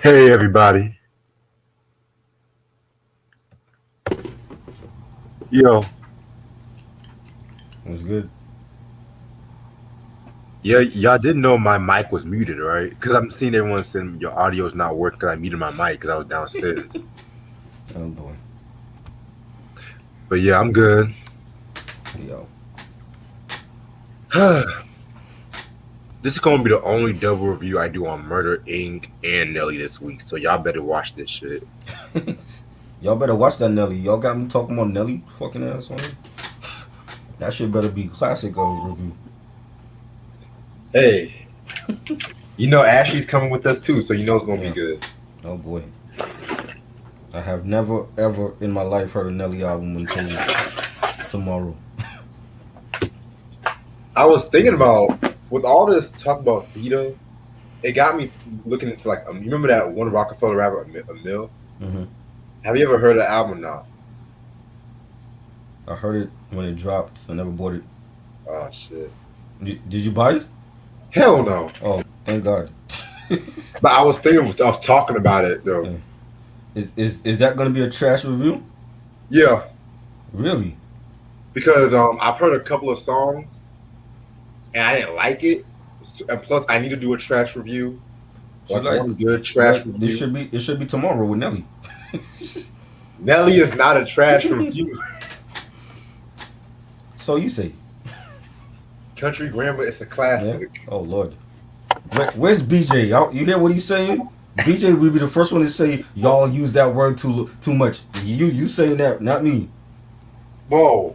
Hey everybody. Yo, What's good? yeah, y'all didn't know my mic was muted, right? Because I'm seeing everyone saying your audio's not working because I muted my mic because I was downstairs. Oh boy. But yeah, I'm good. Yo. This is gonna be the only double review I do on Murder Inc. and Nelly this week, so y'all better watch this shit. Y'all better watch that Nelly. Y'all got me talking about Nelly fucking ass on it. That shit better be classic review. Hey, you know Ashley's coming with us too, so you know it's gonna be Yeah. good. Oh boy. I have never ever in my life heard a Nelly album until tomorrow. I was Let's thinking go. about with all this talk about Veda, it got me looking into like you remember that one Rockefeller rapper, a mill? Mm-hmm. Have you ever heard of the album now? I heard it when it dropped. I never bought it. Oh shit. Did you buy it? Hell no. Oh, thank God. But I was thinking of talking about it though. Yeah. Is that gonna be a trash review? Yeah, Really? because I've heard a couple of songs and I didn't like it. And plus, I need to do a trash review, She like like one good she trash like this review. should be it should be tomorrow with Nelly. Nelly is not a trash review. So you say. Country Grammar is a Yeah. classic. Oh Lord. Where's BJ? You hear what he's saying? BJ will be the first one to say y'all use that word too much. You saying that, not me. Whoa,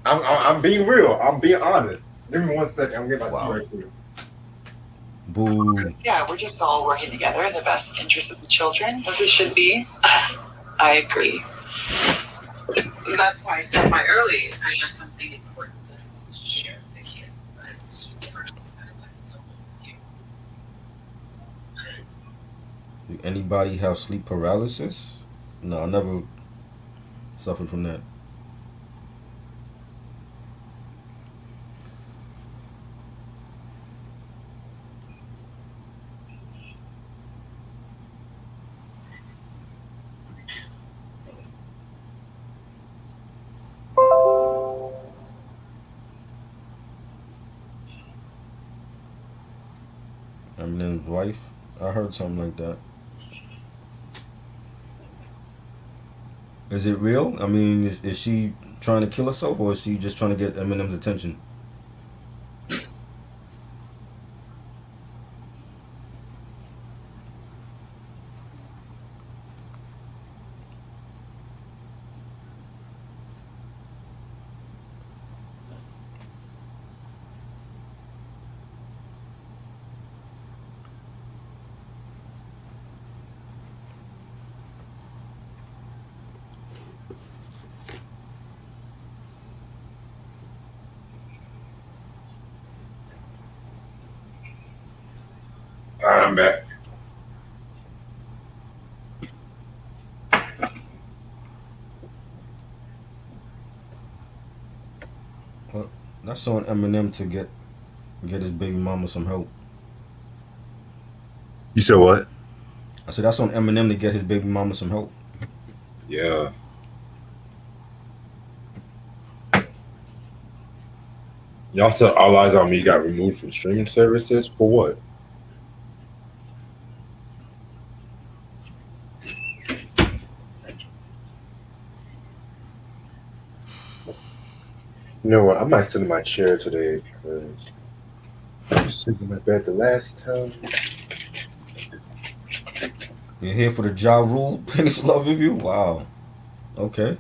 I'm being real. I'm being honest. Give me 1 second. I'm getting my tea Wow. right quick. Boo. Yeah, we're just all working together in the best interest of the children, as it should be. I agree. That's why I stopped by early. I have something important that I want to share with the kids, but first, I'd like to talk with you. Do anybody have sleep paralysis? No, I never suffered from that. Eminem's wife. I heard something like that. Is it real? I mean, is she trying to kill herself or is she just trying to get Eminem's attention? All right, I'm back. Well, that's on Eminem to get his baby mama some help. You said what? I said that's on Eminem to get his baby mama some help. Yeah. Y'all said All Eyes on Me got removed from streaming services for what? You know what? I might sit in my chair today because I was sitting in my bed the last time. You're here for the Ja Rule Penis Love review? Wow. Okay.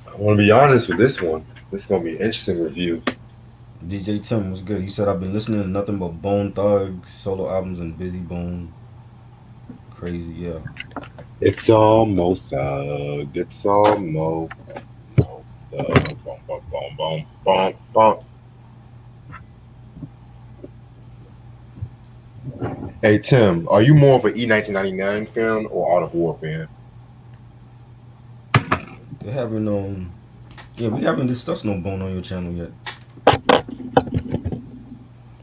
I want to be honest with this one. This is gonna be an interesting review. DJ Tim was good. He said I've been listening to nothing but Bone Thugs solo albums and Busy Bone. Crazy, yeah. It's almost It's almost Boom, boom, boom, boom, boom, boom. Hey Tim, are you more of an E1999 fan or Art of War fan? They haven't yeah, we haven't discussed no Bone on your channel yet.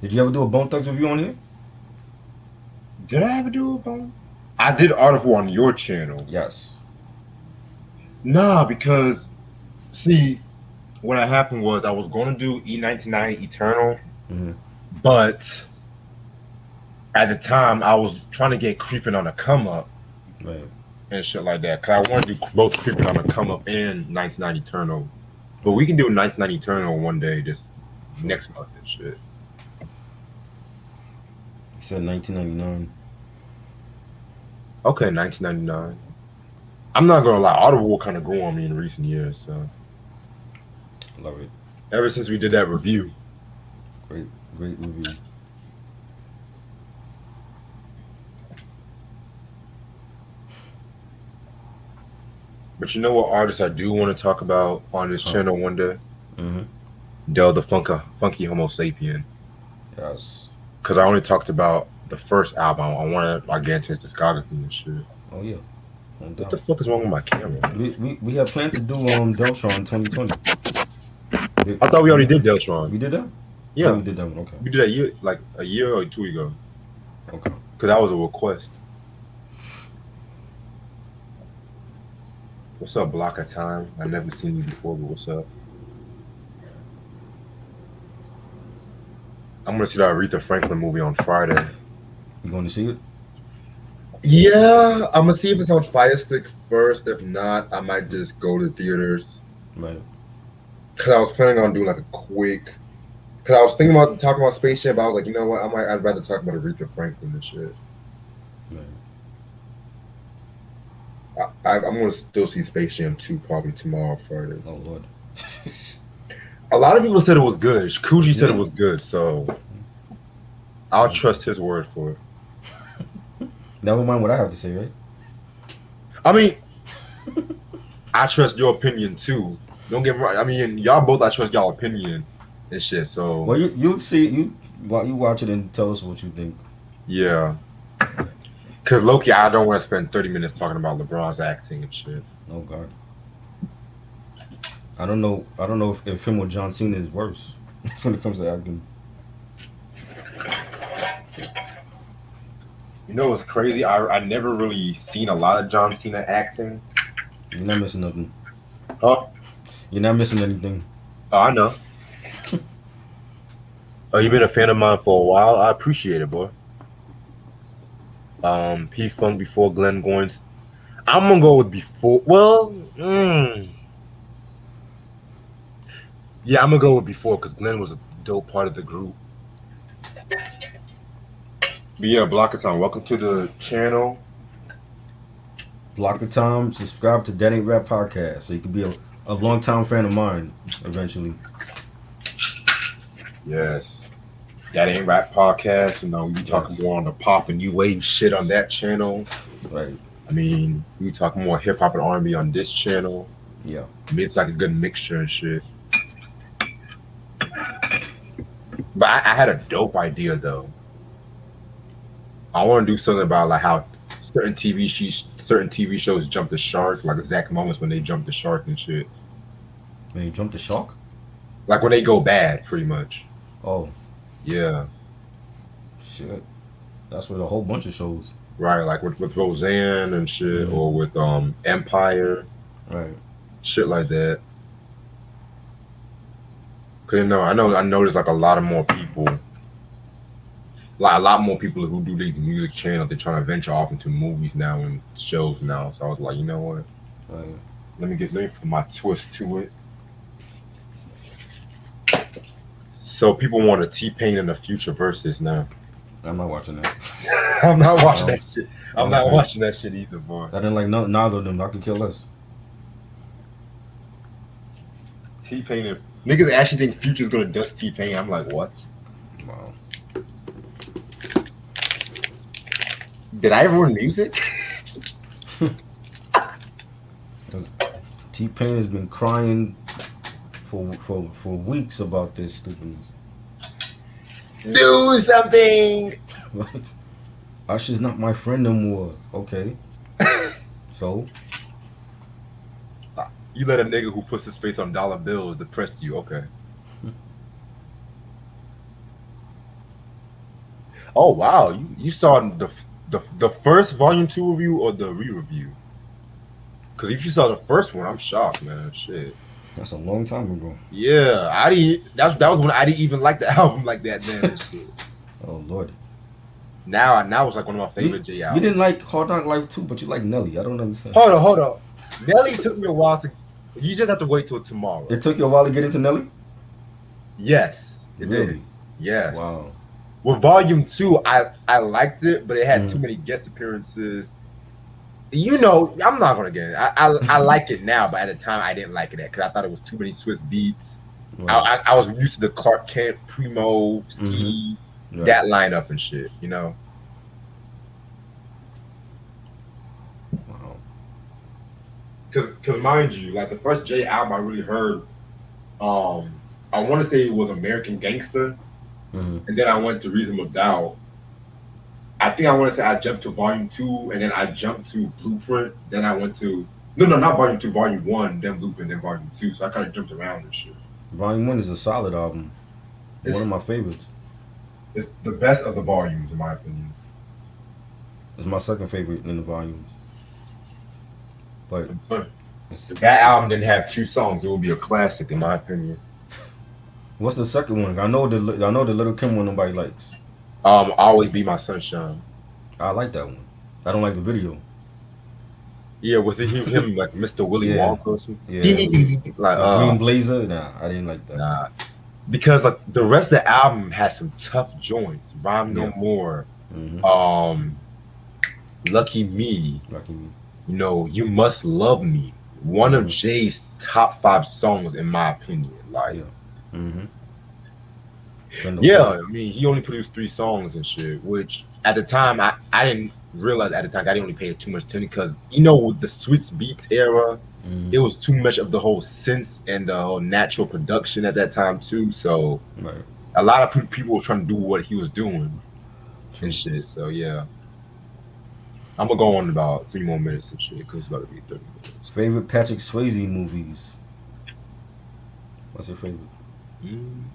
Did you ever do a Bone Thugs review on here? Did I ever do a bone? I did Art of War on your channel. Yes. Nah, because see, what had happened was I was going to do E1990 Eternal, Mm-hmm. but at the time I was trying to get Creeping on a Come Up Right. and shit like that. Cause I want to do both Creeping on a Come Up and 1990 Eternal. But we can do 1990 Eternal one day, just next month and shit. You said 1999. Okay, 1999. I'm not gonna lie, Art of War kind of grew on me in recent years. So Love it. ever since we did that review. Great review. But you know what artist I do want to talk about on this channel one day? Mm-hmm. Del the Funky Homo Sapien. Yes. Because I only talked about the first album. I want to get into his discography and shit. Oh yeah. What the fuck is wrong with my camera? We have planned to do Deltron 2020. I thought we already did Deltron. We did that? Yeah. Oh, we did that one. Okay. We did that a year or 2 ago. Okay. Because that was a request. What's up, Block of Time? I've never seen you before, but what's up? I'm gonna see that Aretha Franklin movie on Friday. You going to see it? Yeah, I'm gonna see if it's on Fire Stick first. If not, I might just go to theaters. Right. Cause I was planning on doing like a quick. Cause I was thinking about talking about Space Jam, but I was like, you know what? I'd rather talk about Aretha Franklin and shit. Right. I'm gonna still see Space Jam 2 probably tomorrow, Friday. Oh Lord. A lot of people said it was good. Coogee said it was good, so I'll trust his word for it. Never mind what I have to say, right? I mean, I trust your opinion too. Don't get me wrong. I mean, y'all both. I trust y'all opinion and shit. So well, you see you watch it and tell us what you think. Yeah. Cause Loki, I don't want to spend 30 minutes talking about LeBron's acting and shit. Oh God. I don't know if him or John Cena is worse when it comes to acting. You know what's crazy? I never really seen a lot of John Cena acting. You're not missing nothing. Huh? You're not missing anything. Oh, I know. Oh, you've been a fan of mine for a while. I appreciate it, boy. P-Funk before Glenn Goins. I'm gonna go with before. Well, yeah, I'm gonna go with before because Glenn was a dope part of the group. But yeah, Block of Time, welcome to the channel. Block the time. Subscribe to That Ain't Rap Podcast so you can be a long-time fan of mine eventually. Yes. That Ain't Rap Podcast. You know, we talking more on the pop and new wave shit on that channel. Right. I mean, we talk more hip hop and R&B on this channel. Yeah. I mean, it's like a good mixture and shit. But I had a dope idea though. I want to do something about like how certain TV shows jump the shark, like exact moments when they jump the shark and shit. When you jump the shark? Like when they go bad, pretty much. Oh. Yeah. Shit. That's with a whole bunch of shows. Right, like with Roseanne and shit, or with Empire. Right. Shit like that. Cause you know, I noticed like a lot more people who do these music channels, they're trying to venture off into movies now and shows now. So I was like, you know what? Right. Let me put my twist to it. So people want a T-Pain in the Future versus now. I'm not watching that. I'm not watching that shit. I'm not Okay. watching that shit either, boy. I didn't like neither of them. I could care less. T-Pain and niggas actually think Future's gonna dust T-Pain. I'm like, what? Wow. Did I ever ruin music? T-Pain has been crying for weeks about this stupid. Do something. Usher's not my friend no more. Okay. So? You let a nigga who puts his face on dollar bills depress you. Okay. Oh wow, you saw the The first volume 2 review or the re-review? Because if you saw the first one, I'm shocked, man. Shit. That's a long time ago. Yeah, I didn't. That was when I didn't even like the album like that then. And shit. Oh Lord. Now it's like one of my favorite J You albums. didn't like Hard Knock Life too, but you like Nelly. I don't understand. Hold on. Nelly took me a while to. You just have to wait till tomorrow. It took you a while to get into Nelly? Yes, it Really? did. Yes. Wow. With volume 2, I liked it, but it had too many guest appearances. You know, I'm not gonna get it. I like it now, but at the time I didn't like it because I thought it was too many Swiss beats. Right. I was used to the Clark Kent, Primo, Ski, Right. that lineup and shit. You know. Wow. Cause mind you, like the first J album I really heard, I want to say it was American Gangster, and then I went to Reasonable Doubt. I think I want to say I jumped to Volume 2, and then I jumped to Blueprint. Then I went to not Volume 2, Volume 1, then Blueprint, then Volume 2. So I kind of jumped around and shit. Volume 1 is a solid album. One of my favorites. It's the best of the volumes, in my opinion. It's my second favorite in the volumes. But If that album didn't have 2 songs, it would be a classic, in my opinion. what's the second one? I know the Little Kim one nobody likes. Always Be My Sunshine. I like that one. I don't like the video. Yeah, with him like Mr. Willy Wonka or something. Yeah. Like Green Blazer? Nah, I didn't like that. Nah. Because like the rest of the album has some tough joints. Rhyme No More. Lucky Me. Lucky Me. You know, You Must Love Me. One of Jay's top 5 songs, in my opinion. Like, yeah, I mean, he only produced 3 songs and shit, which at the time I didn't realize at the time I didn't really pay too much attention because with the Swiss Beats era, it was too much of the whole synth and the whole natural production at that time too. So a lot of people were trying to do what he was doing and shit. So yeah. I'm gonna go on about 3 more minutes and shit because it's about to be 30 minutes. Favorite Patrick Swayze movies? What's your favorite? I'm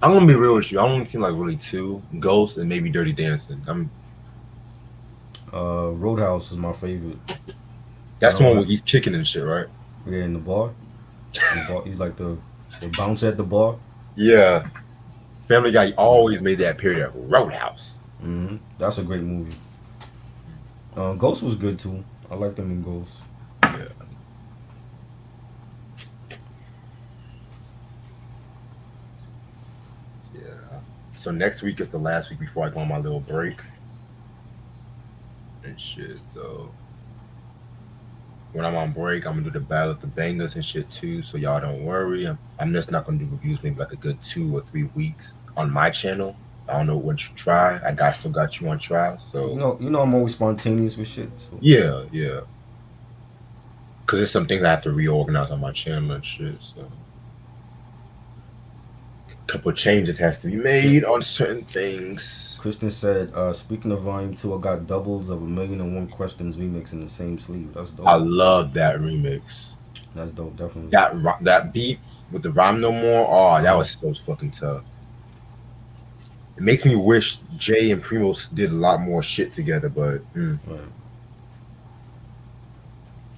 gonna be real with you. I only seen like really 2, Ghost and maybe Dirty Dancing. Roadhouse is my favorite. That's the one where he's kicking and shit, right? Yeah, in the bar. He's like the bouncer at the bar. Yeah. Family Guy always made that period at Roadhouse. That's a great movie. Ghost was good too. I liked them in Ghost. Yeah. Yeah. So next week is the last week before I go on my little break. And shit, so when I'm on break, I'm gonna do the Battle of the Bangers and shit too. So y'all don't worry. I'm just not gonna do reviews maybe like a good 2 or 3 weeks on my channel. I don't know what you try. I still got you on trial. So you know I'm always spontaneous with shit. So. Yeah. Cause there's some things I have to reorganize on my channel and shit. So a couple of changes has to be made on certain things. Kristen said, speaking of Volume 2, I got doubles of 1,000,001 Questions remix in the same sleeve. That's dope. I love that remix. That's dope, definitely. That beat with the Rhyme No More, oh, that was so fucking tough. It makes me wish Jay and Primo did a lot more shit together, but Right.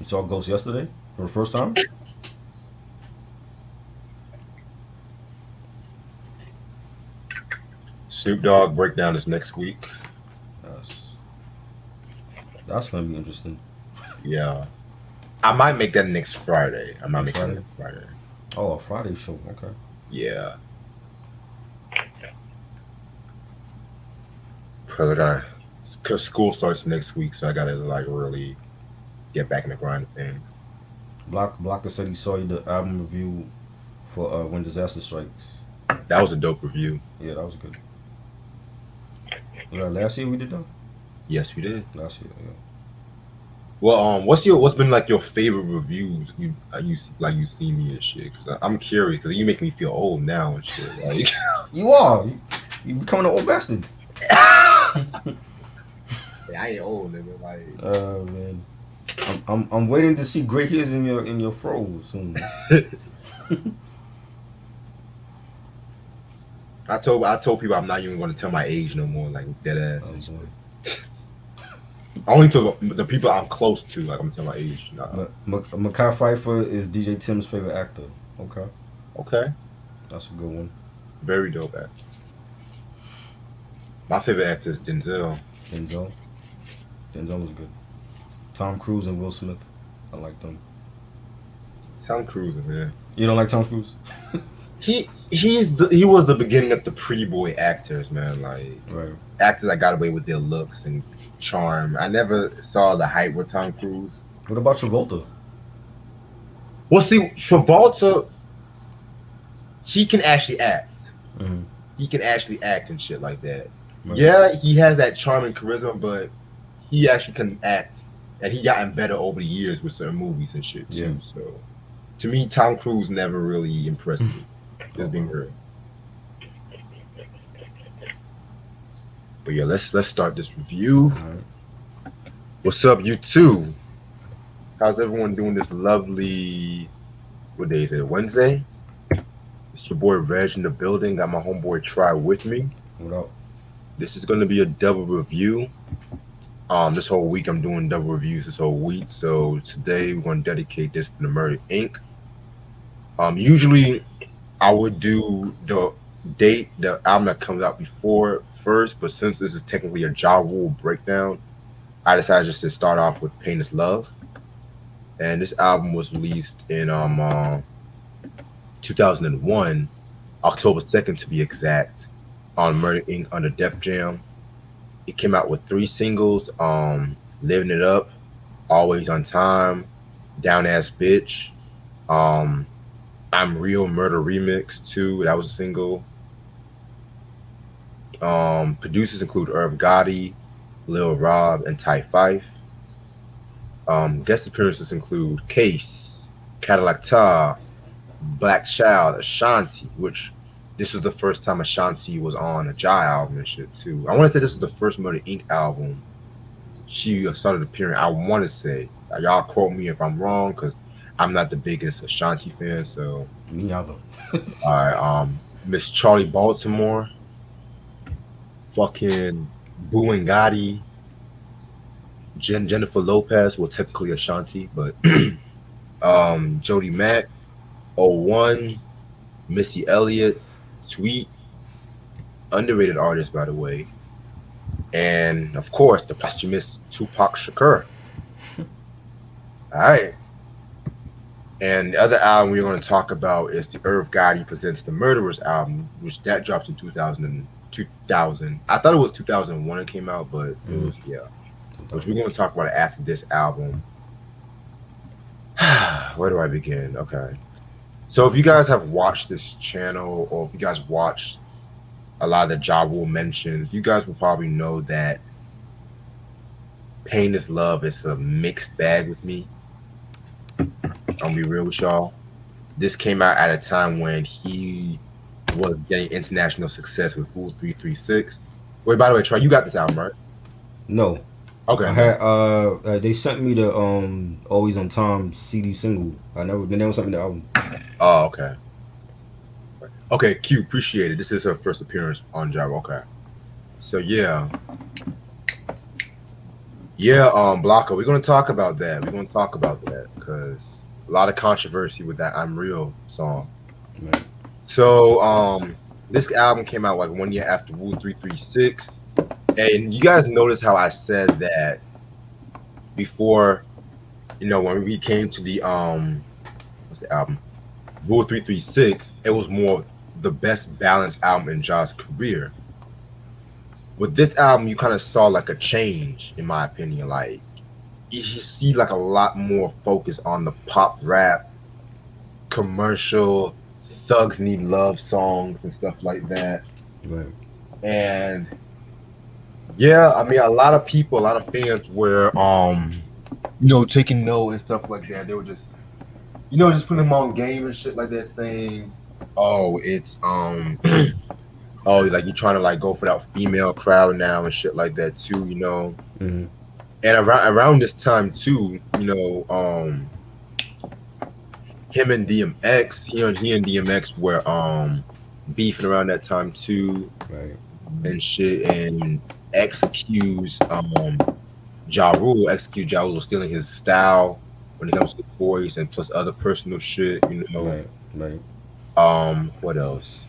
You saw Ghost yesterday for the first time? Snoop Dogg breakdown is next week. That's gonna be interesting. Yeah. I might make that next Friday. I might make that next Friday. Oh, a Friday show. Okay. Yeah. Because school starts next week, so I gotta like really get back in the grind of things. Blocker said he saw the album review for When Disaster Strikes. That was a dope review. Yeah, that was good. Was that last year we did that? Yes, we did. Last year, yeah. Well, what's been like your favorite reviews you see me and shit? Cause I'm curious because you make me feel old now and shit. Like you are. You becoming an old bastard. Yeah, I ain't old, nigga. Like, man, I'm waiting to see gray hairs in your fro soon. I told people I'm not even going to tell my age no more. Like dead ass. Only to the people I'm close to, like I'm telling my age. Nah. Mekhi Phifer is DJ Tim's favorite actor. Okay, Okay, that's a good one. very dope actor. My favorite actor is Denzel. Denzel. Denzel was good. Tom Cruise and Will Smith. I like them. Tom Cruise, man. You don't like Tom Cruise? He was the beginning of the pretty boy actors, man. Like Right. actors that got away with their looks and charm. I never saw the hype with Tom Cruise. What about Travolta? Well, see, Travolta, he can actually act. Mm-hmm. He can actually act and shit like that. Right. Yeah, he has that charm and charisma, but he actually can act, and he gotten better over the years with certain movies and shit too. Yeah. So, to me, Tom Cruise never really impressed me. Just being real. But yeah, let's start this review. All right. What's up, you two? How's everyone doing this lovely? What day is it? Wednesday. It's your boy Reg in the building. Got my homeboy Try with me. What up? This is going to be a double review. This whole week I'm doing double reviews this whole week. So today we're going to dedicate this to the Murder Inc. Usually I would do the album that comes out before first, but since this is technically a Ja Rule breakdown, I decided just to start off with Pain is Love. And this album was released in 2001, October 2nd to be exact, on Murder Inc. under Def Jam. It came out with 3 singles, Living It Up, Always on Time, Down Ass Bitch, I'm Real Murder Remix too, that was a single. Producers include Irv Gotti, Lil Rob, and Ty Fife. Guest appearances include Case, Cadillac Tar, Black Child, Ashanti, which this was the first time Ashanti was on a Ja album and shit too. I want to say this is the first Murder Inc. album she started appearing. I want to say, y'all quote me if I'm wrong, because I'm not the biggest Ashanti fan. So Me either. all right, Miss Charlie Baltimore, fucking Boo and Gotti, Jennifer Lopez, well technically Ashanti, but Jody Mack, 01, Missy Elliott, Sweet, underrated artist by the way, and of course the posthumous Tupac Shakur. All right. And the other album we're going to talk about is the Irv Gotti Presents the Murderers album, which that dropped in 2000. I thought it was 2001 it came out, but it was, yeah. Which we're going to talk about it after this album. Where do I begin? Okay. So if you guys have watched this channel, or if you guys watched a lot of the Ja Rule mentions, you guys will probably know that Pain is Love is a mixed bag with me. I'll be real with y'all. This came out at a time when he was getting international success with Rule 336. Wait, by the way, Troy, you got this album, right? No. Okay. I had they sent me the Always on Time CD single. They never sent me the album. Oh, okay. Okay, Q, appreciate it. This is her first appearance on Ja Rule. Okay. So yeah. Yeah, Blanca, we're gonna talk about that. We're gonna talk about that because a lot of controversy with that I'm Real song. Right. So this album came out like 1 year after Rule 336. And you guys notice how I said that before, you know, when we came to the what's the album? Rule 336, it was more the best balanced album in Ja's career. With this album, you kind of saw like a change, in my opinion. Like you see like a lot more focus on the pop rap, commercial, thugs need love songs and stuff like that. Right. And yeah, I mean a lot of people, a lot of fans were you know, taking note and stuff like that. They were just, you know, just putting them on game and shit like that, saying, oh, it's oh, like you're trying to like go for that female crowd now and shit like that too, you know. Mm-hmm. And around this time too, you know, him and DMX, he and DMX were beefing around that time too. Right. And shit, and X accused Ja Rule execute Ja Rule stealing his style when it comes to voice and plus other personal shit, you know. Right. Right. What else?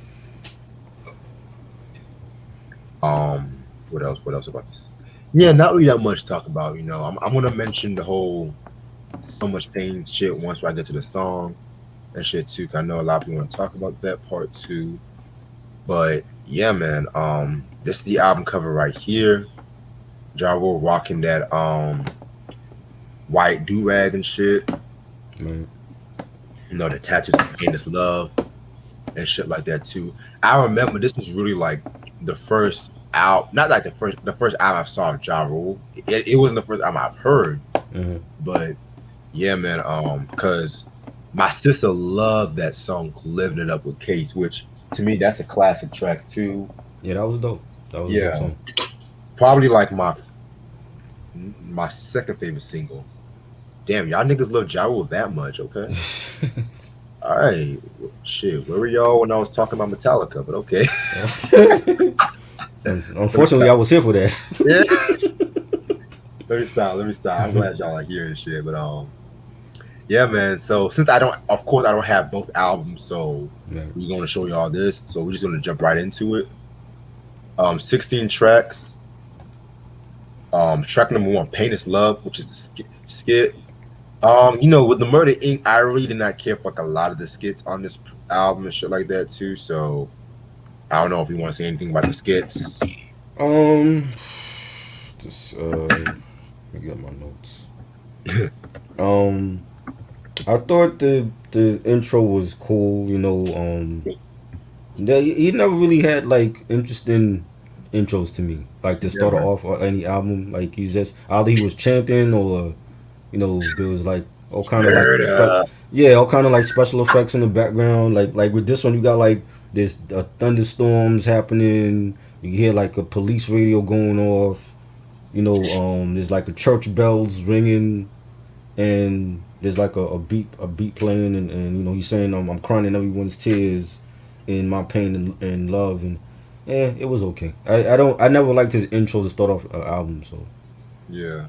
What else? What else about this? Yeah, not really that much to talk about, you know. I'm gonna mention the whole so much pain shit once I get to the song and shit too. 'Cause I know a lot of people want to talk about that part too. But yeah, man. This is the album cover right here. Ja Rule rocking that white do rag and shit. Right. You know, the tattoos of pain is love and shit like that too. I remember this was really like the first album, not like the first album I saw of Ja Rule. It wasn't the first album I've heard, Mm-hmm. but yeah, man. Because my sister loved that song "Living It Up with Case," which to me that's a classic track too. Yeah, that was dope. That was a dope Yeah, song. probably like my second favorite single. Damn, y'all niggas love Ja Rule that much, okay? All right, shit. Where were y'all when I was talking about Metallica? But okay, let me Unfortunately, I stop. was here for that. Yeah, let me stop. Let me stop. I'm glad y'all are hearing shit, but yeah, man. So since I don't, of course, I don't have both albums, so Right. we're gonna show y'all this. So we're just gonna jump right into it. 16 tracks. Track number one, "Pain Is Love," which is the skit. You know, with the Murder Inc., I really did not care for like a lot of the skits on this album and shit like that too. So I don't know if you want to say anything about the skits. Um, just let me get my notes. Um, I thought the intro was cool. You know, he never really had like interesting intros to me. Like to Yeah, start man. off or any album, like he's just either he was chanting or you know there was like all kind of like Murder. yeah, all kind of like special effects in the background. Like with this one, you got like this thunderstorms happening. You hear like a police radio going off. You know, there's like a church bells ringing, and there's like a beat playing, and you know he's saying I'm crying in everyone's tears, in my pain and love, and yeah, it was okay. I never liked his intro to start off an album, so Yeah.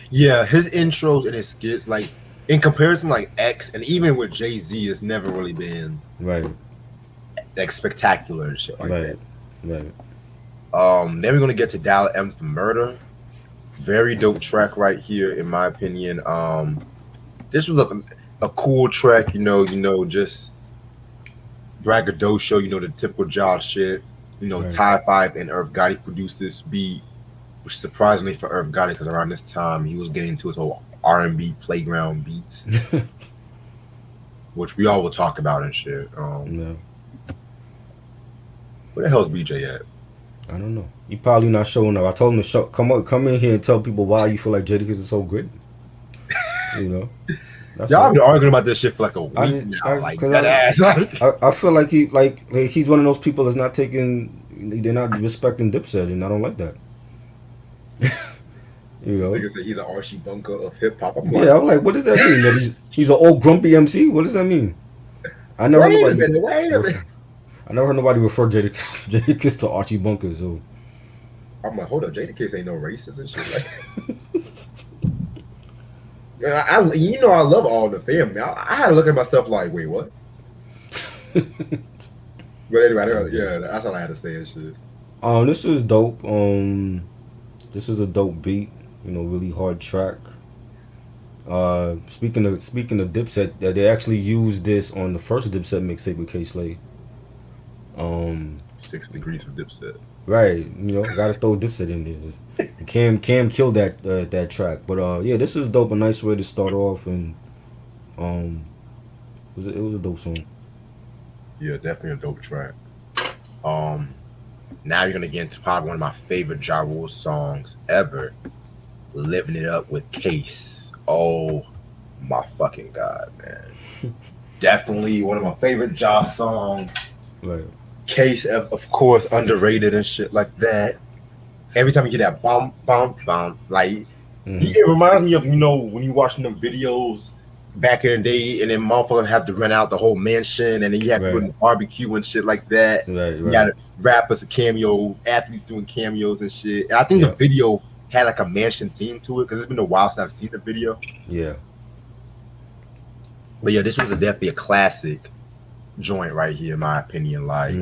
Yeah, his intros and his skits, like in comparison, like X and even with Jay-Z, it's never really been right, like spectacular and shit like that. right, right, Then we're gonna get to Dollar M for Murder. Very dope track right here, in my opinion. This was a cool track, just braggadocio, the typical Josh shit. right. Ty Five and Irv Gotti produced this beat, which surprised me for Irv Gotti because around this time he was getting into his whole R&B playground beats, which we all will talk about and shit. No, Where the hell's BJ at? I don't know. He probably not showing up. I told him to come in here and tell people why you feel like Jadakiss is so great. You know, that's Y'all all. been arguing about this shit for like a I week didn't, now, like cause that ass. I feel like he's one of those people that's not taking, they're not respecting Dipset, and I don't like that. You know. Nigga said he's an Archie Bunker of hip hop. I'm like, Yeah, I'm like, what does that mean? That he's an old grumpy MC? What does that mean? I never heard wait a nobody. minute, wait a minute. I never heard nobody refer Jadakiss to Archie Bunker. So I'm like, hold up, Jadakiss ain't no racist and shit. Like, yeah, I love all the family. I had to look at myself like, wait, what? But anyway, yeah, that's all I had to say and shit. this is dope. This is a dope beat. You know, really hard track. Speaking of Dipset, they actually used this on the first Dipset mixtape with K Slade. 6 degrees of Dipset. Right, you know, gotta throw Dipset in there. Cam killed that track, but yeah, this is dope. A nice way to start off, and um, it was a dope song. Yeah, definitely a dope track. Um, Now you're gonna get into probably one of my favorite Ja Rule songs ever, "Living It Up with Case." Oh my fucking god, man! Definitely one of my favorite Ja songs. Right, Case, of course, underrated and shit like that. Every time you hear that bump, bump, bump, like hmm, it reminds me of when you watching them videos back in the day, and then motherfuckers have to rent out the whole mansion, and then you have people right, in the barbecue and shit like that. right, You got right. rappers, cameo athletes doing cameos and shit. And I think the Yep, video had like a mansion theme to it because it's been a while since I've seen the video. Yeah. But yeah, this was definitely a classic joint right here, in my opinion. Like,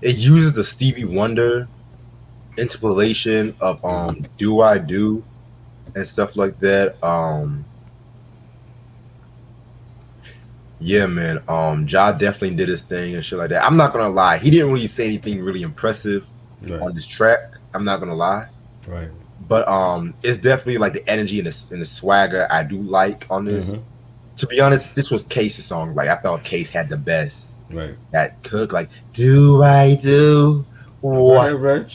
it uses the Stevie Wonder interpolation of "Do I Do" and stuff like that. Yeah, man. Ja definitely did his thing and shit like that. I'm not gonna lie, he didn't really say anything really impressive on this track. I'm not gonna lie. Right. But it's definitely like the energy and the swagger I do like on this. To be honest, this was Case's song. Like I felt Case had the best. Right. That cook like, do I do what ahead, Reg.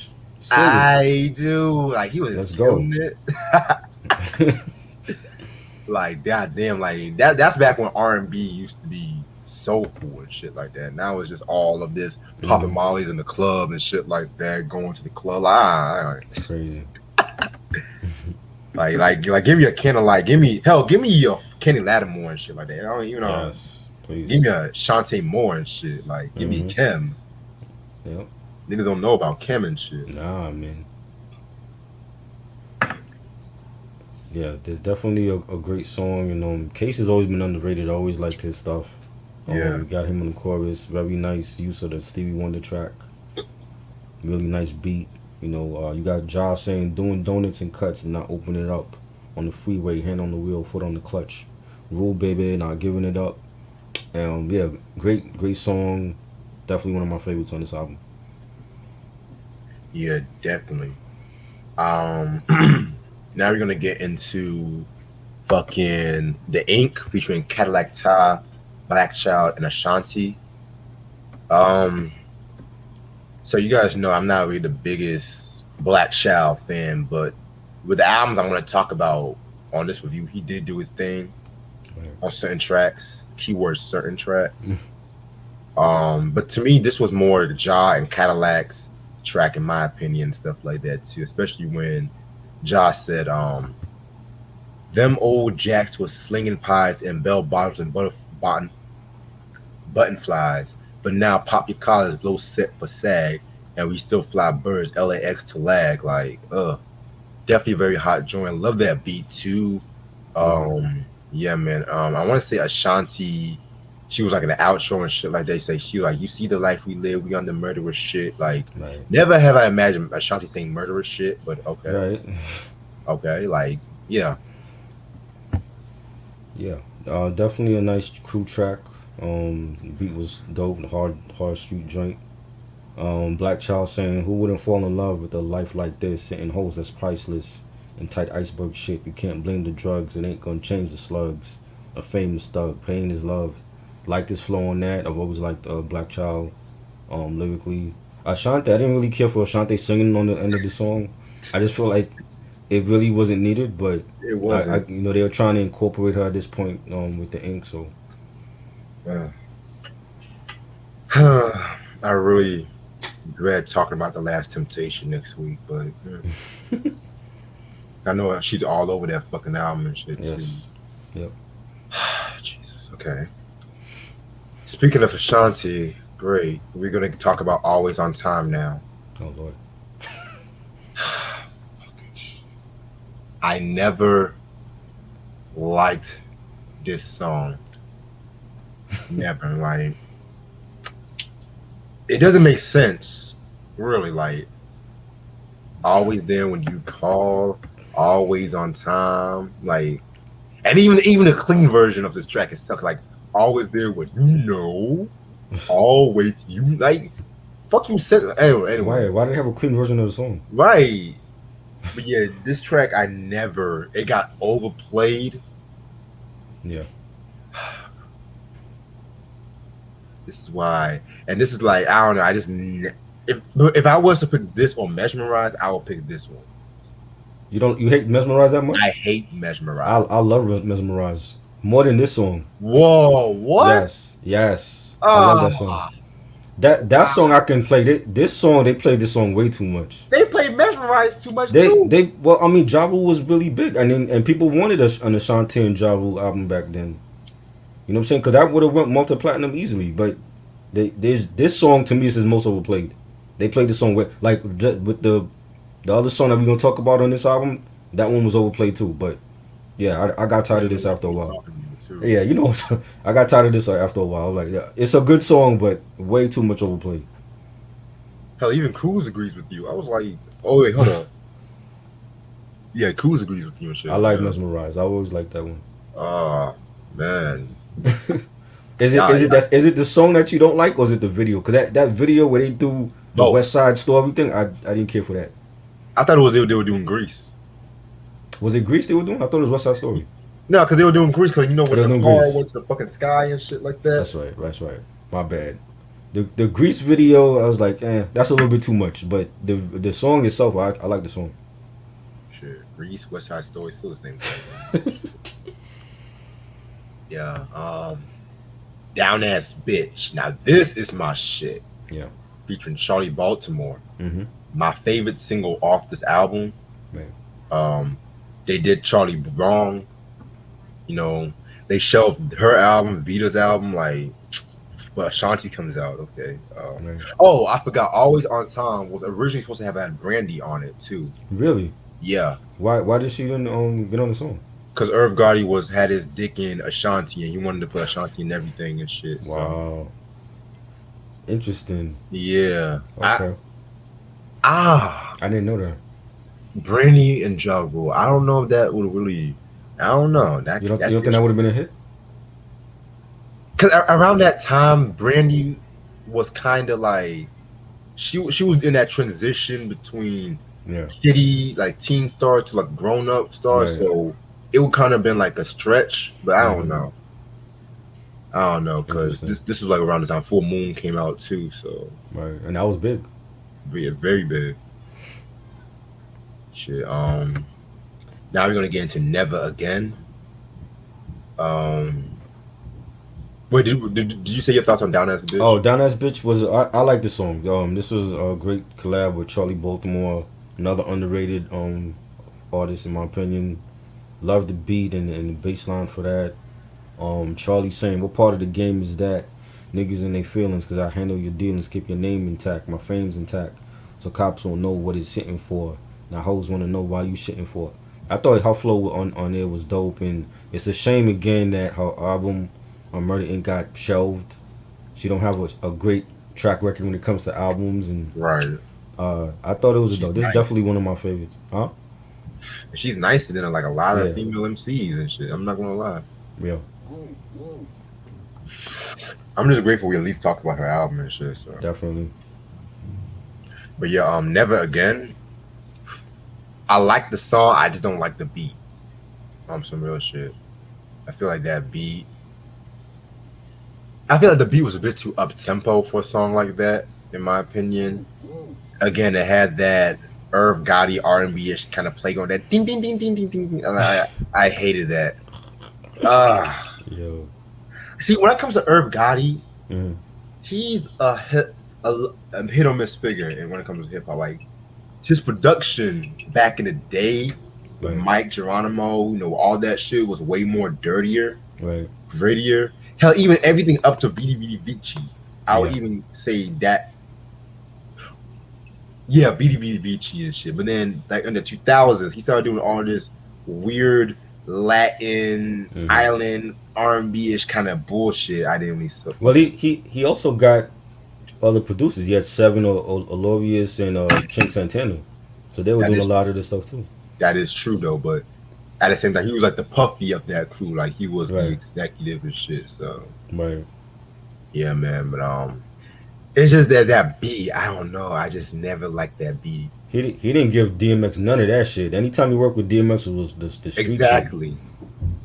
I do? Like he was Let's go. it. Like goddamn, like that's back when R&B used to be soulful and shit like that. Now it's just all of this popping mollies in the club and shit like that, going to the club. Crazy. like give me a Kenny, like give me a Kenny Lattimore and shit like that. I don't, Yes, please. Give me a Shantae Moore and shit. Like give me Kim. Yep. Niggas don't know about Kim and shit. Nah, man. Yeah, there's definitely a great song, and Case has always been underrated. I always liked his stuff. Yeah. We got him on the chorus. Very nice use of the Stevie Wonder track. Really nice beat. You got Ja saying doing donuts and cuts and not opening it up on the freeway, hand on the wheel, foot on the clutch. Rule baby, not giving it up. Yeah, great song. Definitely one of my favorites on this album. Yeah, definitely. Now we're gonna get into fucking The Ink featuring Cadillac Ty, Black Child, and Ashanti. So you guys know I'm not really the biggest Black Child fan, but with the albums I'm gonna talk about on this review, he did do his thing on certain tracks. Keyword certain tracks. But to me, this was more Ja and Cadillac's track, in my opinion, stuff like that too. Especially when Ja said, "Them old jacks was slinging pies and bell bottoms and button flies, but now pop your collars, blow set for sag, and we still fly birds LAX to lag." Like, definitely a very hot joint. Love that beat too. Yeah, man. I want to say Ashanti. She was like in the outro and shit like they say. She was like, "You see the life we live, we on the murderous shit." Like, never have I imagined Ashanti saying murderous shit, but okay. Right. Okay, like, yeah. Yeah. Definitely a nice crew track. The beat was dope, hard street joint. Black Child saying, "Who wouldn't fall in love with a life like this? Hitting holes that's priceless and tight iceberg shit. You can't blame the drugs. It ain't gonna change the slugs. A famous thug. Pain is love." Like this flow on that. I've always liked Black Child lyrically. Ashanti, I didn't really care for Ashanti singing on the end of the song. I just feel like it really wasn't needed, but it wasn't. They were trying to incorporate her at this point with the ink, so. I really dread talking about The Last Temptation next week, but I know she's all over that fucking album and shit. Yes. Yep. Jesus. Okay. Speaking of Ashanti, great. We're gonna talk about Always on Time now. Oh Lord. I never liked this song. Never. Like, it doesn't make sense, really. Like, always there when you call, always on time. Like, and even the clean version of this track is stuck like always there when always you like. Fuck you said anyway. Why did they have a clean version of the song? Right. But yeah, this track it got overplayed. Yeah. This is why, and this is like, I don't know. I just if I was to pick this or Mesmerize, I would pick this one. You hate Mesmerize that much? I hate Mesmerize. I love Mesmerize more than this song. Whoa, what? Yes. I love that song. That song I can play. This song they played this song way too much. They played Mesmerize too much too. Well, I mean, Ja Rule was really big, and people wanted an Ashanti and Ja Rule album back then. You know what I'm saying? Because that would have went multi-platinum easily. But this song to me is most overplayed. They played the song with the The other song that we're gonna talk about on this album, that one was overplayed too. But yeah, I got tired of this after a while. Yeah, you know, I got tired of this after a while. Like, yeah, it's a good song, but way too much overplay. Hell, even Cruz agrees with you. I was like, oh wait, hold on. Yeah, Cruz agrees with you and shit. I like Mesmerize. I always like that one. Man. Is it the song that you don't like, or is it the video? Because that video where they do the West Side Story thing, I didn't care for that. I thought it was they were doing Grease. Was it Grease they were doing? I thought it was West Side Story. No, because they were doing Grease, because you know when the car Grease went to the fucking sky and shit like that. That's right. My bad. The Grease video, I was like, that's a little bit too much. But the song itself, I like the song. Shit, Grease, West Side Story, still the same thing. Yeah. Down Ass Bitch. Now this is my shit. Yeah. Featuring Charlie Baltimore. Mm-hmm. My favorite single off this album. Man. They did Charlie wrong. You know, they shelved her album, Veda's album, like, well, Ashanti comes out, okay. Oh, I forgot, Always on Time was originally supposed to have had Brandy on it too. Really? Yeah. Why did she didn't get on the song? Because Irv Gotti had his dick in Ashanti, and he wanted to put Ashanti in everything and shit. So. Wow. Interesting. Yeah. Okay. I didn't know that. Brandy and Ja Rule. I don't know if that would really. I don't know. You don't think that would have been a hit? Because around that time, Brandy was kind of like she was in that transition between kitty, like teen star, to like grown up star. Right. So it would kind of been like a stretch, but I don't know. I don't know, because this was like around the time Full Moon came out too. So right, and that was big. Very big. Shit. Now we're gonna get into Never Again. Wait, did you say your thoughts on Down Ass Bitch? Oh, Down Ass Bitch was I like the song. This was a great collab with Charlie Baltimore, another underrated artist in my opinion. Love the beat and the bass line for that. Charlie saying, "What part of the game is that? Niggas in their feelings, cause I handle your dealings, keep your name intact, my fame's intact, so cops don't know what it's hitting for. Now hoes wanna know why you shitting for." I thought her flow on there was dope, and it's a shame again that her album Murder Inc. got shelved. She don't have a great track record when it comes to albums, and right. I thought it was dope. This is definitely one of my favorites. Huh? And she's nicer than like a lot of female MCs and shit. I'm not gonna lie. Yeah. I'm just grateful we at least talked about her album and shit. So. Definitely. But yeah, Never Again. I like the song. I just don't like the beat. Some real shit. I feel like that beat. I feel like the beat was a bit too up tempo for a song like that, in my opinion. Again, it had that Irv Gotti R&B-ish kind of play going, that ding ding ding ding ding ding. I hated that. Yo. See, when it comes to Irv Gotti, he's a hit or miss figure. And when it comes to hip hop, like his production back in the day, with Mike Geronimo, you know, all that shit was way more dirtier, grittier. Hell, even everything up to Vidi Vidi Vici, I would even say that. Yeah, Vidi Vidi Vici and shit. But then, like in the 2000s, he started doing all this weird Latin island R&B-ish kind of bullshit. I didn't really suffer. Well, he also got other producers. He had Seven Olorius and Chink Santana, so they were doing a lot of this stuff too. That is true though, but at the same time, he was like the Puffy of that crew. Like he was the executive and shit. So yeah, man. But it's just that beat. I don't know. I just never liked that beat. He didn't give DMX none of that shit. Anytime he worked with DMX, it was the street exactly. shit.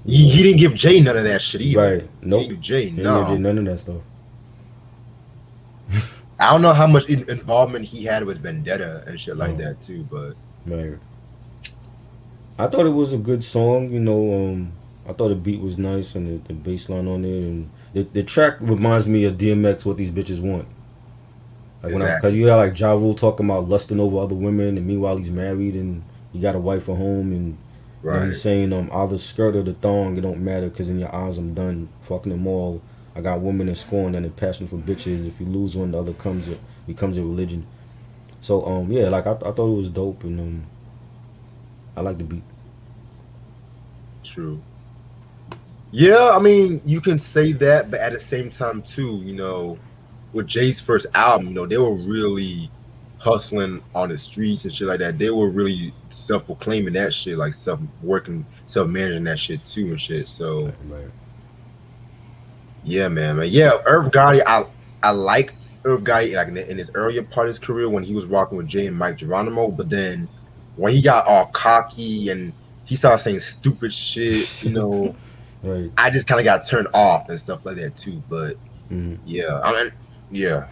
He didn't give Jay none of that shit either. Right. Nope. He didn't give Jay, he didn't give none of that stuff. I don't know how much involvement he had with Vendetta and shit like that too, but I thought it was a good song. You know, I thought the beat was nice and the bass line on it, and the track reminds me of DMX, What These Bitches Want. Like because you got like Ja Rule talking about lusting over other women, and meanwhile he's married and he got a wife at home, and you know, he's saying either skirt or the thong, it don't matter, because in your eyes I'm done fucking them all. I got women in scorn and a passion for bitches. If you lose one, the other becomes a religion. So yeah, like I thought it was dope, and I like the beat. True. Yeah, I mean, you can say that, but at the same time, too, with Jay's first album, they were really hustling on the streets and shit like that. They were really self-proclaiming that shit, like self-working, self-managing that shit too and shit. So Right. yeah, man. Yeah, Irv Gotti, I like Irv Gotti like in his earlier part of his career when he was rocking with Jay and Mike Geronimo, but then when he got all cocky and he started saying stupid shit, Right. I just kind of got turned off and stuff like that too. But Mm-hmm. yeah, I mean, yeah,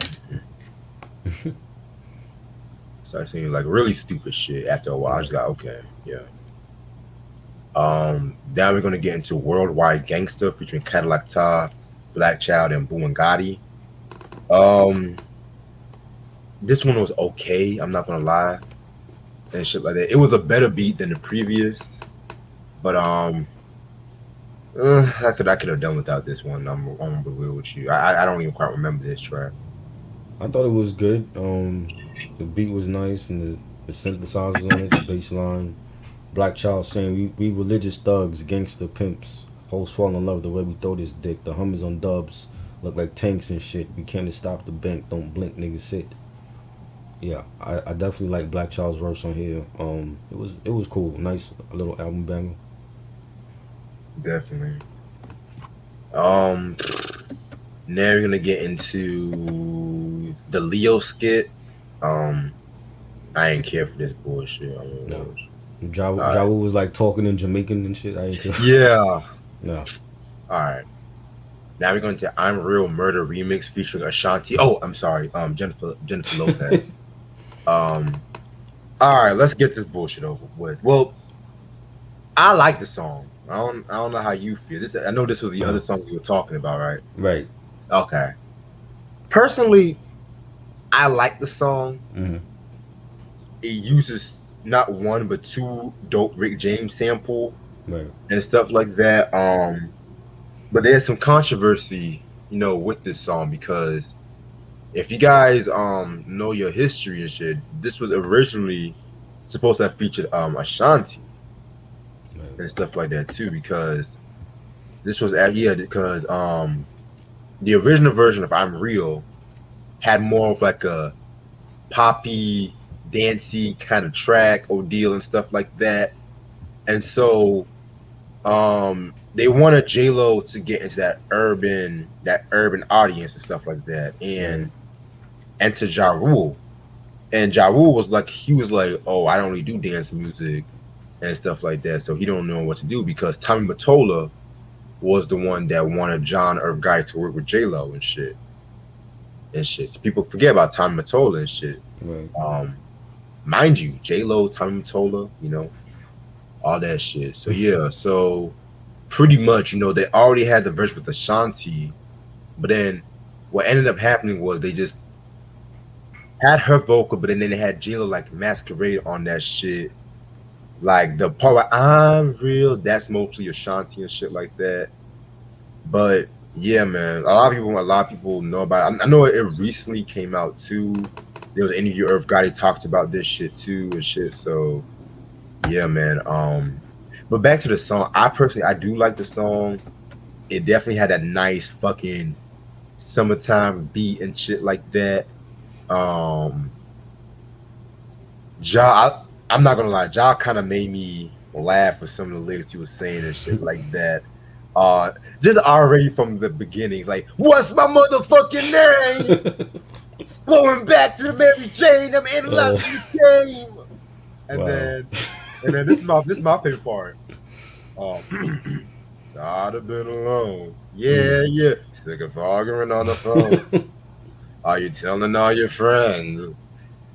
started saying like really stupid shit after a while. I just got okay, yeah. Now we're gonna get into Worldwide Gangster featuring Cadillac Ta, Black Child, and Gotti. Um, this one was okay. I'm not gonna lie, and shit like that. It was a better beat than the previous, but I could have done without this one. I'm gonna be real with you. I don't even quite remember this track. I thought it was good. The beat was nice, and the synthesizers on it, the bass line. Black Child saying we religious thugs, gangster pimps. Hoes fall in love the way we throw this dick. The Hummers on dubs look like tanks and shit. We can't stop the bank. Don't blink, niggas sit. Yeah, I definitely like Black Child's verse on here. It was cool, nice little album banger. Definitely. Um, Now we're gonna get into the Leo skit. Um, I ain't care for this bullshit. I don't No, know. Jawu was like talking in Jamaican and shit. I ain't care. Yeah. No, All right. Now we're going to I'm Real Murder remix featuring Ashanti. Oh, I'm sorry. Jennifer Lopez. um. All right. Let's get this bullshit over with. Well, I like the song. I don't know how you feel. I know this was the other song we were talking about, right? right. Okay. Personally, I like the song. Mm-hmm. It uses not one but two dope Rick James sample Right. and stuff like that. But there's some controversy, with this song because if you guys know your history and shit, this was originally supposed to have featured Ashanti Right. and stuff like that too because this was because the original version of I'm Real had more of like a poppy, dancey kind of track or deal and stuff like that. And so they wanted J Lo to get into that urban audience and stuff like that. And to Ja Rule. And Ja Rule was like oh, I don't really do dance music and stuff like that. So he don't know what to do because Tommy Mottola was the one that wanted John Irv Gotti to work with J Lo and shit. People forget about Tommy Mottola and shit. Right. Mind you, J Lo, Tommy Mottola, all that shit. So yeah, so pretty much, they already had the verse with Ashanti, but then what ended up happening was they just had her vocal, but then they had J Lo like masquerade on that shit. Like the part where I'm real, that's mostly Ashanti and shit like that. But yeah, man, a lot of people know about it. I know it recently came out too. There was an interview Irv Gotti talked about this shit too and shit. So yeah, man. But back to the song. I do like the song. It definitely had that nice fucking summertime beat and shit like that. Um, I'm not gonna lie, Ja kind of made me laugh with some of the lyrics he was saying and shit like that. Just already from the beginnings, like, what's my motherfucking name? Going back to the Mary Jane, I'm analyzing the game. And Wow. then this is my favorite part. I'd have been alone. Yeah. Sick of arguing on the phone. Are you telling all your friends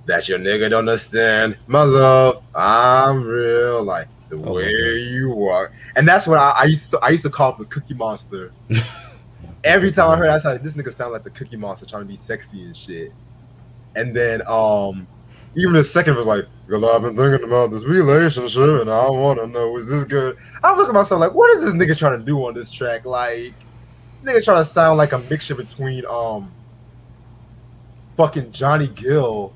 that your nigga don't understand? My love, I'm real, like the my way God. you are. And that's what I used to call the Cookie Monster. Every time I heard that, I was like, this nigga sound like the Cookie Monster trying to be sexy and shit. And then even the second was like, girl, I've been thinking about this relationship and I want to know, is this good? I'm looking at myself like, what is this nigga trying to do on this track? Like, nigga trying to sound like a mixture between fucking Johnny Gill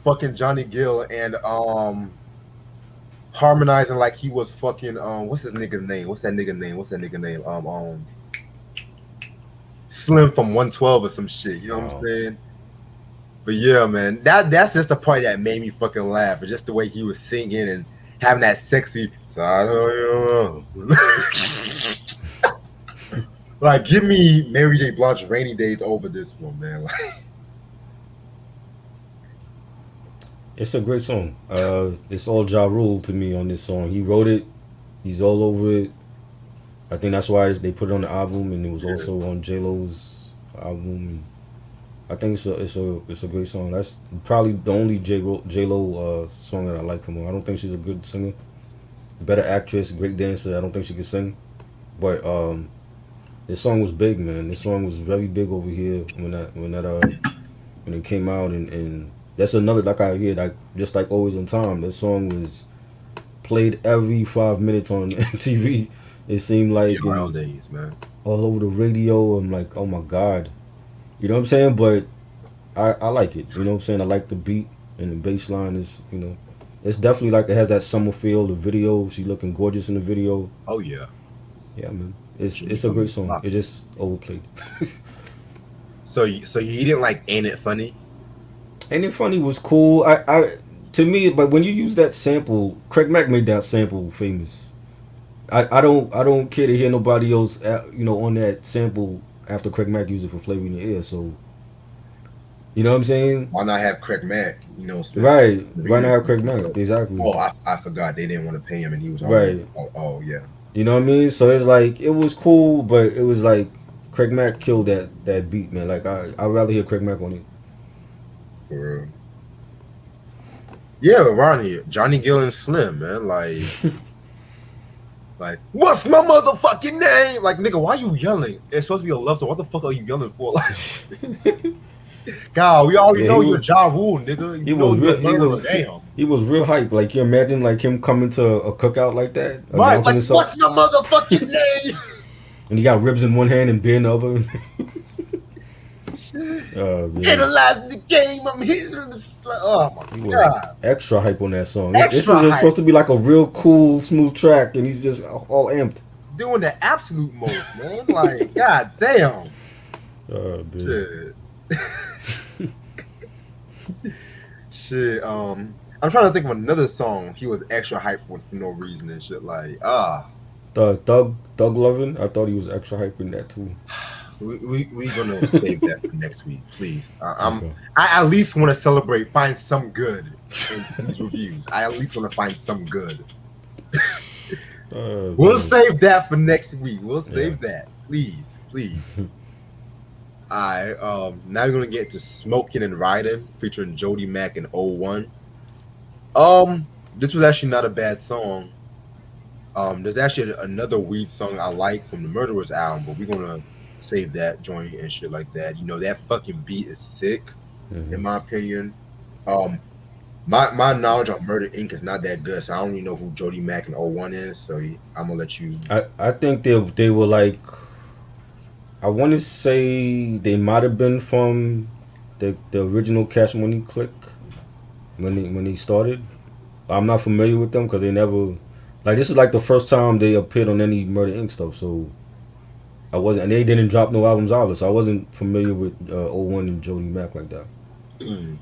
fucking Johnny Gill and harmonizing like he was fucking what's his nigga's name? What's that nigga name? What's that nigga name? Slim from 112 or some shit. You know what I'm Oh, saying? But yeah, man, that's just the part that made me fucking laugh. But just the way he was singing and having that sexy. So I don't know. Like, give me Mary J. Blige's "Rainy Days" over this one, man. Like, it's a great song. It's all Ja Rule to me on this song. He wrote it. He's all over it. I think that's why they put it on the album, and it was also on J Lo's album. I think it's a great song. That's probably the only J Lo song that I like from her. I don't think she's a good singer, better actress, great dancer. I don't think she can sing, but this song was big, man. This song was very big over here when it came out, and that's another like I hear like just like Always on Time. That song was played every 5 minutes on MTV. It seemed like all and days, man. all over the radio. I'm like, oh my god, you know what I'm saying? But I like it. You know what I'm saying? I like the beat and the bass line is it's definitely like it has that summer feel. The video, she's looking gorgeous in the video. Oh yeah. Yeah, man. It's She it's a becoming great song. pop. It's just overplayed. So you didn't like "Ain't It Funny"? And it funny was cool. I to me, but when you use that sample, Craig Mack made that sample famous. I don't care to hear nobody else on that sample after Craig Mack used it for Flavor in Your Ear. So you know what I'm saying? Why not have Craig Mack? You know, Right. Right now, Craig Mack. Exactly. Oh, I forgot they didn't want to pay him, and he was already. Right. Oh yeah. You know what I mean? So it's like it was cool, but it was like Craig Mack killed that beat, man. Like I'd rather hear Craig Mack on it. For real. Yeah, Ronnie, Johnny Gill and Slim, man. Like, what's my motherfucking name? Like, nigga, why you yelling? It's supposed to be a love song. What the fuck are you yelling for? Like, God, we already Yeah, know he you're was- Ja Rule, nigga. He You know was you're real. a murderer. Damn. He was real hype. Like you imagine like him coming to a cookout like that, Right, announcing like, himself, what's my motherfucking name? and he got ribs in one hand and beer in the other. Man. Analyzing the game, I'm hitting the oh my He was god. extra hype on that song. Extra This is hype. supposed to be like a real cool, smooth track, and he's just all amped. Doing the absolute most, man. Like, god damn. Man. Shit. Shit. I'm trying to think of another song he was extra hype for no reason and shit. Like, Doug Lovin, I thought he was extra hype in that too. we gonna save that for next week, please. Okay. I at least want to celebrate, find some good in these reviews. I at least want to find some good. We'll Man. save that for next week. We'll save that, please. Alright, now we're gonna get to "Smoking and Riding" featuring Jody Mack and '01. This was actually not a bad song. There's actually another weed song I like from the Murderers album, but we're gonna save that joint and shit like that. You know, that fucking beat is sick, in my opinion. My knowledge on Murder Inc. is not that good, so I don't even know who Jody Mack and '01 is. So I'm gonna let you. I think they were like, I want to say they might have been from the original Cash Money clique when they started. I'm not familiar with them because they never like this is like the first time they appeared on any Murder Inc. stuff. So I wasn't, and they didn't drop no albums either. So I wasn't familiar with '01 and Jody Mack like that. You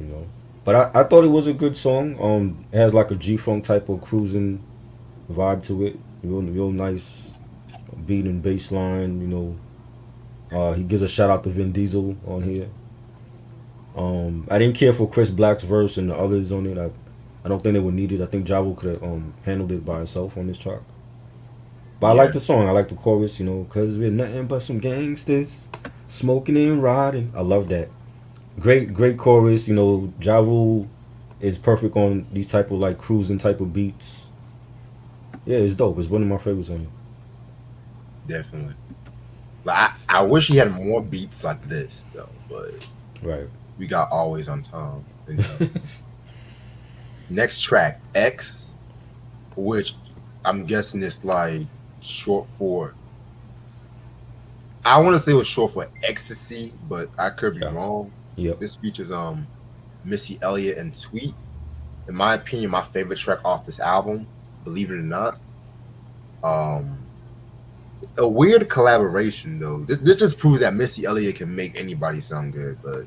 know, but I thought it was a good song. It has like a G-Funk type of cruising vibe to it. Real nice beat and bass line. You know, he gives a shout out to Vin Diesel on here. I didn't care for Chris Black's verse and the others on it. I don't think they were needed. I think Jabo could have handled it by himself on this track. But I like the song. I like the chorus. You know, cause we're nothing but some gangsters, smoking and riding. I love that. Great chorus. You know, Ja Rule is perfect on these type of like cruising type of beats. Yeah, it's dope. It's one of my favorites on it. Definitely. Like, I wish he had more beats like this though, but Right. we got Always on Time. You know? Next track, X, which I'm guessing is like short for. I want to say it was short for ecstasy, but I could be wrong. Yep. This features Missy Elliott and Tweet. In my opinion, my favorite track off this album, believe it or not. Um, a weird collaboration though. This just proves that Missy Elliott can make anybody sound good. But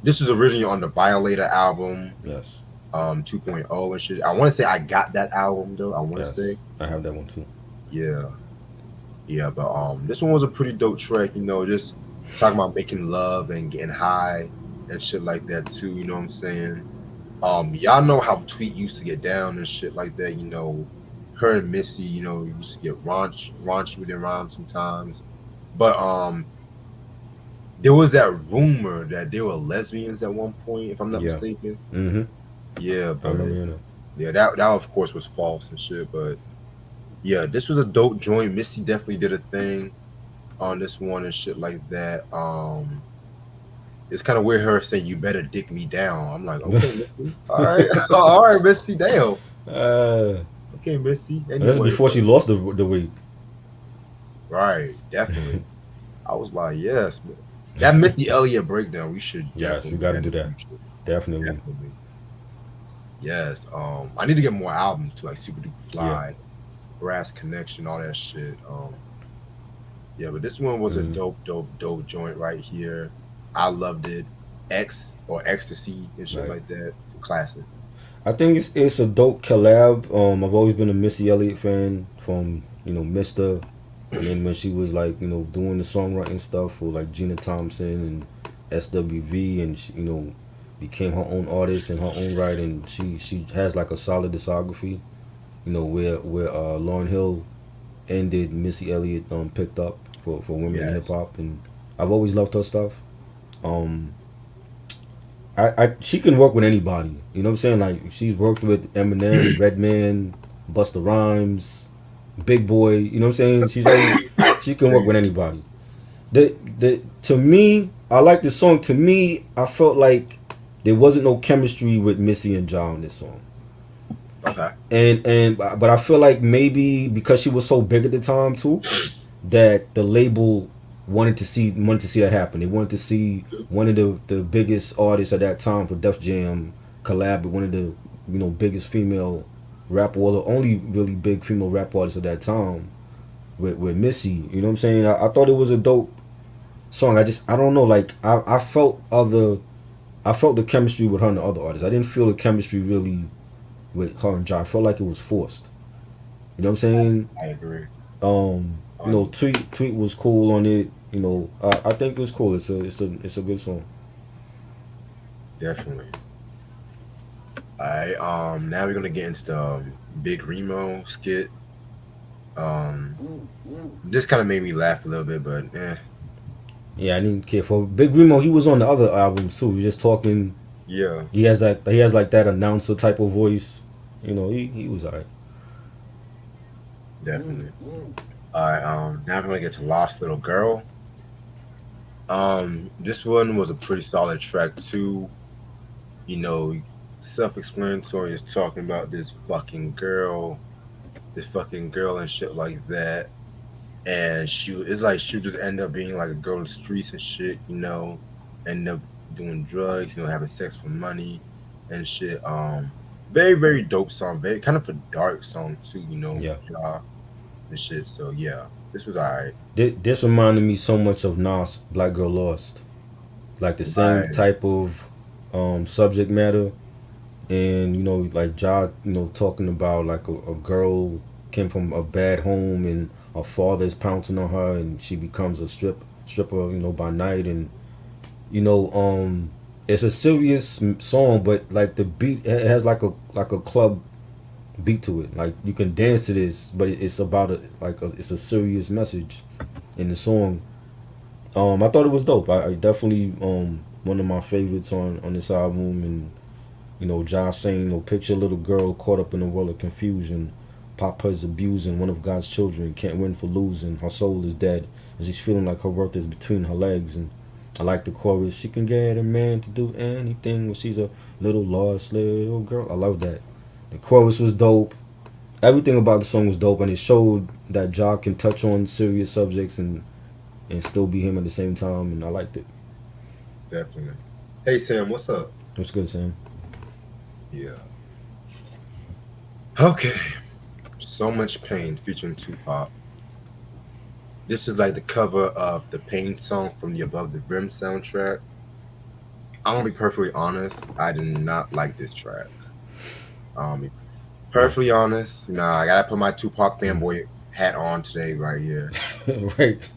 this was originally on the Violator album, Yes. 2.0 and shit. I want to say I got that album though. I want to Yes. say, I have that one too. yeah, yeah. But this one was a pretty dope track. You know, just talking about making love and getting high and shit like that too. You know what I'm saying? Y'all know how Tweet used to get down and shit like that. You know, her and Missy, you know, used to get raunchy with their rhymes sometimes. But there was that rumor that they were lesbians at one point, if I'm not Yeah. mistaken. Mm-hmm. Yeah, I but remember hearing that. yeah, that of course was false and shit. But yeah, this was a dope joint. Missy definitely did a thing on this one and shit like that. It's kind of weird her saying you better dick me down. I'm like, okay, Missy, all right, all right, Missy, damn. Uh, Okay, Missy. that's Anyway, before she lost the weight. right, definitely. I was like, yes, man. That Missy Elliott breakdown, we should. Yes, we definitely got to do in the that. future. Definitely. Definitely. Yes. I need to get more albums too, like Super Duper Fly, Brass Connection, all that shit. Yeah, but this one was a dope joint right here. I loved it. X or Ecstasy and shit Right. like that. Classic. I think it's a dope collab. I've always been a Missy Elliott fan from Mister, and then when she was like doing the songwriting stuff for like Gina Thompson and SWV, and she, became her own artist in her own right, and she has like a solid discography. Where Lauryn Hill ended, Missy Elliott picked up for women in hip Yes. hop, and I've always loved her stuff. Um, she can work with anybody. You know what I'm saying? Like she's worked with Eminem, Redman, Busta Rhymes, Big Boy. You know what I'm saying? She can work with anybody. To me, I like the song. To me, I felt like there wasn't no chemistry with Missy and Ja on this song. Okay. But I feel like maybe because she was so big at the time too, that the label wanted to see that happen. They wanted to see one of the biggest artists at that time for Def Jam collab with one of the biggest female rap, or the only really big female rap artist at that time with Missy. You know what I'm saying? I thought it was a dope song. I don't know, like I felt the chemistry with her and the other artists. I didn't feel the chemistry really with her and Ja. I felt like it was forced. You know what I'm saying? I agree. Tweet was cool on it. I think it was cool. It's a good song. Definitely. Alright, now we're gonna get into the Big Remo skit. This kind of made me laugh a little bit, but Yeah, I didn't care for Big Remo. He was on the other albums too. He was just talking. yeah, He has like that announcer type of voice. He was alright. definitely. Alright, now we're gonna get to Lost Little Girl. This one was a pretty solid track too. Self-explanatory, is talking about this fucking girl and shit like that. And it's like she just end up being like a girl in the streets and shit, end up doing drugs, having sex for money and shit. Very, very dope song, very kind of a dark song too, Yeah. and shit. So yeah, this was alright. This reminded me so much of Nas Black Girl Lost, like the same Right. type of subject matter, and like Ja, talking about like a girl came from a bad home and her father is pouncing on her and she becomes a stripper, by night, and it's a serious song, but like the beat, it has like a club beat to it. Like you can dance to this, but it's about it's a serious message in the song. I thought it was dope. I definitely one of my favorites on this album, and Josh saying, picture a little girl caught up in a world of confusion. Papa is abusing one of God's children, can't win for losing. Her soul is dead, and she's feeling like her worth is between her legs. And I like the chorus. She can get a man to do anything when she's a little lost little girl. I love that. The chorus was dope. Everything about the song was dope, and it showed that Ja can touch on serious subjects and still be him at the same time, and I liked it. Definitely. Hey Sam, what's up? What's good, Sam? Yeah. Okay. So Much Pain featuring Tupac. This is like the cover of the Pain song from the Above the Rim soundtrack. I'm gonna be perfectly honest. I did not like this track. Be perfectly honest. Nah, I gotta put my Tupac fanboy hat on today, right here. Right,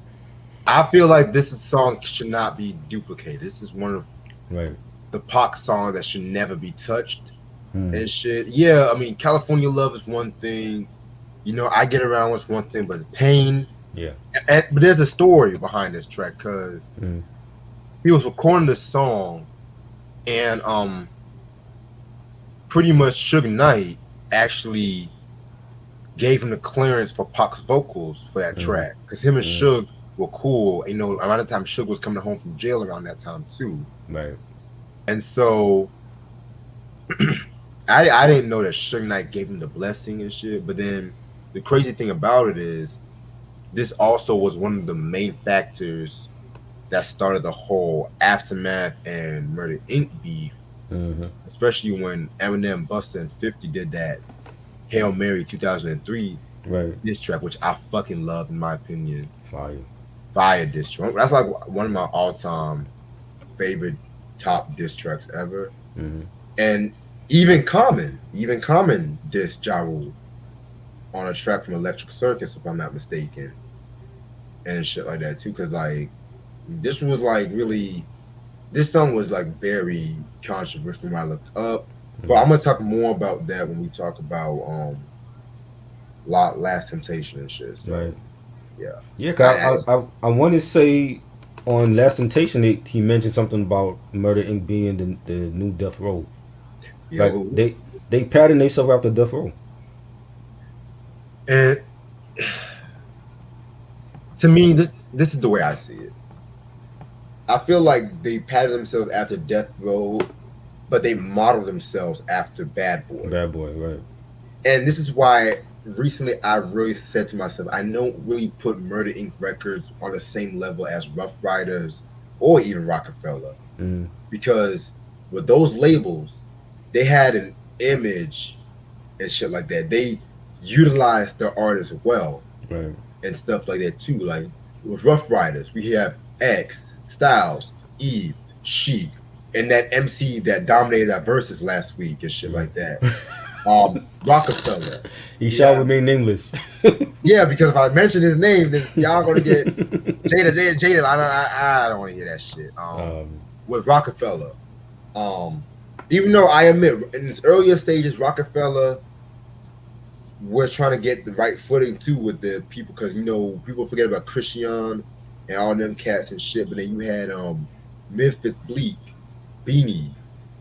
I feel like this song should not be duplicated. This is one of right. the Pac songs that should never be touched Mm. and shit. Yeah, I mean, California Love is one thing. I Get Around was one thing, but Pain. Yeah. But there's a story behind this track because Mm. he was recording this song, and pretty much Suge Knight actually gave him the clearance for Pac's vocals for that track because him and Suge were cool. Around the time Suge was coming home from jail around that time too. Right. And so I didn't know that Suge Knight gave him the blessing and shit. But then the crazy thing about it is this also was one of the main factors that started the whole Aftermath and Murder Inc. beef, especially when Eminem, Busta, and 50 did that Hail Mary 2003 Right. diss track, which I fucking love, in my opinion. Fire. Diss track. That's like one of my all-time favorite top diss tracks ever. And even Common dissed Ja Rule on a track from Electric Circus, if I'm not mistaken, and shit like that too. Because like this was like really, this song was like very controversial when I looked up. But I'm gonna talk more about that when we talk about Last Temptation and shit. So, Right. yeah. Yeah, cause I want to say on Last Temptation he mentioned something about Murder Inc. being the new Death Row. Yeah, like they pattern themselves after Death Row. And to me, this is the way I see it. I feel like they patterned themselves after Death Row, but they modeled themselves after Bad Boy. Bad Boy, right. And this is why recently I really said to myself, I don't really put Murder Inc. records on the same level as Rough Riders or even Rockefeller. Because with those labels, they had an image and shit like that. They utilized their artists well, right, and stuff like that too. Like with Rough Riders, we have X, Styles, Eve, Chic, and that MC that dominated our verses last week and shit like that. Rockefeller. He shall remain nameless. Yeah, because if I mention his name, then y'all gonna get Jada. I don't want to hear that shit. With Rockefeller, even though I admit in its earlier stages, Rockefeller was trying to get the right footing too with the people, because people forget about Christian and all them cats and shit. But then you had Memphis Bleak, Beanie,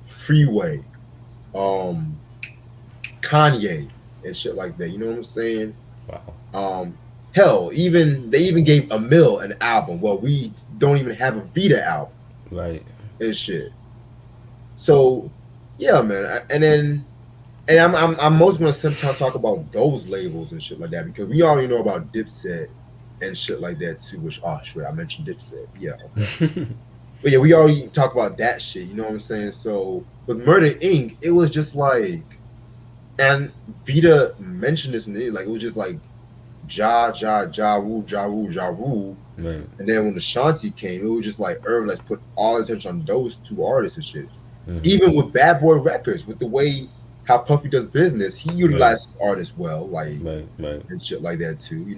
Freeway, Kanye, and shit like that. You know what I'm saying? Wow. Hell, they even gave Emil an album. Well, we don't even have a Veda album. Right. And shit. So, yeah, man. And I'm mostly gonna sometimes talk about those labels and shit like that, because we already know about Dipset and shit like that too. Which, shit, I mentioned Dipset. Yeah. Okay. But yeah, we already talk about that shit. You know what I'm saying? So with Murder Inc., it was just like, and Veda mentioned this in it, like it was just like Ja Rule. Right. And then when Ashanti came, it was just like Irv, let's put all attention on those two artists and shit. Even with Bad Boy Records, with the way how Puffy does business, he utilized artists well, like right, and shit like that too. He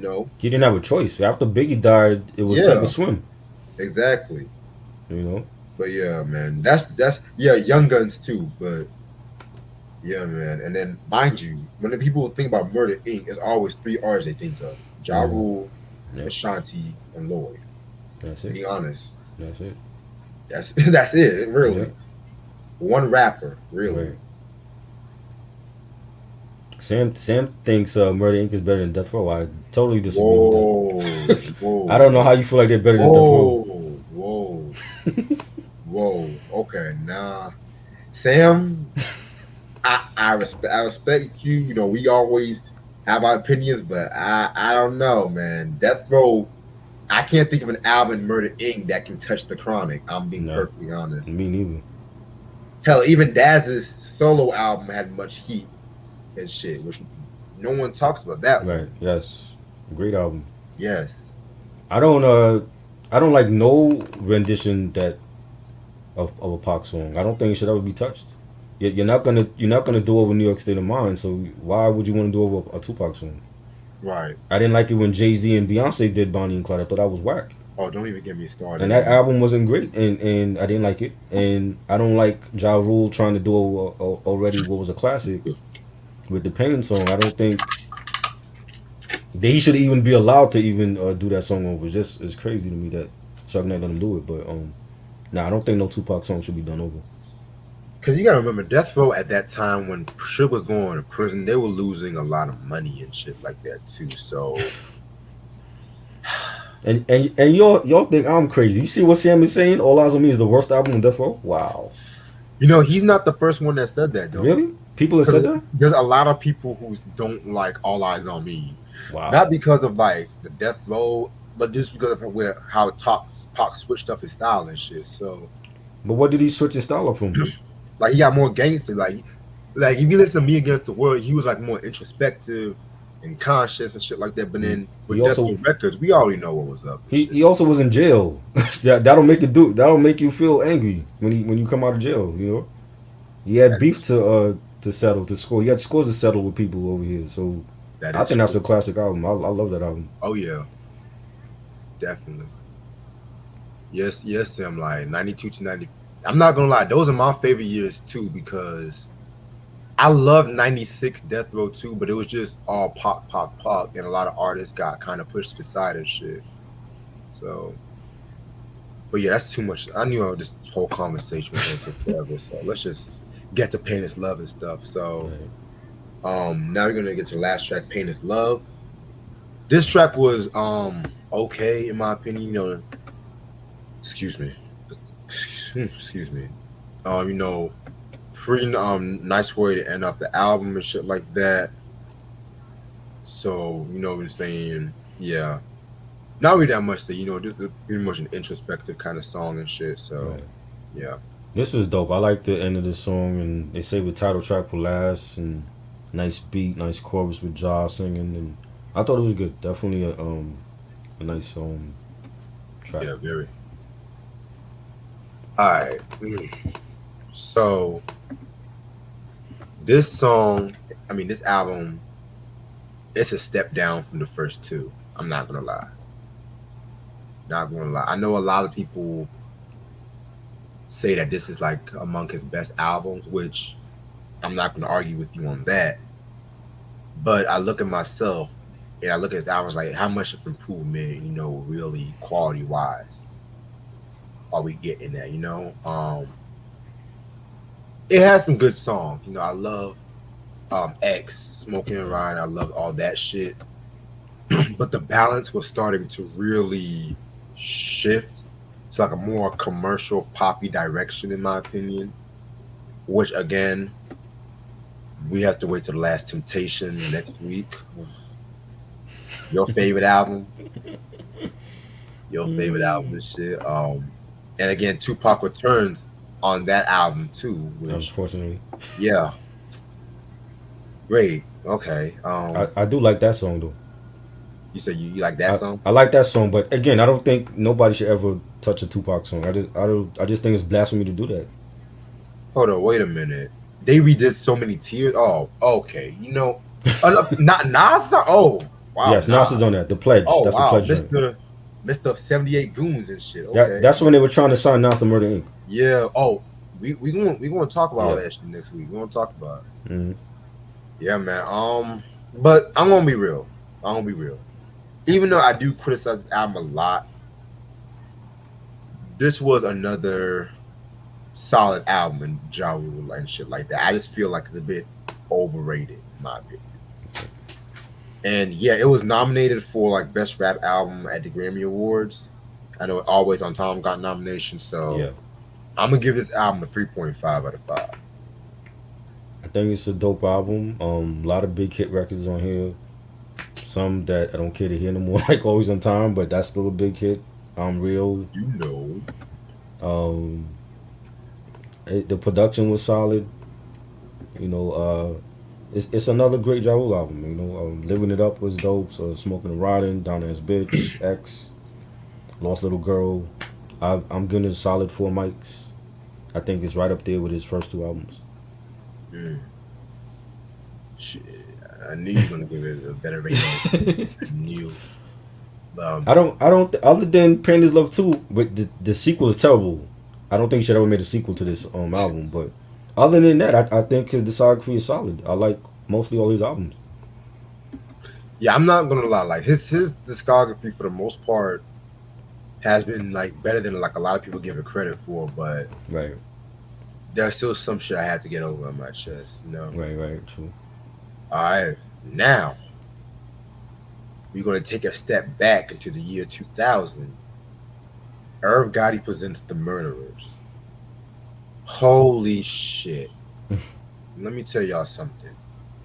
didn't have a choice. After Biggie died, it was sink or swim. Exactly. But yeah, man, that's Young Guns too. But yeah, man. And then mind you, when the people think about Murder Inc., it's always three artists they think of: Ja Rule, Ashanti, and Lloyd. That's it. Be honest. That's it. That's it. Really. Yep. One rapper, really. Right. Sam thinks Murder Inc. is better than Death Row. I totally disagree with that. Whoa. I don't know how you feel like they're better than Death Row. Whoa. Okay, nah. Sam, I respect you. We always have our opinions, but I don't know, man. Death Row, I can't think of an album in Murder Inc. that can touch The Chronic. I'm being perfectly honest. Me neither. Hell, even Daz's solo album had much heat and shit, which no one talks about that Right. one. Yes. Great album. Yes. I don't uh I don't like no rendition that of a Pac song. I don't think it should ever be touched. You're not gonna do over New York State of Mind. So why would you want to do over a Tupac song? Right. I didn't like it when Jay-Z and Beyonce did Bonnie and Clyde. I thought that was whack. Oh, don't even get me And started that on. album wasn't great, and I didn't like it. And I don't like Ja Rule trying to do already what was a classic with the Pain song. I don't think that he should even be allowed to even do that song over. It's crazy to me that Chuck Knight let him do it. But nah, I don't think no Tupac song should be done over. Because you gotta remember, Death Row at that time when Suge was going to prison, they were losing a lot of money and shit like that too. So And y'all think I'm crazy? You see what Sam is saying? All Eyes on Me is the worst album on Death Row. Wow, he's not the first one that said that though. really? People have said 'Cause that? there's a lot of people who don't like All Eyes on Me, Wow. not because of like the Death Row, but just because of how Pac switched up his style and shit. So But what did he switch his style up from? like he got more gangster. Like if you listen to Me Against the World, he was like more introspective and conscious and shit like that. But then with He Death also Row Records, we already know what was up. and shit. he also was in jail. That'll make you feel angry when you come out of jail. You know, he had beef to settle to score. He had scores to settle with people over here. So That I is think that's true. a classic album. I love that album. Oh yeah, definitely. Yes, yes, Sam. Like 92 to 90. I'm not gonna lie, those are my favorite years too because I love 96 Death Row too, but it was just all pop, and a lot of artists got kind of pushed to the side and shit. So, but yeah, that's too much. I knew this whole conversation was gonna take forever, so let's just get to Pain is Love and stuff. So, Right. now we're gonna get to the last track, Pain is Love. This track was okay in my opinion. Excuse me, excuse me. You know, pretty nice way to end up the album and shit like that. So what I'm saying, yeah, not really that much. That just pretty much an introspective kind of song and shit. So Right. yeah, This was dope. I like the end of the song, and they say the title track for last, and nice beat, nice chorus with Ja singing, and I thought it was good. Definitely a nice track. yeah, very. All right. So this song, I mean, this album, it's a step down from the first two. I'm not gonna lie. Not gonna lie. I know a lot of people say that this is like among his best albums, which I'm not gonna argue with you on that. But I look at myself and I look at his albums like how much of improvement, really quality wise are we getting at? It has some good songs. I love X, Smoking and Ride, I love all that shit. But the balance was starting to really shift to like a more commercial poppy direction in my opinion. Which again, we have to wait till the Last Temptation next week. Your favorite album. Your favorite album and shit. And again, Tupac returns on that album too, which Unfortunately, yeah. Great. Okay. I do like that song though. You said you like that song? I like that song, but again, I don't think nobody should ever touch a Tupac song. I just think it's blasphemy to do that. Hold on, wait a minute. They redid So Many Tears. Oh, okay. Not Nas. Oh, wow. Yes, Nas is on that. The Pledge. Oh, That's wow. the Pledge. Joint. Mr. 78 Goons and shit. Okay. That's when they were trying to sign Nas to Murder Inc. Yeah. Oh, we gonna talk about all Yeah. that shit next week. We gonna talk about it. Mhm. Yeah, man. But I'm gonna be real. Even though I do criticize this album a lot, this was another solid album in Ja Rule and shit like that. I just feel like it's a bit overrated, in my opinion. And yeah, it was nominated for like best rap album at the Grammy Awards. I know Always on Time got nominations, so Yeah. I'm gonna give this album a 3.5 out of 5. I think it's a dope album. A lot of big hit records on here. Some that I don't care to hear no more, like Always on Time, but that's still a big hit. Real. You know. Um, The production was solid. You know, it's another great Ja Rule album. You know, Living It Up was dope. So Smoking and Riding, Down Ass Bitch, X, Lost Little Girl. I'm giving it a solid 4 mics. I think it's right up there with his first 2 albums. Mm. Shit, I knew you were gonna give it a better rating. I knew. I don't. Other than Pain Is Love 2, but the sequel is terrible. I don't think he should ever made a sequel to this album. But other than that, I think his discography is solid. I like mostly all his albums. Yeah, I'm not gonna lie. Like his discography for the most part has been like better than like a lot of people give it credit for, but Right, there's still some shit I have to get over on my chest. You know. right, true. All right, now we're gonna take a step back into the year 2000. Irv Gotti presents The Murderers. Holy shit! Let me tell y'all something.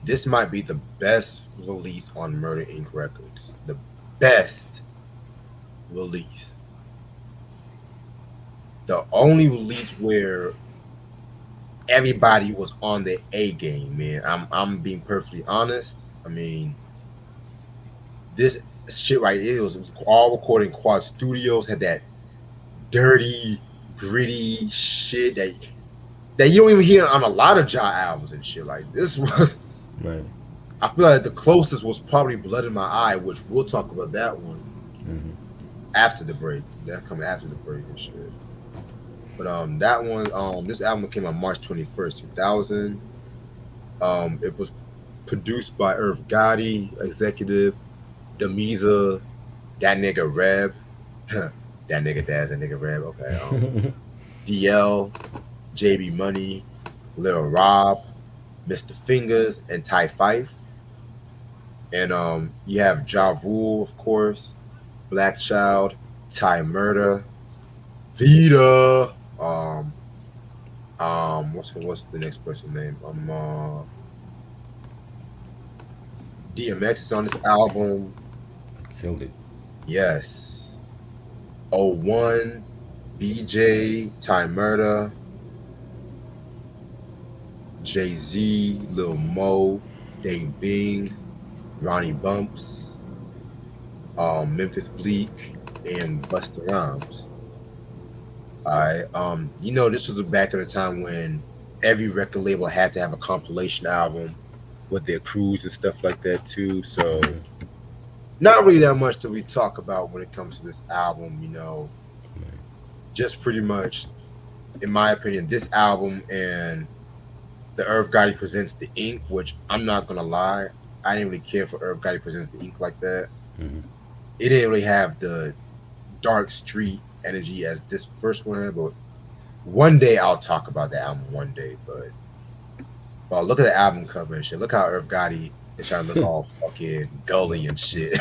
This might be the best release on Murder Inc. Records. The best release. The only release where everybody was on their A game, man. I'm being perfectly honest. I mean, this shit right here was all recorded in Quad Studios, had that dirty, gritty shit that you don't even hear on a lot of Ja albums and shit. Like this was Right. I feel like the closest was probably Blood in My Eye, which we'll talk about that one Mm-hmm. after the break. That's coming after the break and shit. But that one, this album came out March 21st, 2000. It was produced by Irv Gotti, executive, Demiza, that nigga Reb, that nigga Daz, that nigga Reb, okay. DL, JB Money, Lil Rob, Mr. Fingers, and Ty Fife. And you have Ja Rule, of course, Black Child, Ty Murder, Veda, what's the next person's name? DMX is on this album. Killed it. Yes. O1, BJ, Ty Murder, Jay-Z, Lil Mo, Dave Bing, Ronnie Bumps, Memphis Bleak, and Busta Rhymes. Alright. You know, this was back in the time when every record label had to have a compilation album with their crews and stuff like that too. So not really that much to we talk about when it comes to this album, you know. Just pretty much, in my opinion, this album and the Irv Gotti Presents the Ink, which I'm not gonna lie, I didn't really care for Irv Gotti Presents the Ink like that. Mm-hmm. It didn't really have the dark street energy as this first one had, but one day I'll talk about the album one day. But look at the album cover and shit. Look how Irv Gotti is trying to look all fucking gully and shit.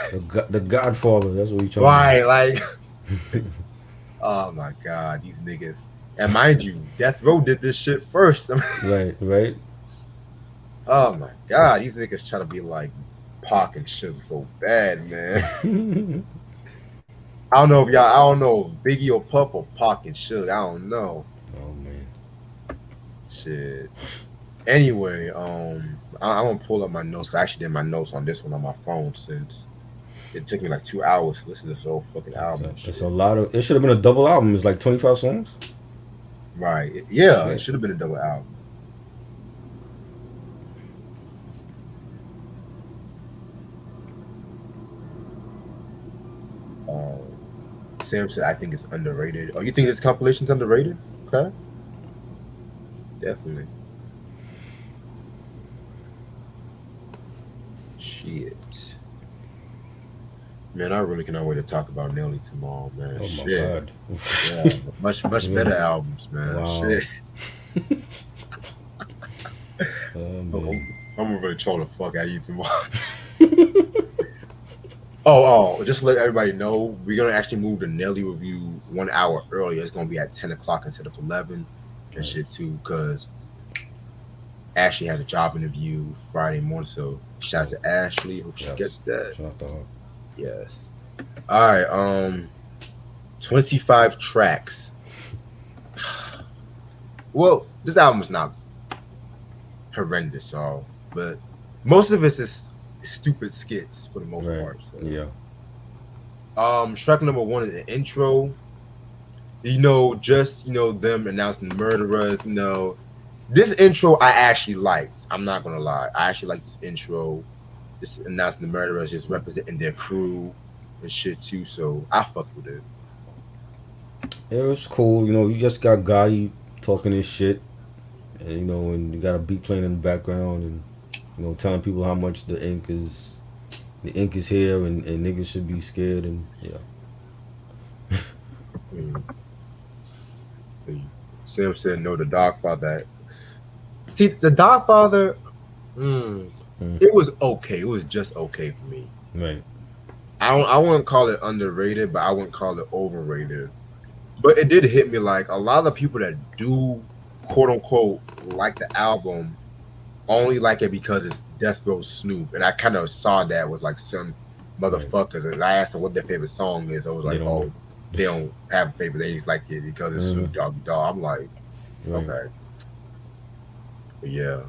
The Godfather. That's what we trying. Right, like, oh my god, these niggas. And mind you, Death Row did this shit first. I mean, Right. oh my god, these niggas try to be like Pac and shit so bad, man. I don't know if Biggie or Puff or Pac and Suge. I don't know. Oh man. Shit. Anyway, I'm gonna pull up my notes. 'Cause I actually did my notes on this one on my phone since it took me like 2 hours to listen to this whole fucking album. It's a lot of. It should have been a double album. It's like 25 songs. Right. Yeah, Shit. it should have been a double album. Sam said, I think it's underrated. Oh, you think this compilation's underrated? Okay. Definitely. Shit. Man, I really cannot wait to talk about Nelly tomorrow, man. Oh my Shit. god. Yeah, much better albums, man. Wow. Shit. Man. I'm gonna really troll the fuck out of you tomorrow. Oh, just to let everybody know, we're gonna actually move the Nelly review 1 hour earlier. It's gonna be at 10 o'clock instead of 11 and shit too, because Ashley has a job interview Friday morning. So shout out to Ashley. Hope she gets that. Shout out to her. Yes. All right. 25 tracks. Well, this album is not horrendous, all, but most of it is stupid skits for the most Right. part. So. Yeah. Track number one is the intro. Just them announcing the murderers. This intro I actually liked. I'm not gonna lie, I actually like this intro. Just announcing the murderers, just representing their crew and shit too. So I fucked with it. It was cool. You just got Gotti talking his shit, and you got a beat playing in the background, and telling people how much the ink is here, and niggas should be scared, and yeah. Mm. Sam said no. The Dogfather. See, the Dogfather. It was okay. It was just okay for me. Right. I wouldn't call it underrated, but I wouldn't call it overrated. But it did hit me like a lot of the people that do quote unquote like the album only like it because it's Death Row Snoop, and I kind of saw that with like some motherfuckers, and I asked them what their favorite song is. I was like, they don't have a favorite. They just like it because it's Snoop Doggy Dogg. I'm like, okay, but yeah,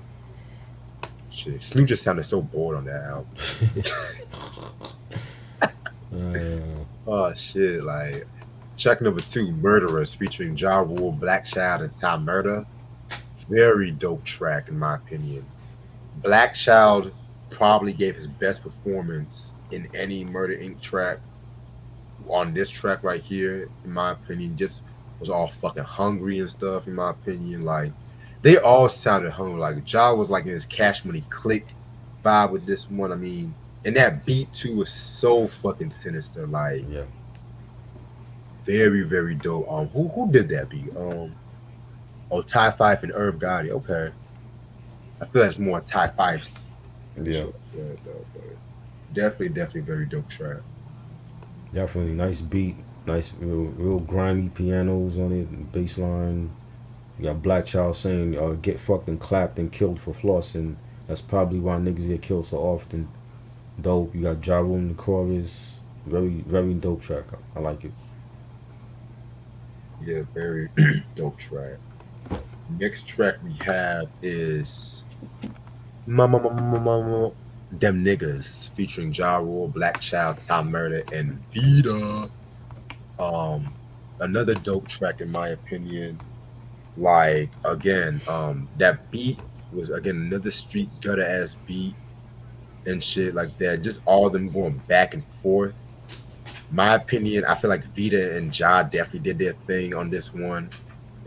shit. Snoop just sounded so bored on that album. Oh shit, like. Track number 2, Murderers, featuring Ja Rule, Black Child, and Ty Murder. Very dope track, in my opinion. Black Child probably gave his best performance in any Murder Inc. track. On this track right here, in my opinion, just was all fucking hungry and stuff, in my opinion. Like, they all sounded hungry. Like, Ja was like in his Cash Money Click vibe with this one. I mean, and that beat too was so fucking sinister. Like, yeah. Very, very dope. Who did that beat? Ty Fife and Irv Gotti. Okay, I feel that's more Ty Fife's. Yeah. Definitely very dope track. Definitely nice beat, nice real grimy pianos on it, bass line. You got Black Child saying, "Get fucked and clapped and killed for flossing." That's probably why niggas get killed so often. Dope. You got Ja Rule in the chorus. Very, very dope track. I like it. Yeah, very dope track. Next track we have is Them Niggas, featuring Ja Rule, Black Child, Ty Murder, and Veda. Another dope track in my opinion. Like, again, that beat was again another street gutter ass beat and shit like that. Just all of them going back and forth. My opinion, I feel like Veda and Ja definitely did their thing on this one.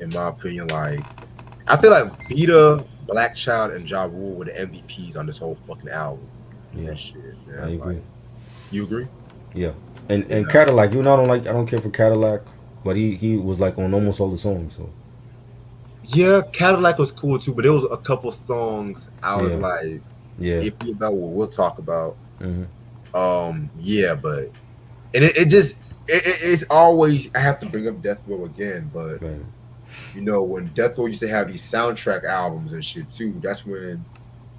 In my opinion, like I feel like Veda, Black Child, and Ja Rule were the MVPs on this whole fucking album. Yeah, shit, man. I agree. Like, you agree? Yeah, and Cadillac, I don't care for Cadillac, but he was like on almost all the songs. So yeah, Cadillac was cool too, but there was a couple songs I was like, iffy about what we'll talk about. Yeah, but. And it's always, I have to bring up Death Row again, but when Death Row used to have these soundtrack albums and shit too, that's when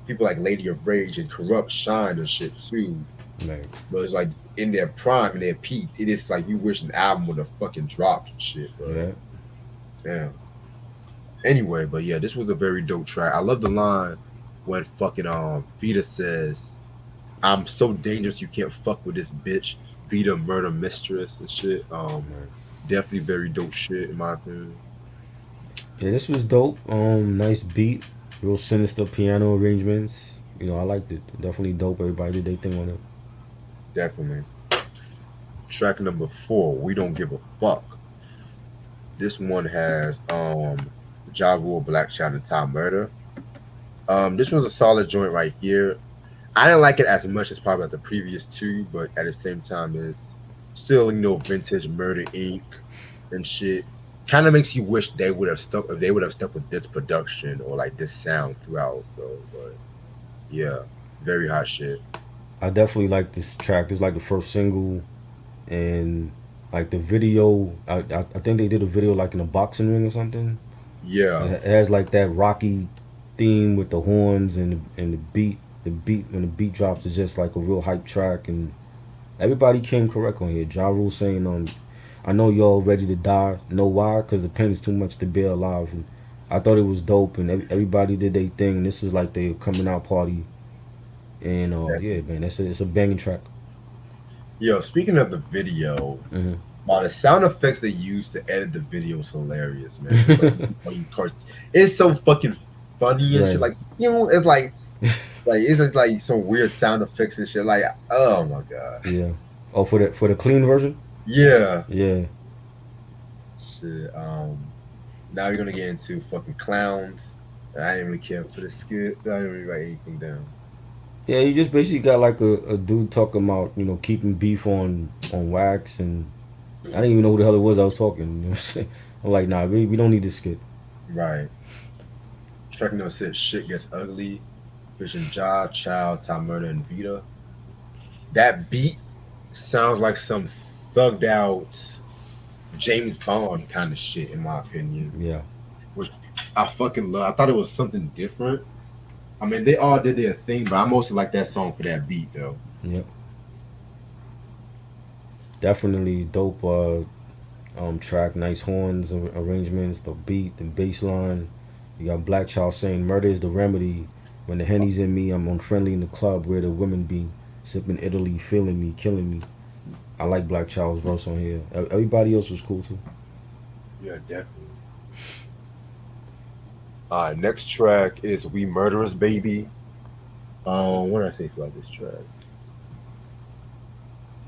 people like Lady of Rage and Corrupt shined and shit too. Right. But it's like in their prime, in their peak, it is like you wish an album would have fucking dropped and shit, bro. Yeah. Damn. Anyway, but yeah, this was a very dope track. I love the line when fucking Veda says, "I'm so dangerous you can't fuck with this bitch. Veda murder mistress and shit." Definitely very dope shit in my opinion. Yeah, this was dope. Nice beat, real sinister piano arrangements. I liked it. Definitely dope. Everybody did their thing on it. Definitely. Track number 4, We Don't Give a Fuck. This one has Ja Rule, Black Child, and Ty Murder. This was a solid joint right here. I didn't like it as much as probably the previous 2, but at the same time, it's still vintage Murder Inc. and shit. Kind of makes you wish they would have stuck. If they would have stuck with this production or like this sound throughout, though. But yeah, very hot shit. I definitely like this track. It's like the first single, and like the video. I think they did a video like in a boxing ring or something. Yeah, it has like that Rocky theme with the horns and the beat. The beat when the beat drops is just like a real hype track, and everybody came correct on here. Ja Rule saying I know y'all ready to die. Know why? Because the pain is too much to bear alive. And I thought it was dope, and everybody did their thing. This was like their coming out party, and yeah, man, it's a banging track. Yo, speaking of the video, Hmm. the sound effects they use to edit the video is hilarious, man. It's it's so fucking funny and shit. Right. Like, it's like it's just like some weird sound effects and shit. Like, oh my god, Yeah. Oh, for the clean version. yeah, Yeah. shit. Now we're gonna get into fucking clowns. I didn't really care for the skit. I didn't really write anything down. Yeah, you just basically got like a dude talking about keeping beef on wax, and I didn't even know who the hell it was I was talking. You know what I'm saying? I'm like, nah, we don't need this skit. Right. Trucking number 6, shit gets ugly. Vision Ja, Child, Tom Murder, and Veda. That beat sounds like some thugged out James Bond kind of shit, in my opinion. Yeah. Which I fucking love. I thought it was something different. I mean, they all did their thing, but I mostly like that song for that beat, though. Yep. Definitely dope. Track, nice horns arrangements, the beat, the bass line. You got Black Child saying, "Murder is the remedy. When the henny's in me, I'm unfriendly in the club where the women be, sipping Italy, feeling me, killing me." I like Black Child's verse on here. Everybody else was cool too. Yeah, definitely. Next track is "We Murderers Baby." What did I say about this track?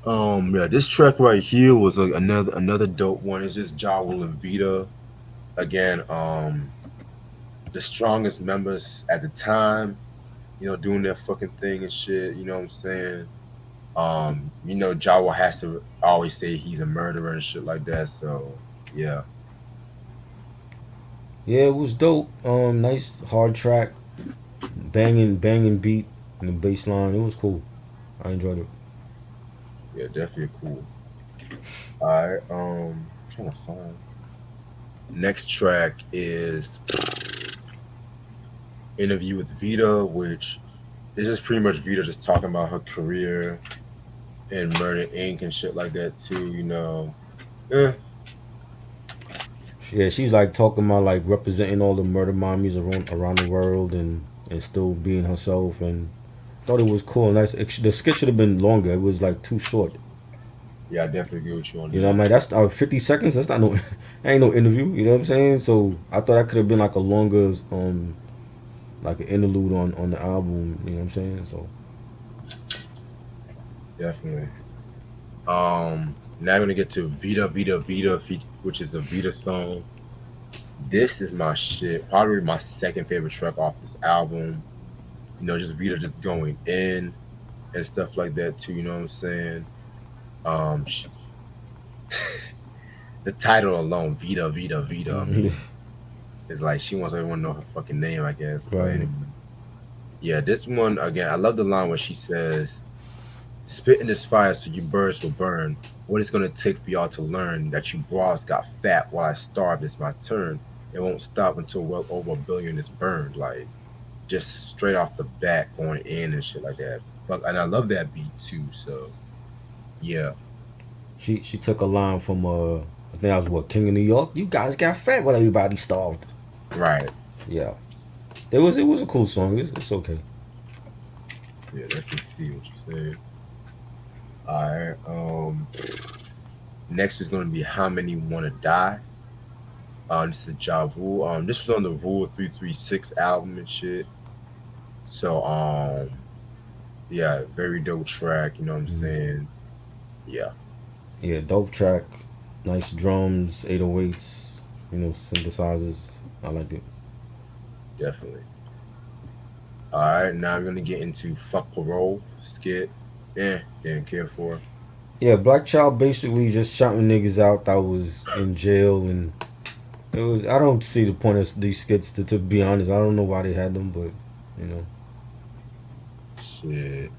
Yeah, this track right here was another dope one. It's just Ja Rule and Veda again. The strongest members at the time, doing their fucking thing and shit. You know what I'm saying? Ja Rule has to always say he's a murderer and shit like that. So yeah, Yeah, it was dope. Nice hard track, banging beat, and the bass line. It was cool. I enjoyed it. yeah, definitely cool. All right, trying to find. Next track is interview with Veda, which is just pretty much Veda just talking about her career in Murder Inc. and shit like that too. Eh, Yeah, she's like talking about like representing all the murder mommies around the world, and still being herself, and thought it was cool. Nice. The skit should have been longer. It was like too short. yeah, I definitely agree with you on I'm that. like, that's 50 seconds. That's not no, ain't no interview. You know what I'm saying? So I thought that could have been like a longer, like an interlude on the album. You know what I'm saying? So Definitely. Now we're gonna get to Vita Vita Vita, which is a Vita song. This is my shit. Probably my second favorite track off this album. Just Vita just going in and stuff like that too. You know what I'm saying? Um, sh- the title alone, Vita Vita Vita. I mean, it's like she wants everyone to know her fucking name, I guess. But right. anyway, yeah, this one again. I love the line where she says, "Spit in this fire so you birds will burn. What it's gonna take for y'all to learn that you broads got fat while I starved. It's my turn. It won't stop until well over a billion is burned." Like just straight off the bat going in and shit like that. But and I love that beat too. So yeah, She took a line from I think that was what, King of New York. You guys got fat while everybody starved. right. Yeah. It was a cool song. It's okay. Yeah, let's just see what you said. All right. Next is gonna be How Many Wanna Die. This is Ja Rule. This was on the Rule 336 album and shit. So yeah, very dope track. You know what I'm Mhm. saying? Yeah, Yeah, dope track. Nice drums, 808s, synthesizers. I like it. definitely. All right, now I'm gonna get into Fuck Parole skit. Yeah, didn't care for. Yeah, Black Child basically just shouting niggas out that was in jail, and it was. I don't see the point of these skits. To be honest, I don't know why they had them, but you know, Shit.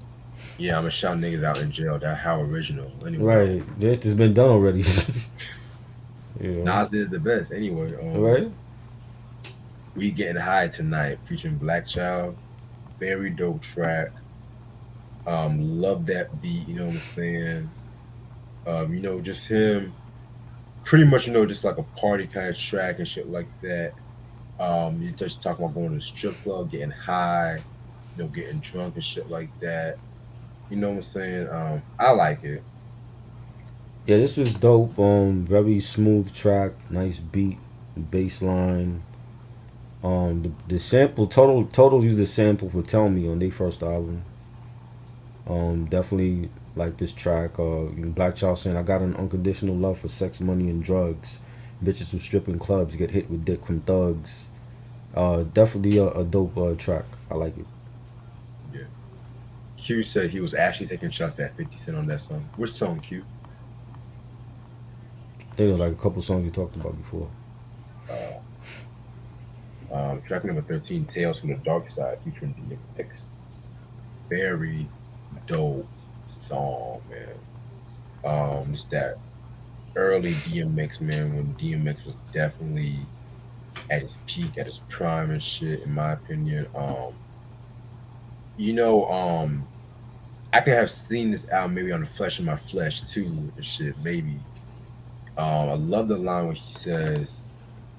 Yeah, I'm gonna shout niggas out in jail. That how original. Anyway, right? That has been done already. you know, Nas did the best. Anyway, right? We Getting High Tonight featuring Black Child. Very dope track. Love that beat. You know what I'm saying? Just him. Pretty much, just like a party kind of track and shit like that. You just talking about going to the strip club, getting high, getting drunk and shit like that. You know what I'm saying? I like it. Yeah, this was dope. Very smooth track, nice beat, bass line. The sample Total used the sample for "Tell Me" on their first album. Definitely like this track. Black Child saying, "I got an unconditional love for sex, money, and drugs. Bitches who strip in clubs get hit with dick from thugs." Definitely a dope track. I like it. Yeah. Q said he was actually taking shots at 50 Cent on that song. Which song, Q? I think there was like a couple songs we talked about before. Uh, Track number 13, Tales from the Dark Side, featuring DMX. Very dope song, man. It's that early DMX, man, when DMX was definitely at his peak, at his prime and shit, in my opinion. You know, I could have seen this album maybe on the Flesh of My Flesh too and shit, maybe. I love the line when he says,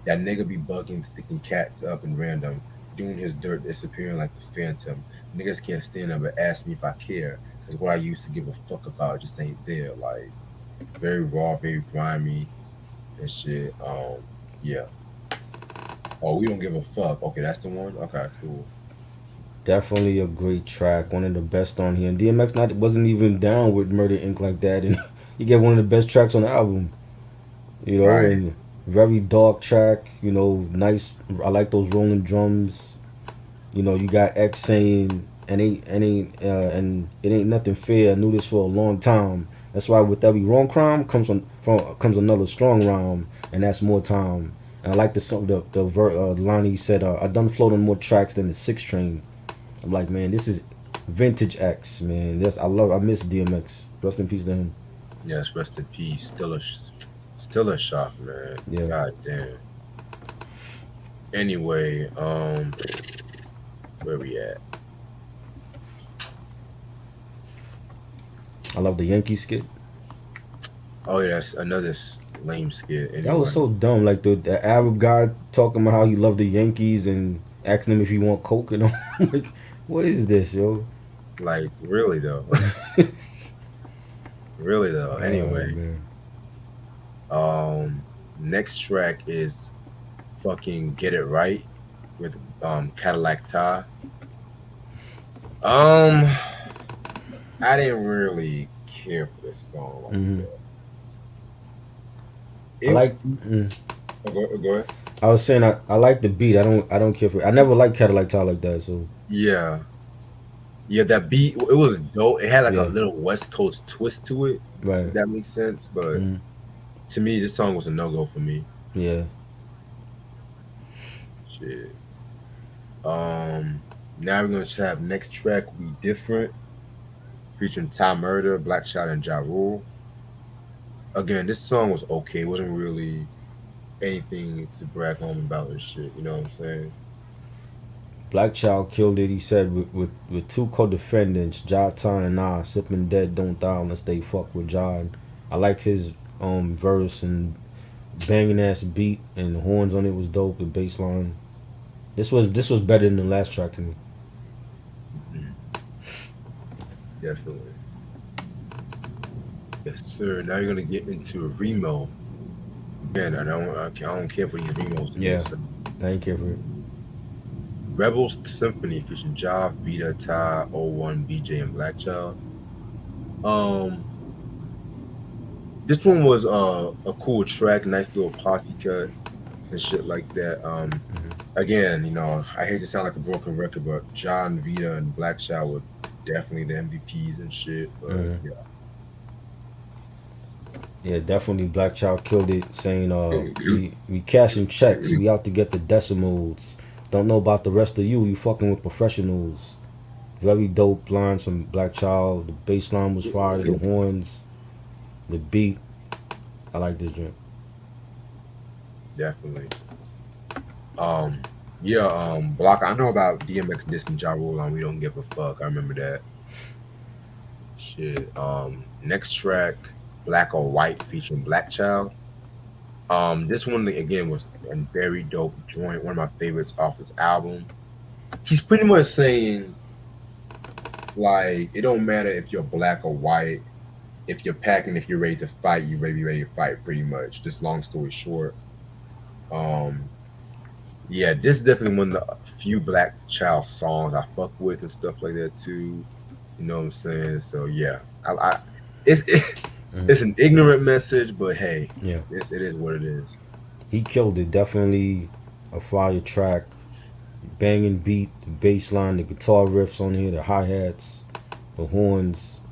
that nigga be bugging, sticking cats up and random, doing his dirt, disappearing like the phantom. Niggas can't stand up and ask me if I care, cause what I used to give a fuck about just ain't there. Like, very raw, very grimy and shit. Yeah. Oh, we don't give a fuck. Okay, that's the one. Okay, cool. Definitely a great track, one of the best on here. And DMX not wasn't even down with Murder Inc. like that, and he gave one of the best tracks on the album. Right. And very dark track. Nice. I like those rolling drums. You got X saying, and it ain't nothing fair. I knew this for a long time. That's why with every wrong crime comes another strong rhyme, and that's more time. And I like the song, the line he said, "I done float on more tracks than the Six Train." I'm like, man, this is vintage X, man. I miss DMX. Rest in peace to him. Yes, rest in peace. Still a shock, man. Yeah, God damn. Anyway, where we at? I love the Yankee skit. Oh yeah, that's another lame skit. That was Anyway, so dumb. Like the Arab guy talking about how he loved the Yankees and asking him if he want coke and all. Like, what is this, yo? like really though, really though. Oh Anyway, man, next track is fucking "Get It Right" with Cadillac Ty. Um, I didn't really care for this song like hmm that. I It like. Mm, go ahead. I was saying I like the beat. I don't care for. I never liked Cadillac Ty like that. So Yeah, yeah, that beat it was dope. It had like a yeah, little West Coast twist to it, if right. that makes sense. But Mm, to me, this song was a no go for me. yeah, Shit. Now we're gonna have next track will be different, featuring Ty Murder, Black Shot, and Ja Rule. Again, this song was okay. It wasn't really anything to brag home about and shit. You know what I'm saying? Black Child killed it. He said with two co-defendants, Ja Ty and I, sipping dead don't die unless they fuck with John. I like his verse and banging ass beat and the horns on it was dope. The bass line. This was better than the last track to me. Mhm. Definitely. Yes, sir. Now you're gonna get into Remo. Again, I don't care for these Remos to me. Yeah, So I ain't care for it. Rebels Symphony featuring Ja, Veda, Ty, O1, BJ, and Black Child. Um, this one was a cool track, nice little posse cut and shit like that. Again, I hate to sound like a broken record, but John, Vita, and Black Child were definitely the MVPs and shit. But hmm yeah, Yeah, definitely Black Child killed it. Saying we cashing checks. We out to get the decimals. Don't know about the rest of you. You fucking with professionals. Very dope lines from Black Child. The bass line was fire. The horns, the beat. I like this joint. definitely. Yeah, Block. I know about DMX dissing Ja Rule on "We Don't Give a Fuck." I remember that shit. Next track, Black or White featuring Black Child. This one again was a very dope joint. One of my favorites off his album. He's pretty much saying like it don't matter if you're black or white. If you're packing, if you're ready to fight, you ready to fight. Pretty much. Just long story short. Um, yeah, this is definitely one of the few Black Child songs I fuck with and stuff like that too. You know what I'm saying? So yeah, I it's it's an ignorant message, but hey, Yeah, it is what it is. he killed it. Definitely a fire track, banging beat, the bass line, the guitar riffs on here, the hi hats, the horns.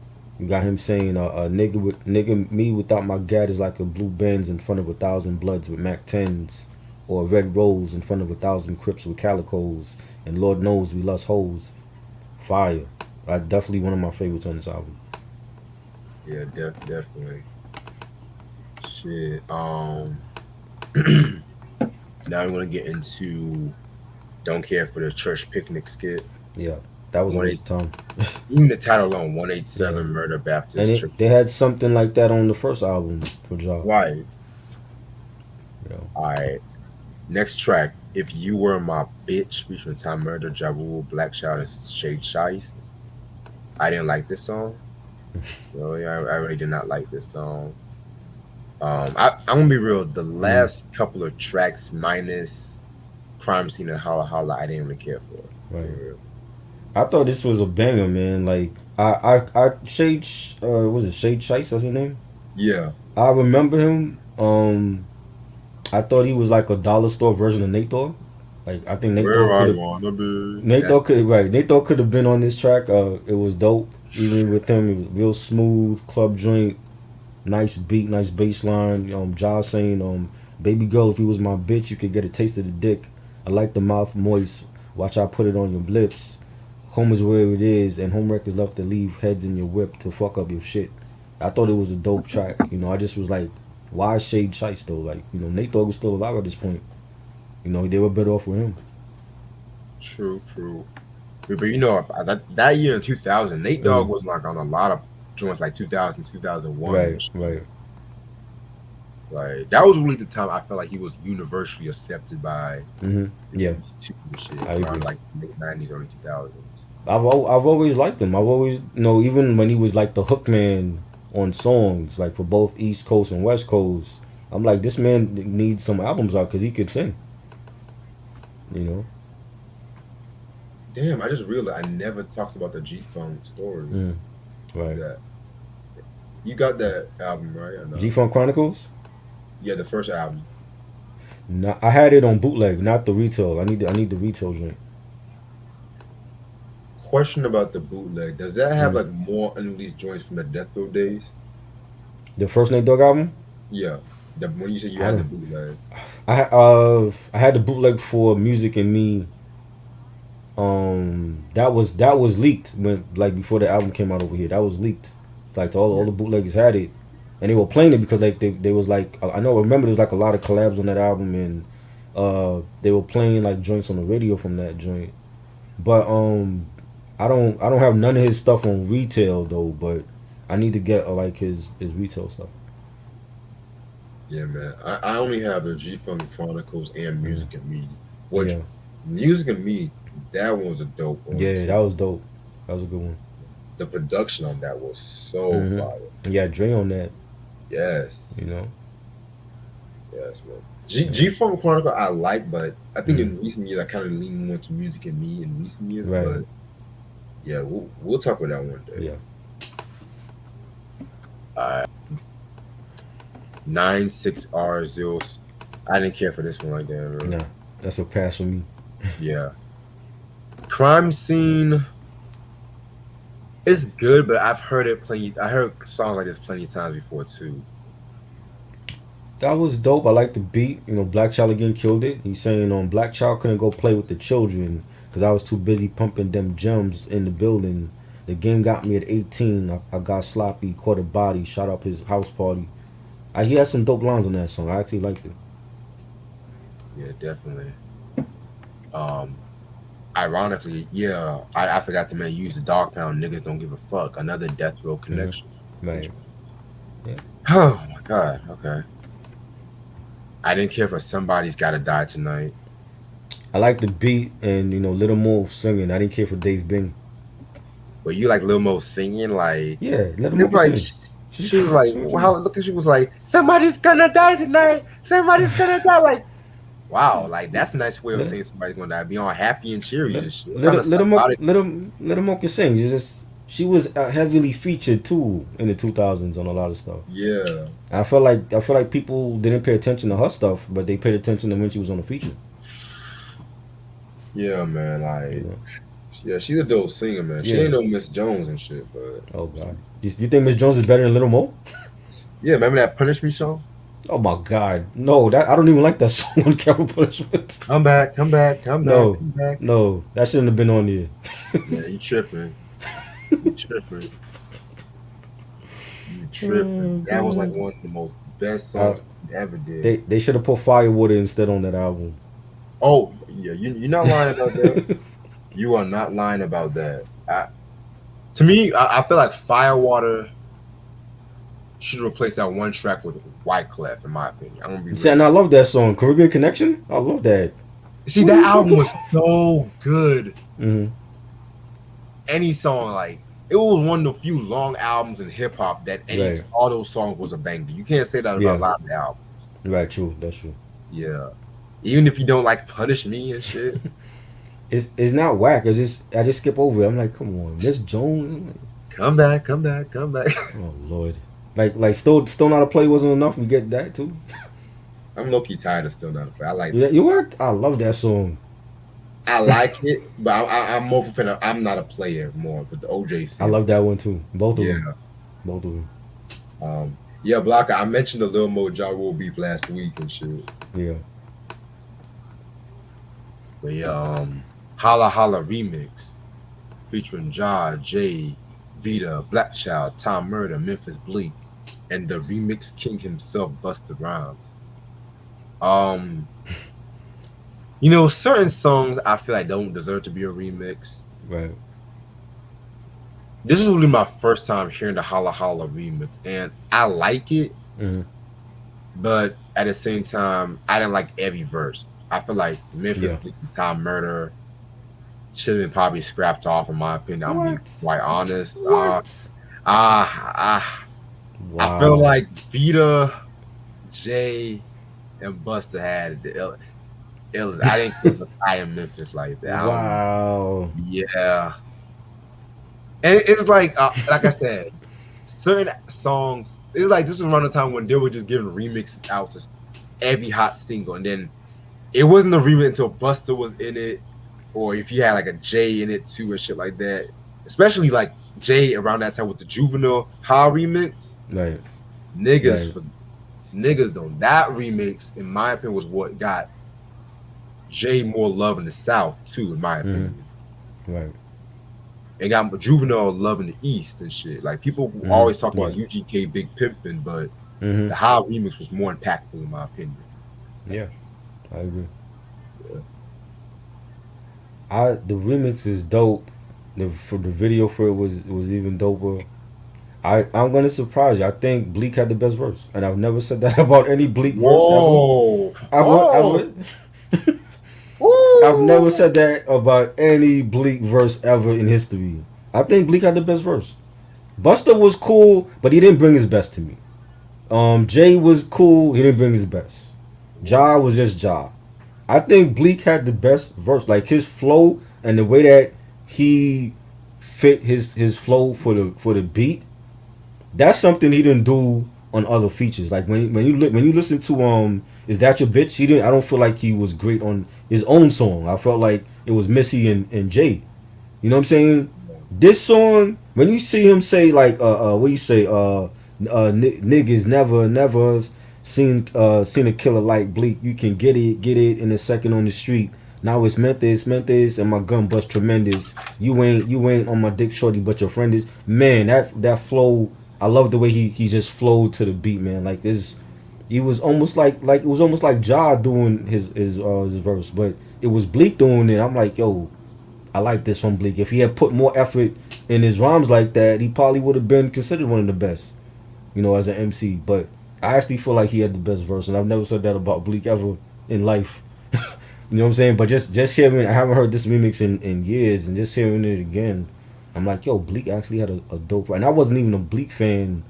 You got him saying, "A nigga with nigga me without my gat is like a blue Benz in front of 1,000 Bloods with Mac 10s, or a red rose in front of 1,000 Crips with calicos, and Lord knows we lust hoes." Fire. Definitely one of my favorites on this album. Yeah, definitely. Shit. Now we're gonna get into "Don't Care for the Church Picnic" skit. Yeah, that was a One waste eight, of time. even the title alone, Yeah, 187 Murder and Baptist Church. they had something like that on the first album for Ja. Right. You know. All right. Next track, "If You Were My Bitch," featuring Time Murder, Ja Rule, Black Child, and Shade Shiest. I didn't like this song. Really, I really did not like this song. I'm gonna be real. The Mm, last couple of tracks, minus Crime Scene and Holla Holla, I didn't really care for. To be right. real. I thought this was a banger, man. Like I Shade, was it Shade Shice? That's his name. Yeah. I remember him. I thought he was like a dollar store version of Nate Dogg. Like I think Nate Where Dogg could I have wanna be. Nate That's Dogg could right. Nate Dogg could have been on this track. It was dope. Even with him, it was real smooth club joint, nice beat, nice bass line. Ja saying, "Baby girl, if you was my bitch, you could get a taste of the dick. I like the mouth moist. Watch I put it on your lips. Home is where it is, and home wreckers love to leave heads in your whip to fuck up your shit." I thought it was a dope track. I just was like, why Shade Shice though? Like, Nate Dogg was still alive at this point. They were better off with him. true, true. But that year in 2000, Nate Dogg Mm. was like on a lot of joints like 2000, 2001 Right, and shit. right. Like that was really the time I felt like he was universally accepted by Hmm. Yeah, these two and shit I around agree. like late 90s, early 2000s. I've always liked him. I've always even when he was like the hook man on songs like for both East Coast and West Coast, I'm like this man needs some albums out because he could sing. You know. Damn, I just realized I never talked about the G Funk story. Mm. Right. That you got that album right or G no? Funk Chronicles. Yeah, the first album. No, I had it on bootleg, not the retail. I need the retail joint. Question about the bootleg: does that have Mm. like more unreleased joints from the Death Row days? The first Nate Dogg album. Yeah, when you said you I had the don't. bootleg. I had the bootleg for Music and Me. That was leaked when like before the album came out over here. That was leaked. Like all Yeah, the bootleggers had it, and they were playing it because like they was like I remember there was like a lot of collabs on that album, and they were playing like joints on the radio from that joint. But I don't have none of his stuff on retail though. But I need to get like his retail stuff. yeah, man. I only have the G Funk Chronicles and Mm. Music and Me, which Yeah, Music and Me, that one was a dope one yeah, too. that was dope. That was a good one. The production on that was so Hmm. fire. Yeah, Dre on that. Yes, You know. yes, man. G Funk Chronicle I like, but I think Mm. in recent years I kind of lean more to Music and Me in recent years. Right. But yeah, we'll talk about that one day. Yeah. 96R0. I didn't care for this one like that. Really. Nah, that's a pass for me. Yeah. Crime Scene is good, but I've heard it plenty. I heard songs like this plenty of times before too. That was dope. I like the beat. Black Child again killed it. He's saying Black Child couldn't go play with the children because I was too busy pumping them gems in the building. The game got me at 18. I got sloppy, caught a body, shot up his house party. He had some dope lines on that song. I actually liked it. Yeah, definitely. Um, Ironically, yeah, I forgot to use the Dog Pound. Niggas don't give a fuck. Another Death Row Hmm. connection. Right. Yeah. Oh my god. Okay. I didn't care for Somebody's Gotta Die Tonight. I like the beat and Little Mo singing. I didn't care for Dave Bing. But you like Lil Mo singing like Yeah, Little it Mo was can like sing. she was like how look at she was like somebody's gonna die tonight. Somebody's gonna die. Like wow, like that's a nice way of Little saying somebody's gonna die. Be all happy and cheery Little and shit. Kind Little of Little Mo psychotic. Little Mo can sing. She was heavily featured too in the 2000s on a lot of stuff. Yeah, I feel like people didn't pay attention to her stuff, but they paid attention to when she was on the feature. yeah, man. You Like know? yeah, she's a dope singer, man. She Yeah. ain't no Miss Jones and shit, but Oh God. You think Miss Jones is better than Little Mo? yeah, remember that Punish Me song? Oh my God. No, that I don't even like that song on Capital Punishment. Come back, come back, come back, No, come back. no, that shouldn't have been on there. Yeah, you tripping. You tripping. You tripping. That was like one of the most best songs he ever did. They should have put Firewater instead on that album. Oh, yeah, you're not lying about that. You are not lying about that. To me, I feel like Firewater should replace that one track with Wyclef, in my opinion. I'm gonna be See, and I real. love that song, Caribbean Connection. I love that. See, What are that you album talking was so good. hmm Any song, like, it was one of the few long albums in hip hop that Right. all those songs was a banger. You can't say that about Yeah. a lot of the albums. Right, true. That's true. Yeah. Even if you don't like Punish Me and shit. It's not whack. I just skip over it. I'm like, come on, Miss Jones. I'm like, Come back, come back, come back. oh Lord. Like still not a play wasn't enough. We get that too. I'm low key tired of Still Not a Play. I like You what? I love that song. I like it, but I'm more of a fan of I'm Not a Player more with the OJ I love that one too. Both of Yeah. them. Both of them. Yeah, Blocker, I mentioned the Lil Mo Ja Rule beef last week and shit. Yeah. But yeah, Holla Holla remix featuring Ja, Jay, Veda, Black Child, Tom Murder, Memphis Bleak, and the remix king himself, Busta Rhymes. Um, certain songs I feel like don't deserve to be a remix. Right. This is really my first time hearing the Holla Holla remix, and I like it, hmm but at the same time, I didn't like every verse. I feel like Memphis Yeah. Bleak and Tom Murder should have been probably scrapped off, in my opinion. I'm gonna be What? quite honest. What? I Wow. feel like Vita, Jay, and Busta had the ill. I didn't feel the I am Memphis like that. Wow. Yeah, and it's like I said, certain songs. It's like this was around the time when they were just giving remixes out to every hot single, and then it wasn't a remix until Busta was in it, or if you had like a Jay in it too and shit like that. Especially like Jay around that time with the Juvenile High remix. Right. Niggas, Right. niggas though. That remix, in my opinion, was what got Jay more love in the South too, in my opinion. Right. And got Juvenile love in the East and shit. Like people always talk about Yeah. UGK Big Pimpin', but hmm the High remix was more impactful in my opinion. Yeah. I agree. Yeah. The remix is dope. For the video for it was even doper. I'm gonna surprise you. I think Bleak had the best verse, and I've never said that about any Bleak verse Whoa! ever. I've never said that about any Bleak verse ever in history. I think Bleak had the best verse. Buster was cool, but he didn't bring his best to me. Jay was cool, he didn't bring his best. Ja was just Ja. I think Bleak had the best verse, like his flow and the way that he fit his flow for the beat. That's something he didn't do on other features. Like when you listen to Is That Your Bitch? He didn't. I don't feel like he was great on his own song. I felt like it was Missy and Jay. You know what I'm saying? This song, when you see him say like what do you say niggas never seen a killer like Bleak. You can get it in a second on the street. Now it's Memphis, and my gun bust tremendous. You ain't on my dick, shorty, but your friend is. Man, that flow. I love the way he just flowed to the beat, man. Like this, he was almost like it was almost like Ja doing his verse, but it was Bleak doing it. I'm like, yo, I like this from Bleak. If he had put more effort in his rhymes like that, he probably would have been considered one of the best, as an MC. But I actually feel like he had the best verse, and I've never said that about Bleak ever in life. You know what I'm saying? But just hearing, I haven't heard this remix in years, and just hearing it again, I'm like, yo, Bleak actually had a dope. And I wasn't even a Bleak fan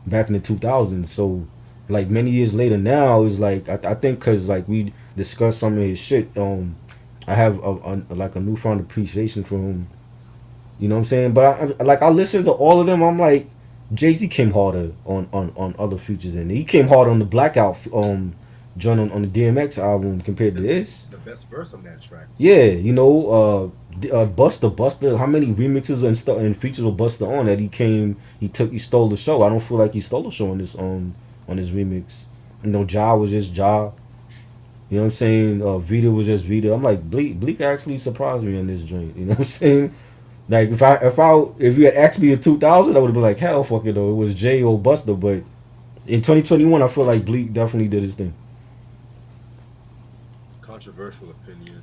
back in the 2000s. So, like many years later, now it's like I think because like we discussed some of his shit. I have like a newfound appreciation for him. You know what I'm saying? But I listen to all of them. I'm like, Jay-Z came harder on other features, and he came hard on the Blackout joint on the DMX album compared to this. The best verse on that track. Yeah, you know, Buster. How many remixes and stuff and features of Buster on that he stole the show. I don't feel like he stole the show on this remix. You know, Ja was just Ja. You know what I'm saying? Veda was just Veda. I'm like, Bleak actually surprised me in this joint. You know what I'm saying? Like if you had asked me in 2000, I would have been like, hell, fuck it though. It was Jay or Buster. But in 2021, I feel like Bleak definitely did his thing. Controversial opinion.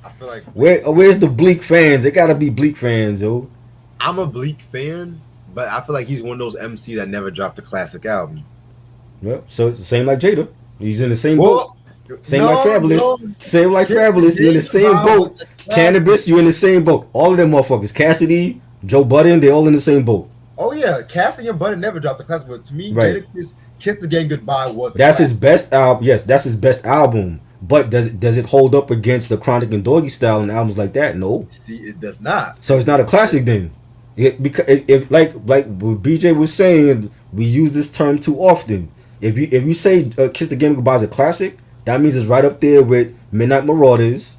I feel like Where's the Bleak fans? They gotta be Bleak fans, yo. I'm a Bleak fan, but I feel like he's one of those MC that never dropped a classic album. Yep. So it's the same like Jada. He's in the same boat. Same No, like Fabulous. no. Same like Fabulous. You're in the same boat. Cannabis, you in the same boat. All of them motherfuckers. Cassidy, Joe Budden, they all in the same boat. Oh yeah, Cassidy and Budden never dropped a classic, but to me, Right. Kiss the Game Goodbye was. That's his best album. Yes, that's his best album. But does it hold up against the Chronic and Doggy Style and albums like that? No. See, it does not. So it's not a classic then. Because if like what BJ was saying, we use this term too often. If you say Kiss the Game Goodbye is a classic, that means it's right up there with Midnight Marauders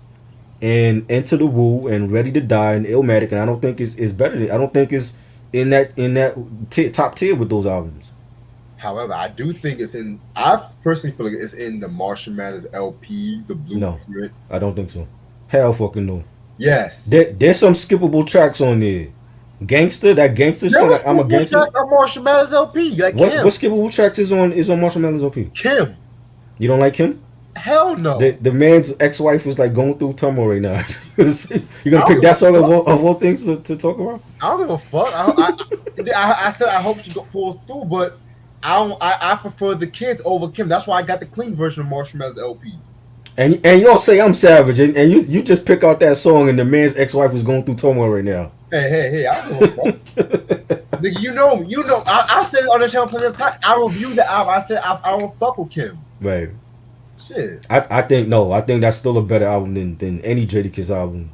and Into the Woo and Ready to Die and Illmatic, and I don't think it's better. I don't think it's in that top tier with those albums. However, I do think it's in. I personally feel like it's in the Marshall Mathers LP, the Blueprint. No, I don't think so. Hell, fucking no. Yes, There's some skippable tracks on there. That gangster shit. Like, I'm a gangster. On Marshall Mathers LP, like What Kim. skippable tracks is on Marshall Mathers LP? Kim. You don't like him? Hell no. The man's ex-wife is like going through turmoil right now. You gonna pick that song of all things to talk about? I don't give a fuck. I said I hope she pulls through, but I prefer the kids over Kim. That's why I got the clean version of Marshall Mathers LP. And y'all say I'm savage, and you just pick out that song, and the man's ex-wife is going through turmoil right now. Hey, I don't give a fuck. Nigga, you know. I said it on the channel plenty of times. I reviewed the album. I said I don't fuck with Kim. Right. Shit. I think that's still a better album than any Jadakiss album.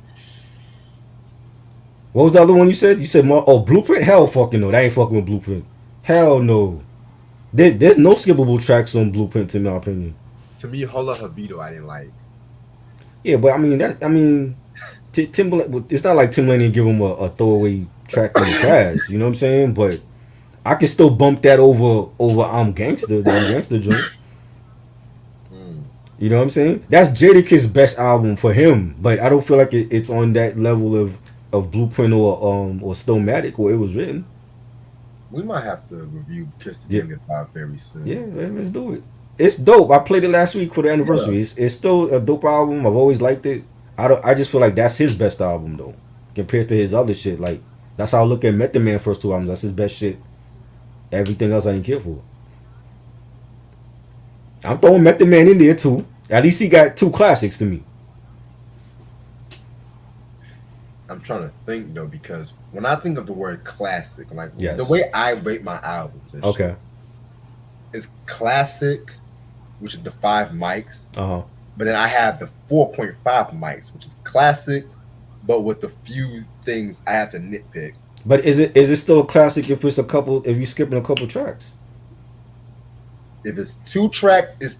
What was the other one you said? You said Blueprint? Hell fucking no. That ain't fucking with Blueprint. Hell no. There's no skippable tracks on Blueprint in my opinion. To me, Hola Habito I didn't like. Yeah, but Timbaland, it's not like Timbaland didn't give him a throwaway track in the past, you know what I'm saying? But I can still bump that over I'm Gangster, the I'm Gangster joint. You know what I'm saying? That's Jadakiss' best album for him, but I don't feel like it's on that level of Blueprint or Stillmatic where it was written. We might have to review Kiss the Game Goodbye very soon. Yeah, let's do it. It's dope. I played it last week for the anniversary. Yeah. It's still a dope album. I've always liked it. I just feel like that's his best album though, compared to his other shit. Like that's how I look at Method Man first two albums. That's his best shit. Everything else I didn't care for. I'm throwing Method Man in there too. At least he got two classics to me. I'm trying to think though, because when I think of the word classic, like yes. The way I rate my albums, okay, is classic, which is the 5 mics. But then I have the 4.5 mics, which is classic, but with a few things I have to nitpick. But is it still a classic if you're skipping a couple tracks? If it's 2 tracks, is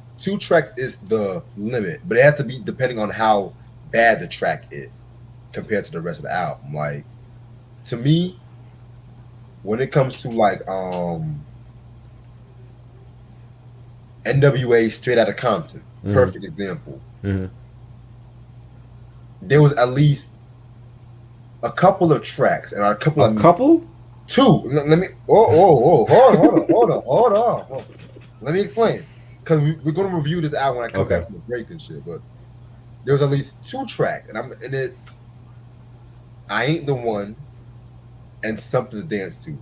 the limit, but it has to be depending on how bad the track is compared to the rest of the album. Like to me, when it comes to like NWA Straight Outta Compton, perfect example. Mm-hmm. There was at least a couple of tracks and couple. 2. Let me. Hold on. Let me explain, because we're gonna review this album when I come back from the break and shit. But there was at least 2 tracks, and it's I Ain't the One and Something to Dance To.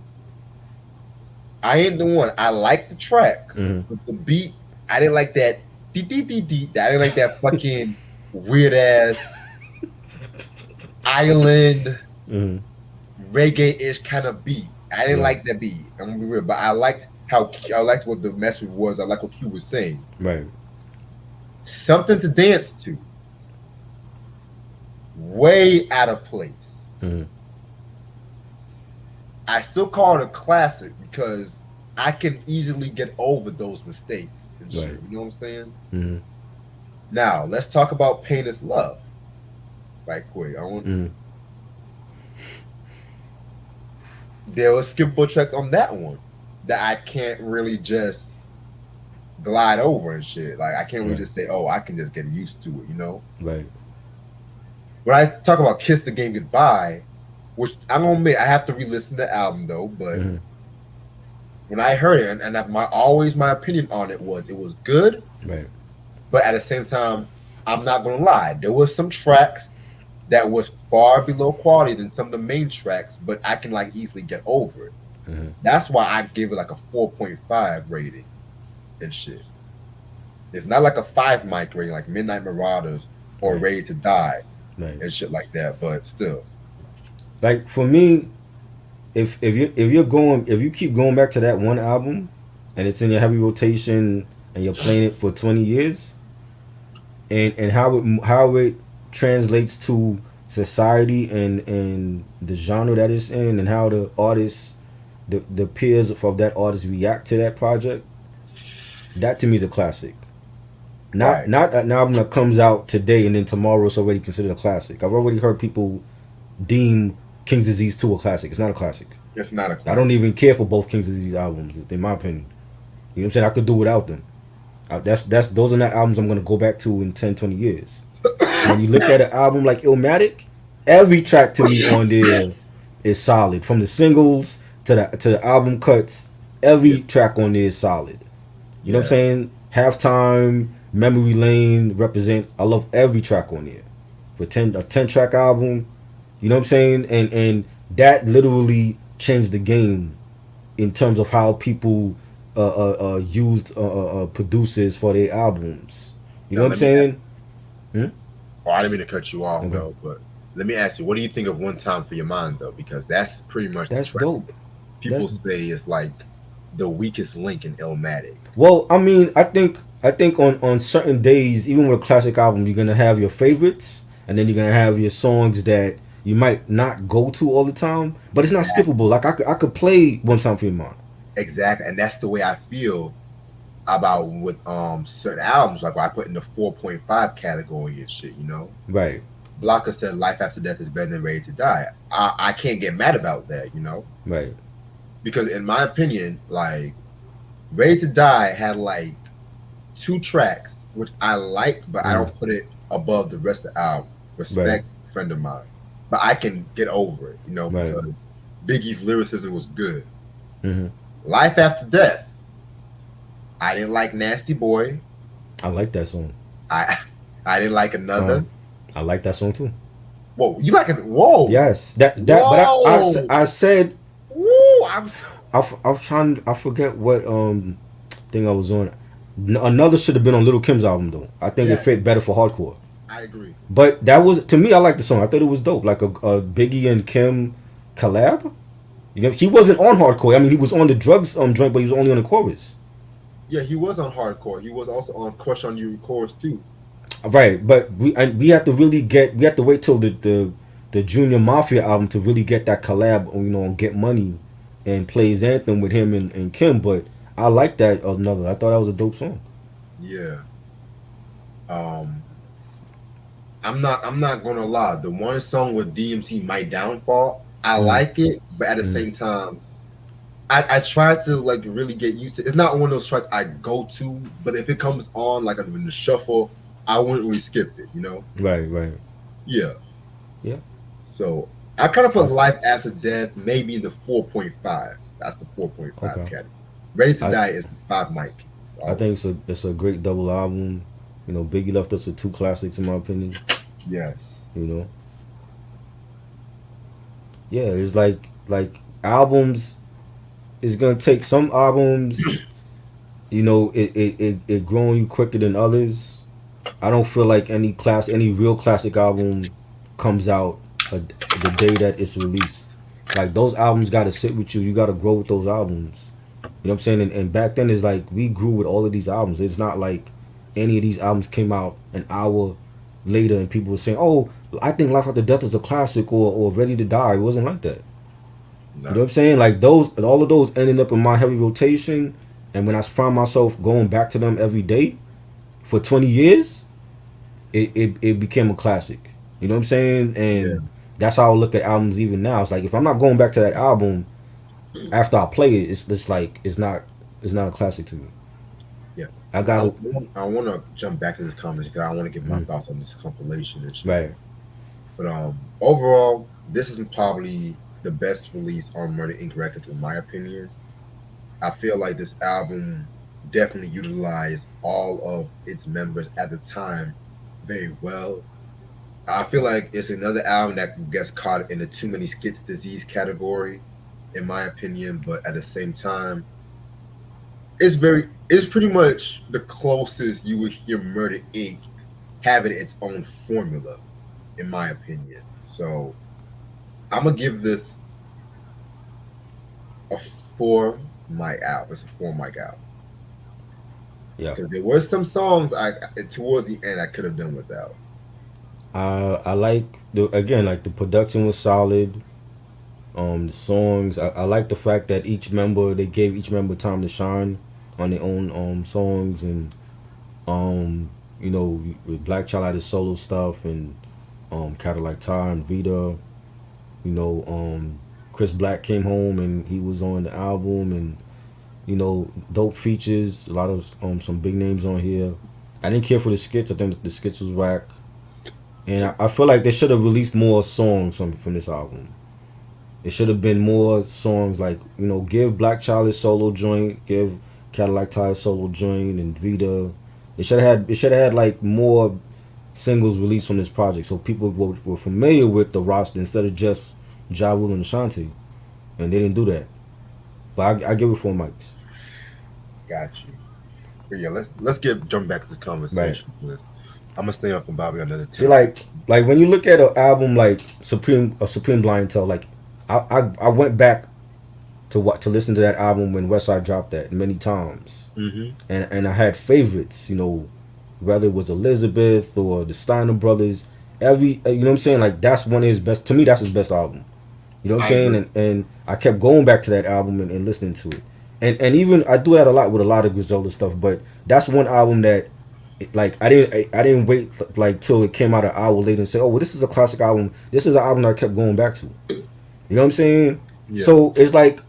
I ain't the one. I like the track, Mm-hmm. but the beat, I didn't like that. Dee, dee, dee, dee. I didn't like that fucking weird ass island Mm-hmm. reggae-ish kind of beat. I didn't Right. like that beat. I'm gonna be real, but I liked how I liked what the message was. I like what Q was saying. Right. Something to dance to. Way out of place. Mm-hmm. I still call it a classic because I can easily get over those mistakes and shit. Right. You know what I'm saying? Mm-hmm. Now let's talk about "Pain Is Love." Right quick. I want. Mm-hmm. There was skippable tracks on that one that I can't really just glide over and shit. Like I can't really Right. just say, "Oh, I can just get used to it," you know. Right. When I talk about "Kiss the Game Goodbye," which I'm gonna admit I have to re-listen to the album though, but Mm-hmm. when I heard it, and my opinion on it was good, Right. but at the same time, I'm not gonna lie, there was some tracks that was far below quality than some of the main tracks, but I can like easily get over it. Mm-hmm. That's why I give it like a 4.5 rating and shit. It's not like a 5 mic rating like Midnight Marauders or Right. Ready to Die Right. and shit like that, but still. Like for me, if you keep going back to that one album, and it's in your heavy rotation, and you're playing it for 20 years, and how it translates to society and the genre that it's in, and how the artists, the peers of that artist react to that project, that to me is a classic. Right. Not an album that comes out today and then tomorrow it's already considered a classic. I've already heard people deem King's Disease 2 a classic. It's not a classic. It's not a I classic. don't even care for both King's Disease albums, in my opinion. You know what I'm saying? I could do without them. Those are not albums I'm gonna go back to in 10, 20 years. When you look at an album like Illmatic, every track to me on there is solid. From the singles to the album cuts, every Yeah. track on there is solid. You know what I'm Yeah. saying? Halftime, Memory Lane represent. I love every track on there. For a 10 track album, you know what I'm saying? And that literally changed the game in terms of how people used producers for their albums. You know Now, what I'm saying? Oh, I didn't mean to cut you off Okay. though, but let me ask you, what do you think of "One Time for Your Mind" though? Because that's pretty much the That's track dope. people That's say is like the weakest link in Illmatic. Well, I mean, I think on certain days, even with a classic album, you're gonna have your favorites, and then you're gonna have your songs that you might not go to all the time, but it's not skippable. Like I could play One Time for Your Mind. Exactly, and that's the way I feel about with certain albums, like what I put in the 4.5 category and shit. You know, Right, Blocker said "Life After Death is better than Ready to Die." I can't get mad about that, you know, right, because in my opinion, like Ready to Die had like 2 tracks which I like, but I Mm. don't put it above the rest of the album. Respect, friend of mine, but I can get over it, you know, Right. because Biggie's lyricism was good. hmm Life After Death, I didn't like Nasty Boy. I like that song. I I didn't like Another. I like that song too. Whoa, you like it? Whoa, Yes, that. But Whoa. I said Woo, I'm trying. I forget what thing I was on. Another should have been on Little Kim's album though. I think Yeah. it fit better for hardcore. I agree. But that was, to me, I like the song. I thought it was dope, like a Biggie and Kim collab. You know, he wasn't on hardcore. I mean, he was on the drugs joint, but he was only on the chorus. Yeah, he was on Hardcore. He was also on Crush on You chorus too. Right, but we have to wait till the Junior Mafia album to really get that collab, you know, on Get Money and Plays Anthem with him and Kim. But I like that Another. I thought that was a dope song. Yeah. I'm not gonna lie. The one song with DMC, My Downfall, I like it, but at the same time, I try to like really get used to. It's not one of those tracks I go to, but if it comes on like in the shuffle, I wouldn't really skip it. You know? Right. Yeah. Yeah. So I kind of put Life After Death maybe in the 4.5. That's the 4.5 Okay. category. Ready to I- Die is the 5 mic. So, I think it's a great double album. You know, Biggie left us with 2 classics in my opinion. yes. You know. Yeah, it's like albums. it's gonna take some albums. You know, it growing you quicker than others. I don't feel like any real classic album comes out the day that it's released. Like those albums got to sit with you. You got to grow with those albums. You know what I'm saying? And back then it's like we grew with all of these albums. It's not like any of these albums came out an hour later and people were saying, "Oh, I think Life After Death is a classic," or Ready to Die. It wasn't like that. No. You know what I'm saying? Like those, all of those ended up in my heavy rotation, and when I found myself going back to them every day for 20 years, it became a classic. You know what I'm saying? And Yeah. that's how I look at albums even now. It's like if I'm not going back to that album after I play it, it's like it's not a classic to me. Yeah. I got I want to jump back to this conversation because I want to give my Mhm. thoughts on this compilation and shit. right. But overall, this is probably the best release on Murder Inc. Records, in my opinion. I feel like this album definitely utilized all of its members at the time very well. I feel like it's another album that gets caught in the too many skits disease category, in my opinion. But at the same time, it's pretty much the closest you would hear Murder Inc. having its own formula, in my opinion. So I'm gonna give this a four mic out. It's a four mic out Yeah. because there were some songs towards the end I could have done without. I like like the production was solid. The songs, I like the fact that they gave each member time to shine on their own songs, and you know, with Black Child had his solo stuff, and Cadillac Ty and Veda, you know, Chris Black came home and he was on the album, and you know, dope features, a lot of some big names on here. I didn't care for the skits. I think the skits was whack, and I feel like they should have released more songs from this album. It should have been more songs, like, you know, give Black Child his solo joint, give Cadillac Ty his solo joint, and Vita. It should have had like more singles released from this project, so people were familiar with the roster instead of just Ja Rule and Ashanti, and they didn't do that. But I give it 4 mics. Got you. But yeah, let's jump back to this conversation. I'm gonna stay on from Bobby another See, time. like when you look at an album like Supreme Blind Tell, like I went back to listen to that album when Westside dropped that many times, Mm-hmm. and I had favorites, you know, whether it was Elizabeth or the Steiner Brothers. You know what I'm saying, like that's one of his best. To me, that's his best album. You know what I'm I saying, agree. and I kept going back to that album and listening to it, and even I do that a lot with a lot of Griselda stuff, but that's one album that, like, I didn't wait like till it came out an hour later and say, oh well, this is a classic album. This is an album that I kept going back to. You know what I'm saying? Yeah. So it's like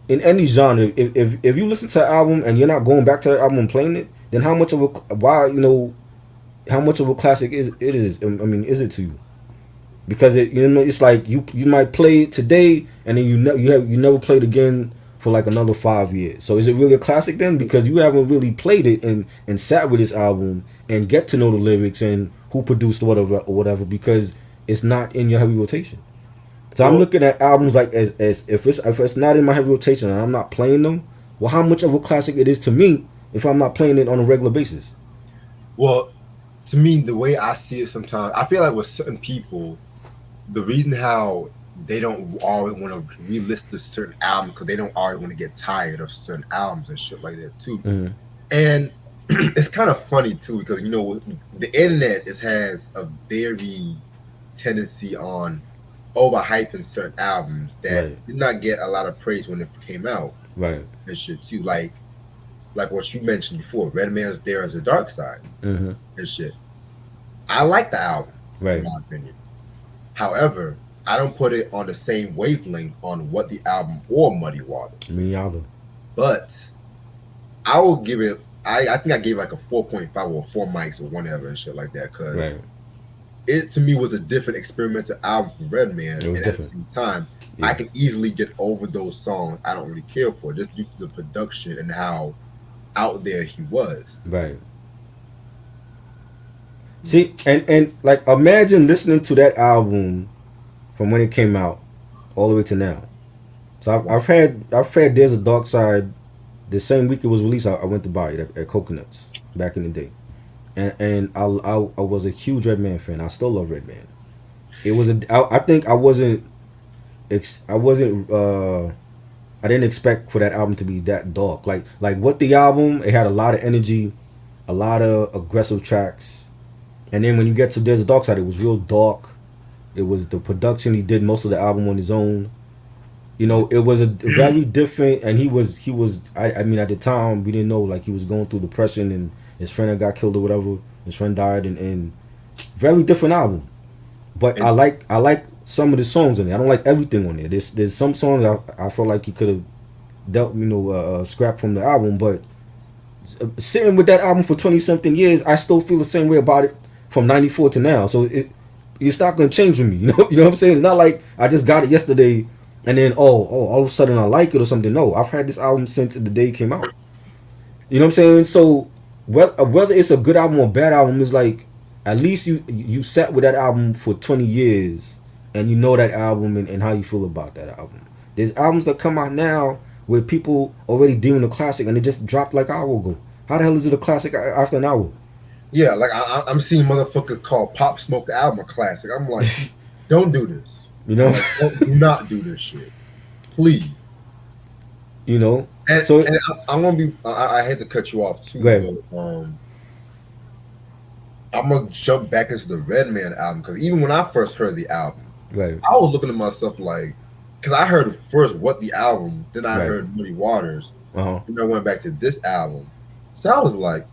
in any genre, if you listen to an album and you're not going back to the album and playing it, then how much of a classic is it is? I mean, is it to you? Because it's like you might play it today and then you never played again for like another 5 years. So is it really a classic then? Because you haven't really played it and sat with this album and get to know the lyrics and who produced whatever because it's not in your heavy rotation. So I'm looking at albums like as if it's not in my heavy rotation and I'm not playing them, well, how much of a classic it is to me if I'm not playing it on a regular basis? Well, to me, the way I see it sometimes, I feel like with certain people, the reason how they don't always want to re-list a certain album because they don't always want to get tired of certain albums and shit like that too. Mm-hmm. And it's kind of funny too because you know the internet has a very tendency on overhyping certain albums that Right. did not get a lot of praise when it came out Right. and shit too. Like what you mentioned before, Red Man's There Is a Dark Side Mm-hmm. and shit. I like the album, Right. in my opinion. However, I don't put it on the same wavelength on What the Album or Muddy Water. Me either. But I will give it. I think I gave like a 4.5 or 4 mics or whatever and shit like that because Right. it to me was a different experimental album from Redman. It was and different. At the same time, Yeah. I can easily get over those songs I don't really care for just due to the production and how out there he was. Right. See, and like imagine listening to that album from when it came out all the way to now. So I've had There's a Dark Side. The same week it was released, I went to buy it at Coconuts back in the day, and I was a huge Redman fan. I still love Redman. It was I think I wasn't I wasn't I didn't expect for that album to be that dark. Like what the album, it had a lot of energy, a lot of aggressive tracks, and then when you get to There's a Dark Side, it was real dark. It was the production. He did most of the album on his own. You know, it was a very different, and he was. I mean, at the time, we didn't know, like, he was going through depression, and his friend had got killed or whatever. His friend died, and very different album. But I like some of the songs on it. I don't like everything on it. There's some songs I feel like he could have dealt, scrapped from the album. But sitting with that album for 20 something years, I still feel the same way about it from '94 to now. So it's not gonna change with me. You know what I'm saying? It's not like I just got it yesterday and then all of a sudden I like it or something. No, I've had this album since the day it came out. You know what I'm saying? So whether it's a good album or bad album, is like, at least you sat with that album for 20 years and you know that album and how you feel about that album. There's albums that come out now where people already deem it a classic and it just dropped like an hour ago. How the hell is it a classic after an hour? Yeah, like I'm seeing motherfuckers call Pop Smoke the album a classic. I'm like, don't do this. You know, like, do not do this shit, please. You know, and so I'm gonna be. I had to cut you off too. Go ahead. But, I'm gonna jump back into the Redman album, because even when I first heard the album, right, I was looking at myself like, because I heard first What the Album, then I heard Muddy Waters, and I went back to this album. So I was like,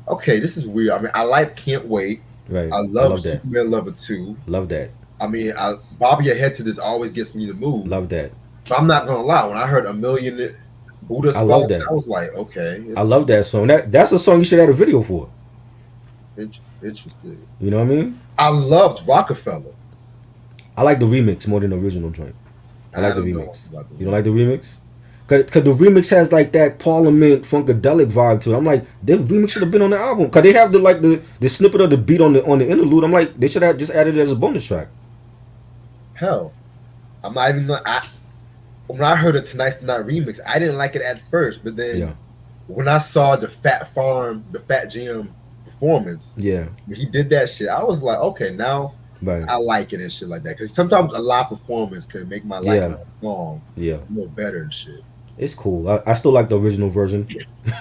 okay, this is weird. I mean, I like Can't Wait. Right. I love Superman Lover 2. Love that. I mean, Bob Your Head to This always gets me to move. Love that. But I'm not gonna lie, when I heard A Million Buddha I love that. I was like, okay. I love that song. That's a song you should have a video for. Interesting. You know what I mean? I loved Rockefeller. I like the remix more than the original joint. I like the remix. You don't like the remix? Cause the remix has like that Parliament Funkadelic vibe to it. I'm like, the remix should have been on the album. Cause they have the snippet of the beat on the interlude. I'm like, they should have just added it as a bonus track. Hell, I'm not even. When I heard the Tonight's the Night remix, I didn't like it at first, but then when I saw the Fat Jam performance, when he did that shit, I was like, okay, now I like it and shit like that. Because sometimes a live performance can make my life long, more better and shit. It's cool. I still like the original version.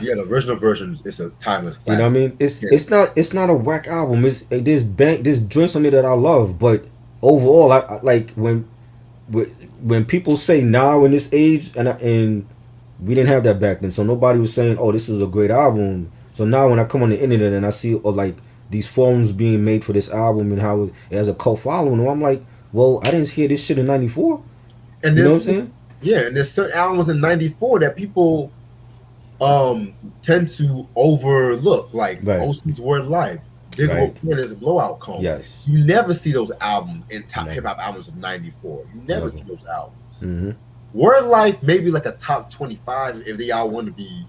Yeah, the original version is a timeless classic. You know what I mean? It's not a whack album. There's joints on it that I love, but overall, I like when people say now in this age, and we didn't have that back then, so nobody was saying, oh, this is a great album. So now when I come on the internet and I see like these forums being made for this album and how it has a cult following, I'm like, well, I didn't hear this shit in '94. And you know what I'm saying? Yeah, and there's certain albums in '94 that people tend to overlook, like Ocean's Word Life, Big Hope is a Blowout Cone. Yes. You never see those albums in top hip hop albums of '94. You never see those albums. Mm-hmm. Word Life maybe like a top 25 if they all want to be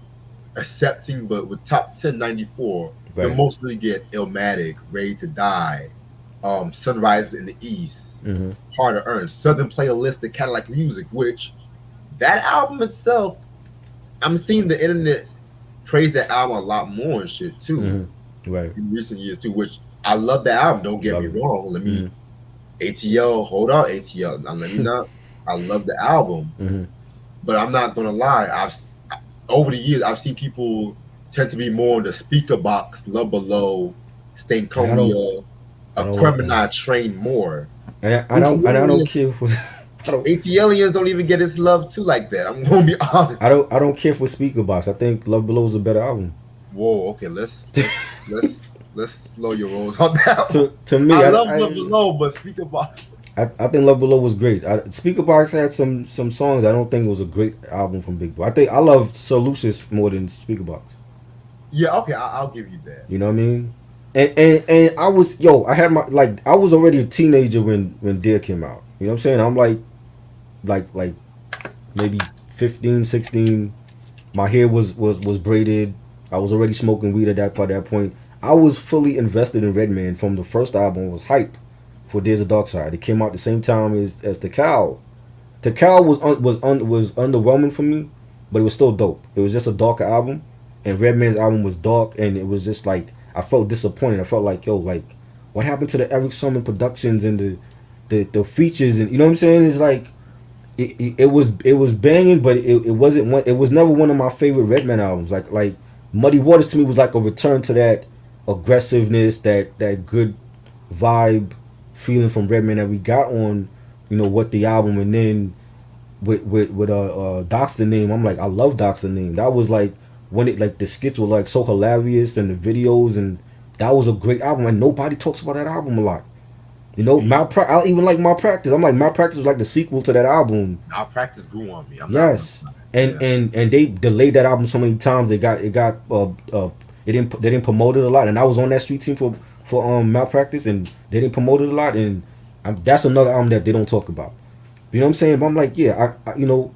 accepting, but with top 10 '94, they mostly get Illmatic, Ready to Die, Sunrise in the East, Hard to Earn, Southern Playlist, the Cadillac Music, which that album itself, I'm seeing the internet praise that album a lot more and shit too. In recent years too, which I love that album, don't get me wrong. Let me ATL, hold on, ATL. Now let me not. I love the album, but I'm not gonna lie. Over the years I've seen people tend to be more in the Speaker Box, Love Below, Stankonia, Aquemini Train more. And I don't care for ATLians don't even get its love too like that. I'm gonna be honest. I don't care for Speaker Box. I think Love Below is a better album. Whoa, okay, let's slow your rolls on that. To me, I love Love Below, but Speaker Box. I think Love Below was great. Speaker Box had some songs. I don't think it was a great album from Big Boy. I love Sir Lucius more than Speaker Box. Yeah, okay, I'll give you that. You know what I mean? And I was I was already a teenager when Dear came out. You know what I'm saying? I'm like maybe 15, 16. My hair was braided. I was already smoking weed at that point. I was fully invested in Redman from the first album. Was hype for There's a Dark Side. It came out the same time as The Cow. Takal was underwhelming for me, but it was still dope. It was just a darker album, and Redman's album was dark, and it was just like I felt disappointed. I felt like yo, like what happened to the Eric Sermon productions and the features, and you know what I'm saying? It's like it was banging, but it wasn't one. It was never one of my favorite Redman albums. Like Muddy Waters to me was like a return to that aggressiveness, that good vibe feeling from Redman that we got on, you know, what the album, and then with Doc's the Name. I'm like, I love Doc's the Name. That was like when it like the skits were like so hilarious and the videos, and that was a great album, and nobody talks about that album a lot. You know, I even like Malpractice. I'm like Malpractice was like the sequel to that album. Malpractice grew on me. Yes, and they delayed that album so many times. They didn't promote it a lot, and I was on that street team for Malpractice, and they didn't promote it a lot, and that's another album that they don't talk about. You know what I'm saying? But I'm like, yeah, I you know,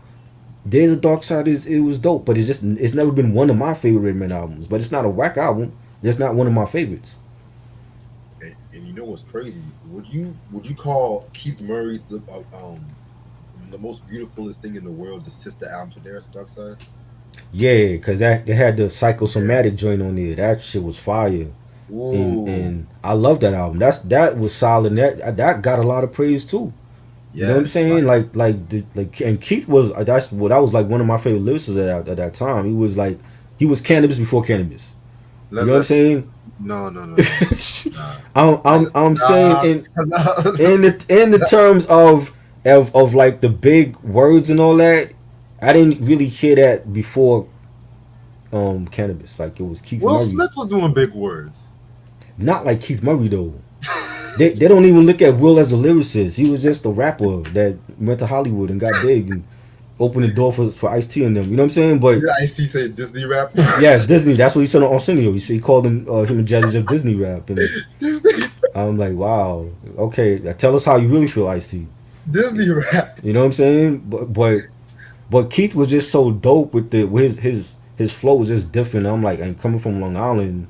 There's a Dark Side it was dope, but it's never been one of my favorite Redman albums. But it's not a whack album. It's not one of my favorites. And you know what's crazy? Would you call Keith Murray's the most beautifulest thing in the world the sister album to There's a Dark Side? Yeah, because that they had the psychosomatic joint on there. That shit was fire. And I love that album. That was solid. That got a lot of praise too. You know what I'm saying? Like and Keith was that was like one of my favorite lyricists at that time. He was cannabis before cannabis. You know what I'm saying? No. I'm saying in the terms of like the big words and all that, I didn't really hear that before cannabis. Like it was Keith Will Murray. Smith was doing big words. Not like Keith Murray though. They don't even look at Will as a lyricist. He was just a rapper that went to Hollywood and got big and opened the door for Ice-T and them. You know what I'm saying? But Ice-T said Disney rap. Yeah, it's Disney. That's what he said on Arsenio. He called him and Judges of Disney rap. And I'm like, wow. Okay, tell us how you really feel, Ice-T. Disney rap. You know what I'm saying? But Keith was just so dope with his flow was just different. I'm like, and coming from Long Island,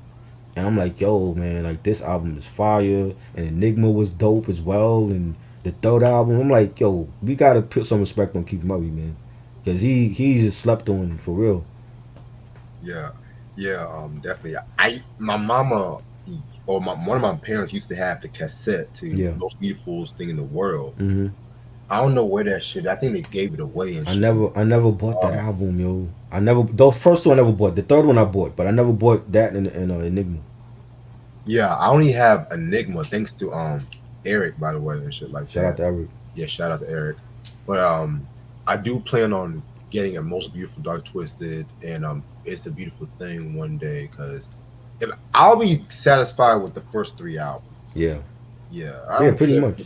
and I'm like, yo, man, like this album is fire, and Enigma was dope as well, and the third album, I'm like, yo, we gotta put some respect on Keith Murray, man, because he's just slept on for real. Yeah, definitely. My mama or one of my parents used to have the cassette to the most beautiful thing in the world. Mm-hmm. I don't know where that shit. I think they gave it away. And I never bought that album, yo. The first two I never bought. The third one I bought, but I never bought that in Enigma. Yeah, I only have Enigma thanks to Eric, by the way, and shit like that. Shout out to Eric. Yeah, shout out to Eric. But I do plan on getting a Most Beautiful Dark Twisted and It's a Beautiful Thing one day, because I'll be satisfied with the first three albums. Yeah. Yeah, pretty much.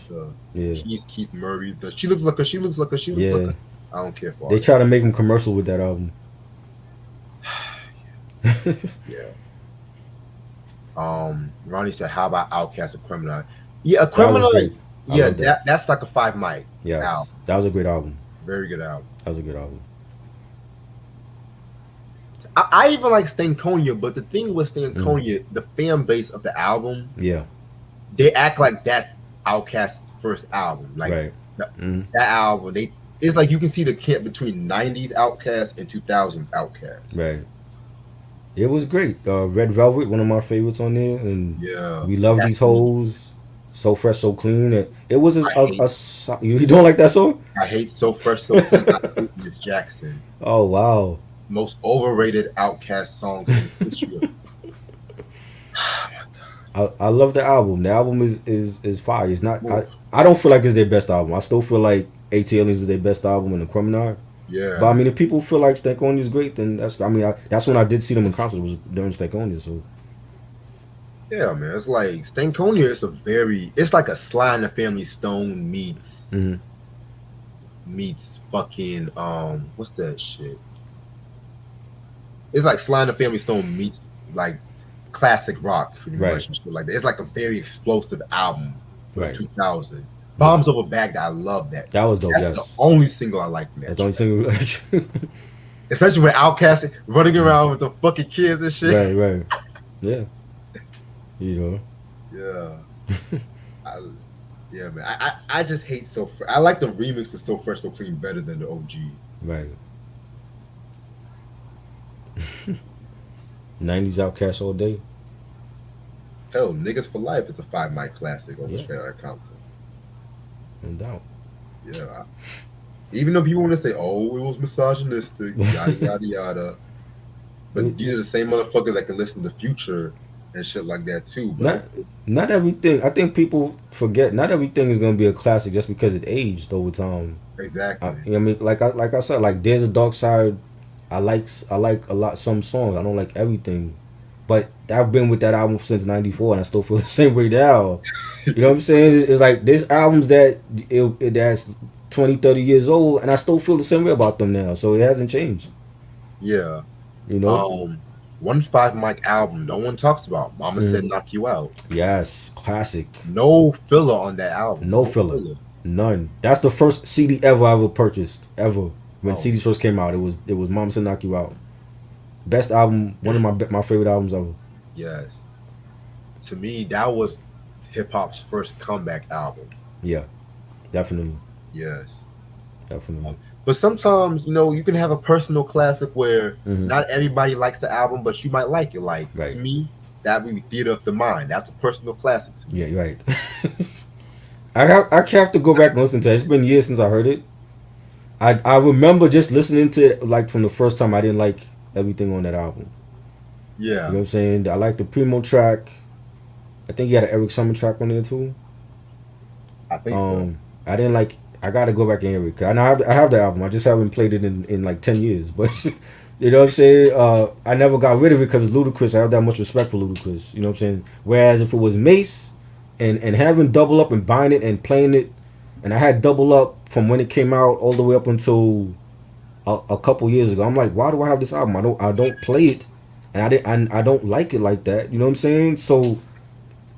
He's Keith Murray. She looks like a. I don't care for. They try to make him commercial with that album. Yeah. Ronnie said, "How about Outkast a Criminal?" Yeah, a Criminal. Yeah, that's like a 5 mic. Yes, album. That was a great album. Very good album. That was a good album. I even like Stankonia, but the thing with Stankonia, the fan base of the album, they act like that's Outkast's first album. Like right. that album, it's like you can see the camp between 90s Outkast and 2000s Outkast. Right. It was great. Red Velvet, one of my favorites on there, and We Love These Hoes. So Fresh, So Clean. It was you don't like that song? I hate So Fresh, So Clean. I hate Miss Jackson. Oh wow. Most overrated Outkast songs in history. I love the album. The album is fire. It's not. I don't feel like it's their best album. I still feel like ATLiens is their best album in the Criminal. Yeah. But I mean, if people feel like Stankonia is great, then that's. I mean, that's when I did see them in concert. Was during Stankonia. So. Yeah, man. It's like Stankonia is it's like a Sly and the Family Stone meets fucking what's that shit? It's like Sly and the Family Stone meets like classic rock, pretty much, and shit like that. It's like a very explosive album from 2000. Bombs Over Baghdad, I love that. That was dope. That's the only single I like from that. That's the only single. Especially when Outkast running around with the fucking kids and shit. Right. Yeah. You know. Yeah. Yeah, man. I just hate I like the remix of So Fresh So Clean better than the OG. Right. 90s Outcast all day. Hell, Niggas for Life is a 5 mic classic over Yeah. Straight Outta Compton. No doubt. Yeah. Even though people want to say, "Oh, it was misogynistic," yada yada yada, but these are the same motherfuckers that can listen to Future and shit like that too. But Not everything. I think people forget. Not everything is gonna be a classic just because it aged over time. exactly. You know what I mean, like I said, like There's a Dark Side. I like a lot some songs. I don't like everything, but I've been with that album since '94, and I still feel the same way now. You know what I'm saying? It's like there's albums that's 20, 30 years old, and I still feel the same way about them now. So it hasn't changed. Yeah. You know? One 5 mic album no one talks about. Mama Said Knock You Out. Yes, classic. No filler on that album. No filler. None. That's the first CD I ever purchased ever. When CDs first came out, it was Mama Said Knock You Out. Best album, one of my favorite albums ever. Yes. To me, that was hip hop's first comeback album. Yeah, definitely. Yes. Definitely. But sometimes, you can have a personal classic where not everybody likes the album, but you might like it. Like, right. To me, that would be Theater of the Mind. That's a personal classic to me. Yeah, right. I have to go back and listen to it. It's been years since I heard it. I remember just listening to it, like, from the first time. I didn't like everything on that album. Yeah. You know what I'm saying? I like the Primo track. I think he had an Eric Summer track on there, too. I think so. I didn't like... I gotta go back and hear it. I have the album. I just haven't played it in like 10 years. But you know what I'm saying? I never got rid of it because it's Ludacris. I have that much respect for Ludacris. You know what I'm saying? Whereas if it was Mace and having Double Up and buying it and playing it, and I had Double Up from when it came out all the way up until a couple years ago, I'm like, why do I have this album? I don't play it, and I don't like it like that. You know what I'm saying? So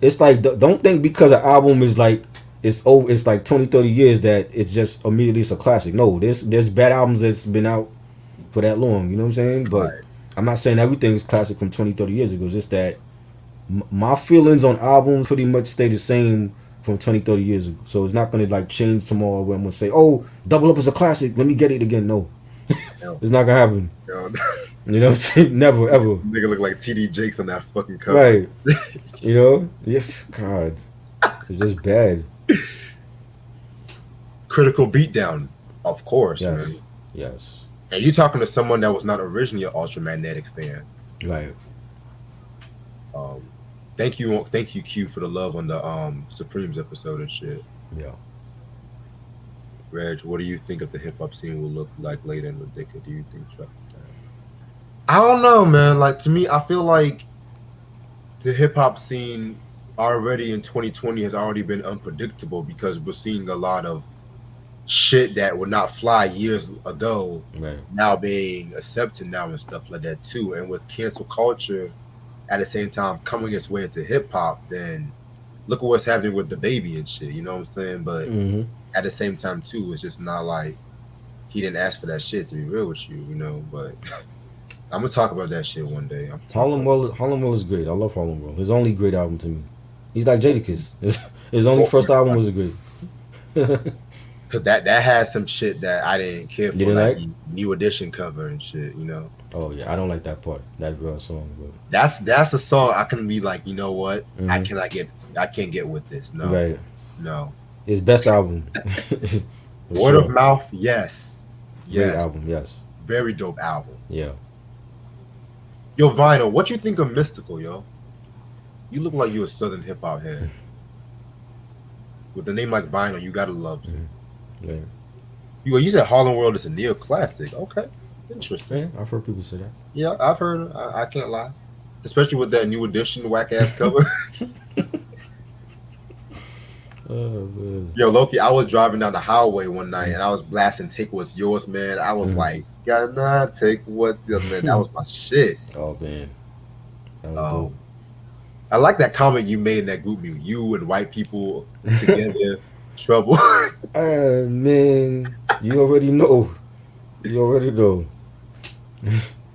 it's like, don't think because an album is like, it's over, it's like 20, 30 years that it's just immediately it's a classic. No, there's bad albums that's been out for that long. You know what I'm saying? But right. I'm not saying everything's classic from 20, 30 years ago. It's just that my feelings on albums pretty much stay the same from 20, 30 years ago. So it's not going to like change tomorrow when I'm going to say, oh, Double Up is a classic, let me get it again. No. It's not going to happen. You know what I'm saying? Never, ever. Nigga look like TD Jakes on that fucking cover. Right. You know? Yes. God. It's just bad. Critical Beatdown, of course. Yes. Man. Yes. And you're talking to someone that was not originally an Ultramagnetic fan. Right. Thank you, Q, for the love on the Supremes episode and shit. Yeah. Reg, what do you think of the hip hop scene will look like later in the decade? Do you think I don't know, man. Like, to me, I feel like the hip hop scene already in 2020 has already been unpredictable because we're seeing a lot of shit that would not fly years ago now being accepted now and stuff like that too. And with cancel culture at the same time coming its way into hip hop, then look at what's happening with the baby and shit. You know what I'm saying? But at the same time too, it's just not like he didn't ask for that shit, to be real with you, you know. But I'm gonna talk about that shit one day. Harlem World is great. I love Harlem World. His only great album to me. He's like Jadakiss. His only first album was great. Cause that had some shit that I didn't care for, like New Edition cover and shit, you know. Oh yeah, I don't like that part. That song, but that's a song I can be like, you know what? I can't get with this. No, right? No, his best album. Word of Mouth, yes. Great album, yes. Very dope album. Yeah. Yo, Vinyl, what you think of Mystical, yo? You look like you a Southern hip hop head. With a name like Vinyl, you gotta love it. Yeah. You said Harlem World is a near classic. Okay, interesting. Yeah, I've heard people say that. Yeah, I've heard it. I can't lie, especially with that New Edition whack ass cover. Oh man. Yo, Loki, I was driving down the highway one night and I was blasting "Take What's Yours," man. I was like, "Gotta not take what's yours," man. That was my shit. Oh man. That was dope. I like that comment you made in that group meet. You and white people together, trouble. Man, you already know. You already know.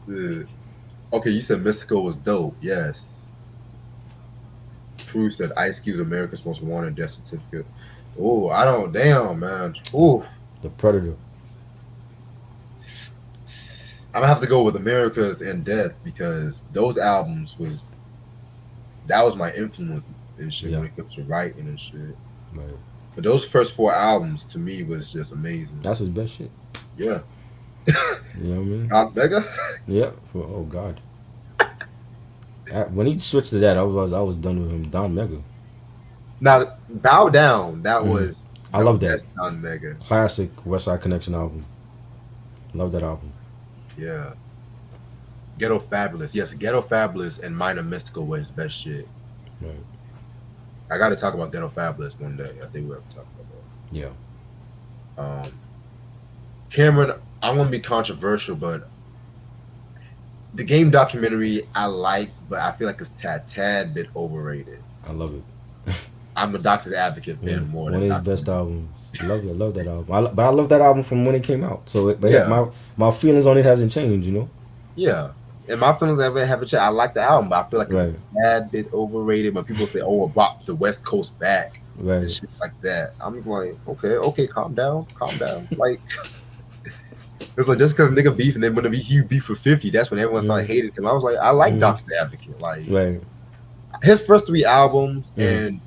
Yeah. Okay, you said Mystical was dope. Yes. True said Ice Cube's America's Most Wanted death certificate. Oh, I don't. Damn, man. Ooh, The Predator. I'm gonna have to go with America's and Death because those albums that was my influence and shit Yeah. when it comes to writing and shit. Right. But those first four albums to me was just amazing. That's his best shit. Yeah. You know what I mean? Mega. Yeah. Oh God. When he switched to that, I was done with him. Don Mega. Now, Bow Down. That Mhm. was I love that. best on Mega. Classic West Side Connection album. Love that album. Yeah. Ghetto Fabulous. Yes, Ghetto Fabulous and Minor Mystical was his best shit. Right. I got to talk about Ghetto Fabulous one day. I think we'll have to talk about Yeah. that. Cameron, I'm gonna be controversial, but the game documentary I like, but I feel like it's tad bit overrated. I love it. I'm a Doctor's Advocate Yeah. fan more One than of his best documentary. albums. Love that album. But I love that album from when it came out. So, but yeah, Yeah, my feelings on it hasn't changed. You know. yeah. And my feelings haven't changed. I like the album, but I feel like Right. it's a tad bit overrated. When people say, "Oh, it brought the West Coast back," and Right. shit like that, I'm like, okay, calm down. Like, it's like just because nigga beef and then when the huge beef for 50, that's when everyone started hating him. I was like, I like Doctor's Advocate. Like Right. his first three albums Mhm. and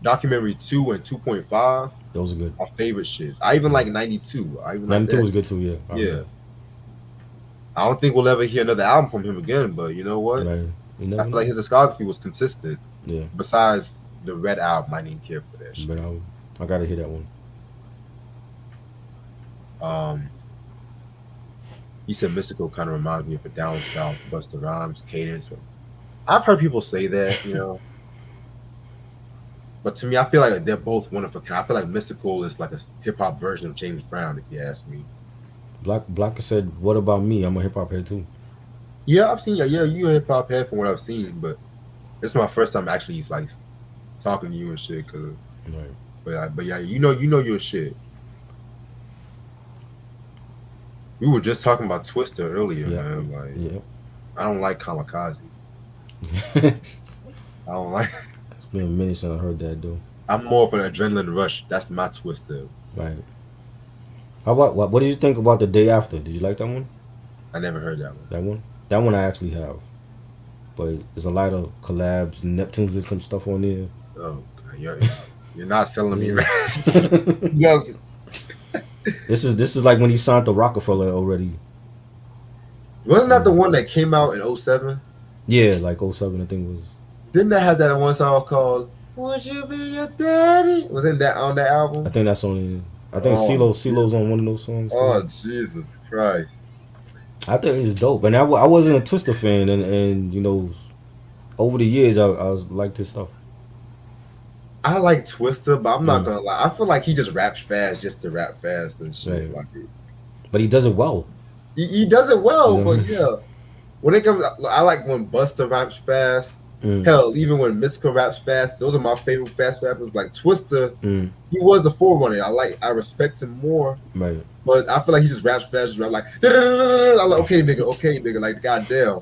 Documentary 2 and 2.5 Those are good. are favorite shits. I even like 92. I even like 92 that. was good too. Yeah. Yeah. I don't think we'll ever hear another album from him again, but you know what? Right. You I never feel know. like his discography was consistent. Yeah. Besides the Red album, I didn't care for that shit. But I gotta hear that one. He said Mystical kind of reminds me of a down south Busta Rhymes cadence. I've heard people say that, you know. But to me, I feel like they're both one of a kind. I feel like Mystical is like a hip hop version of James Brown, if you ask me. Blacker said, "What about me? I'm a hip hop head too." Yeah, I've seen. Yeah, you a hip hop head from what I've seen, but it's my first time actually like talking to you and shit. Right. But yeah, you know your shit. We were just talking about Twister earlier, Yeah. man. Like, Yeah. I don't like Kamikaze. I don't like. It's been a minute since I heard that though. I'm more for the adrenaline rush. That's my Twister. Right. How about what did you think about The Day After? Did you like that one? I never heard that one. That one? That one I actually have. But there's a lot of collabs. Neptunes did some stuff on there. Oh, God, you're not selling me. Yes. This is like when he signed to Rockefeller already. Wasn't that the one that came out in 07? Yeah, like 07 I think it was. Didn't that have that one song called "Would You Be Your Daddy"? Was in that on that album? I think that's on. I think Oh, CeeLo's on one of those songs. Oh Too. Jesus Christ! I think it was dope, and I wasn't a Twister fan, and you know, over the years I was liked his stuff. I like Twister, but I'm not gonna lie. I feel like he just raps fast just to rap fast and shit. Right. Like But he does it well. he does it well, Yeah. but yeah. When it comes, I like when Busta raps fast. Mm. Hell, even when Mystical raps fast, those are my favorite fast rappers. Like Twister, Mm. he was the forerunner. I respect him more, Right. but I feel like he just raps fast, just rap like, I'm like, okay, nigga, like, goddamn.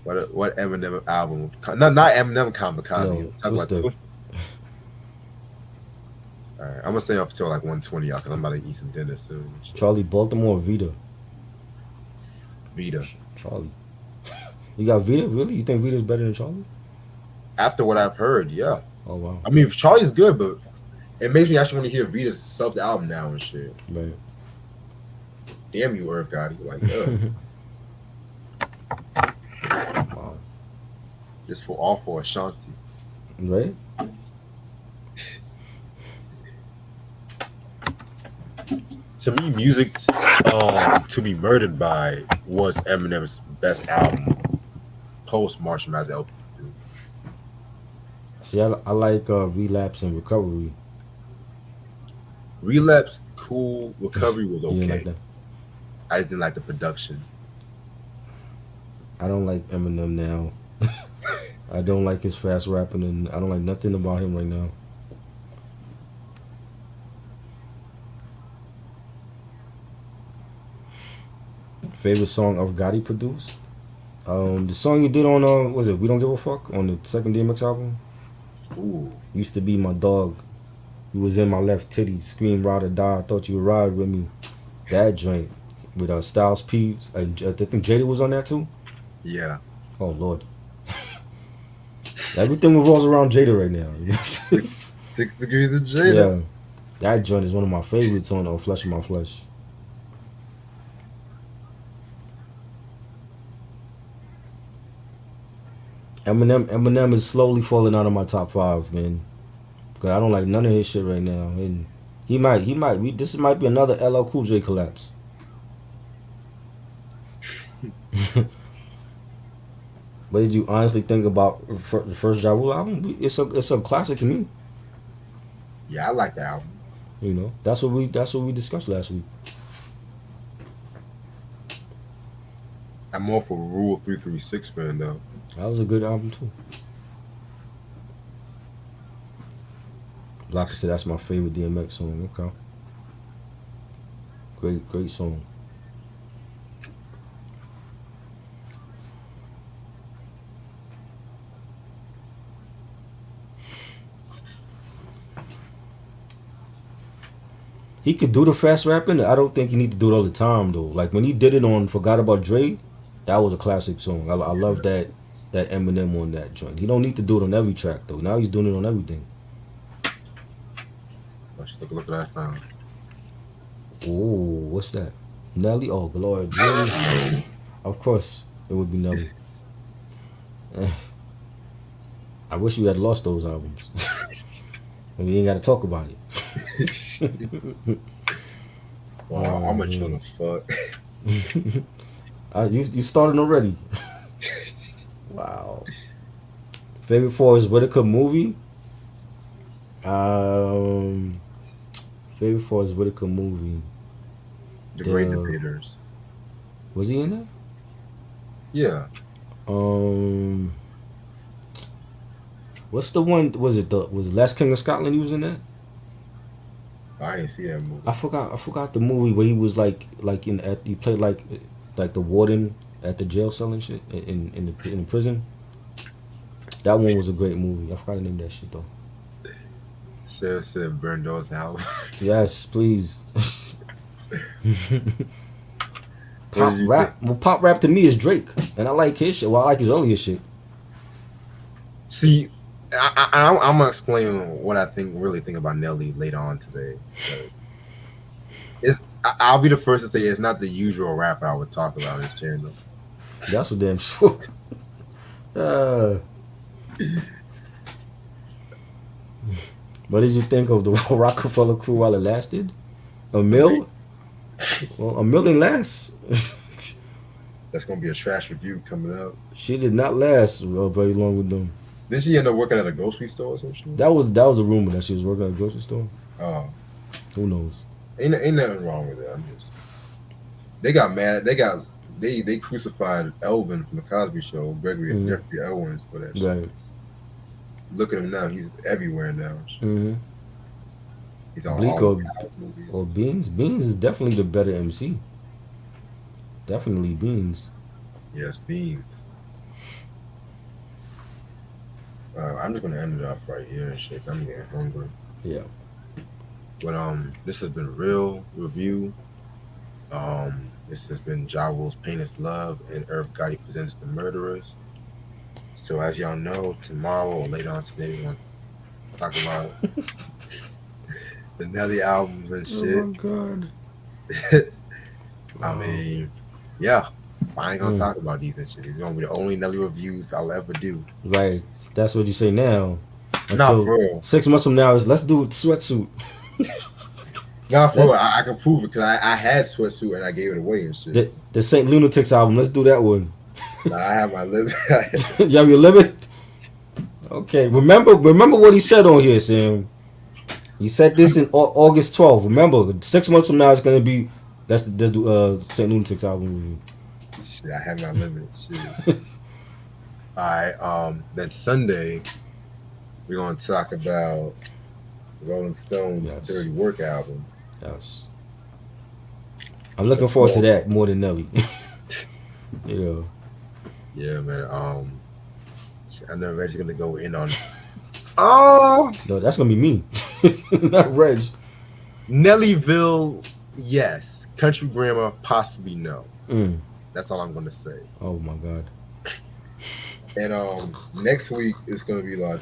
What Eminem album? Not Eminem Kamikaze. No, Talk about Twister. Twister. All right, I'm gonna stay up until like 1:20, y'all, cause I'm about to eat some dinner soon. Charlie Baltimore, Veda. Vita. Charlie. You got Veda? Really? You think Vita's better than Charlie? After what I've heard, yeah. Oh wow. I mean, Charlie's good, but it makes me actually want to hear Vita's self album now and shit. Right. Damn you, Irv Gotti. Like, Wow. just for Ashanti. Right? To me, music to be murdered by was Eminem's best album post Marshall Mathers LP. See, I like Relapse and Recovery. Relapse, cool. Recovery was You didn't okay. like that? I just didn't like the production. I don't like Eminem now. I don't like his fast rapping, and I don't like nothing about him right now. Favorite song Irv Gotti produced? The song you did on was it We Don't Give a Fuck on the second DMX album? Ooh. Used to be my dog. You was in my left titty. Scream ride or die. I thought you would ride with me. That joint with Styles P. I think Jada was on that too. Yeah. Oh Lord. Everything revolves around Jada right now. 6 Degrees of Jada. Yeah. That joint is one of my favorites on Flesh of My Flesh. Eminem is slowly falling out of my top 5, man. Because I don't like none of his shit right now. And this might be another LL Cool J collapse. What did you honestly think about the first Ja Rule album? It's a classic to me. Yeah, I like the album. You know, that's what we discussed last week. I'm more for Rule 336 fan though. That was a good album too. Like I said, that's my favorite DMX song. Okay. Great song. He could do the fast rapping. I don't think he need to do it all the time though. Like when he did it on Forgot About Dre, that was a classic song. I love that Eminem on that joint. He don't need to do it on every track though. Now he's doing it on everything. Let's look at that sound. Oh, what's that? Nelly? Oh, Gloria Jean. Of course, it would be Nelly. I wish you had lost those albums. And we ain't got to talk about it. Wow, I'm a chill as fuck. You started already. Wow. Favorite Forrest Whitaker movie? Favorite Forrest Whitaker movie. The Great Debaters. Was he in that? Yeah. What's the one? Was it Last King of Scotland? He was in that. I didn't see that movie. I forgot the movie where he was he played like the warden at the jail cell and shit in the prison. That one was a great movie. I forgot the name of that shit though. Sarah said burn those house. Yes, please. Pop rap. Well, pop rap to me is Drake, and I like his shit. Well, I like his earlier shit. See, I'm gonna explain what I really think about Nelly later on today. I'll be the first to say it's not the usual rapper I would talk about on this channel. That's for damn sure. What did you think of the Rockefeller crew while it lasted? A mil? Well, a million lasts. That's gonna be a trash review coming up. She did not last very long with them. Did she end up working at a grocery store or something? That was a rumor that she was working at a grocery store. Oh, who knows? Ain't nothing wrong with it. They got mad. They crucified Elvin from the Cosby Show, Gregory and Jeffrey Owens for that shit. Right. Look at him now. He's everywhere now. Mm-hmm. He's on Bleak all movies. or Beans. Beans is definitely the better MC. Definitely Beans. Yes, Beans. I'm just gonna end it off right here and shit. I'm getting hungry. Yeah. But this has been Real Review. This has been Ja Rule's Pain is Love and Irv Gotti presents The Murderers. So as y'all know, tomorrow or later on today, we're gonna talk about the Nelly albums and shit. Oh my god. I mean, yeah. I ain't gonna talk about these and shit. These are gonna be the only Nelly reviews I'll ever do. Right. That's what you say now. Nah, for real. 6 months from now is let's do Sweatsuit. Nah, for real. I can prove it because I had Sweatsuit and I gave it away and shit. The Saint Lunatics album. Let's do that one. Nah, I have my limit. You have your limit? Okay. Remember what he said on here, Sam. He said this in August 12th. Remember, 6 months from now it's gonna be let's do Saint Lunatics album review. Shit, I have my limits. Shit. Alright, then Sunday we're gonna talk about Rolling Stone's Dirty Work album. Yes. I'm looking forward to that more than Nelly. Yeah. Yeah, man. I know Reg's gonna go in on. Oh, No, that's gonna be me, not Reg. Nellyville, yes. Country Grammar, possibly no. Mm. That's all I'm gonna say. Oh my god. And next week is gonna be like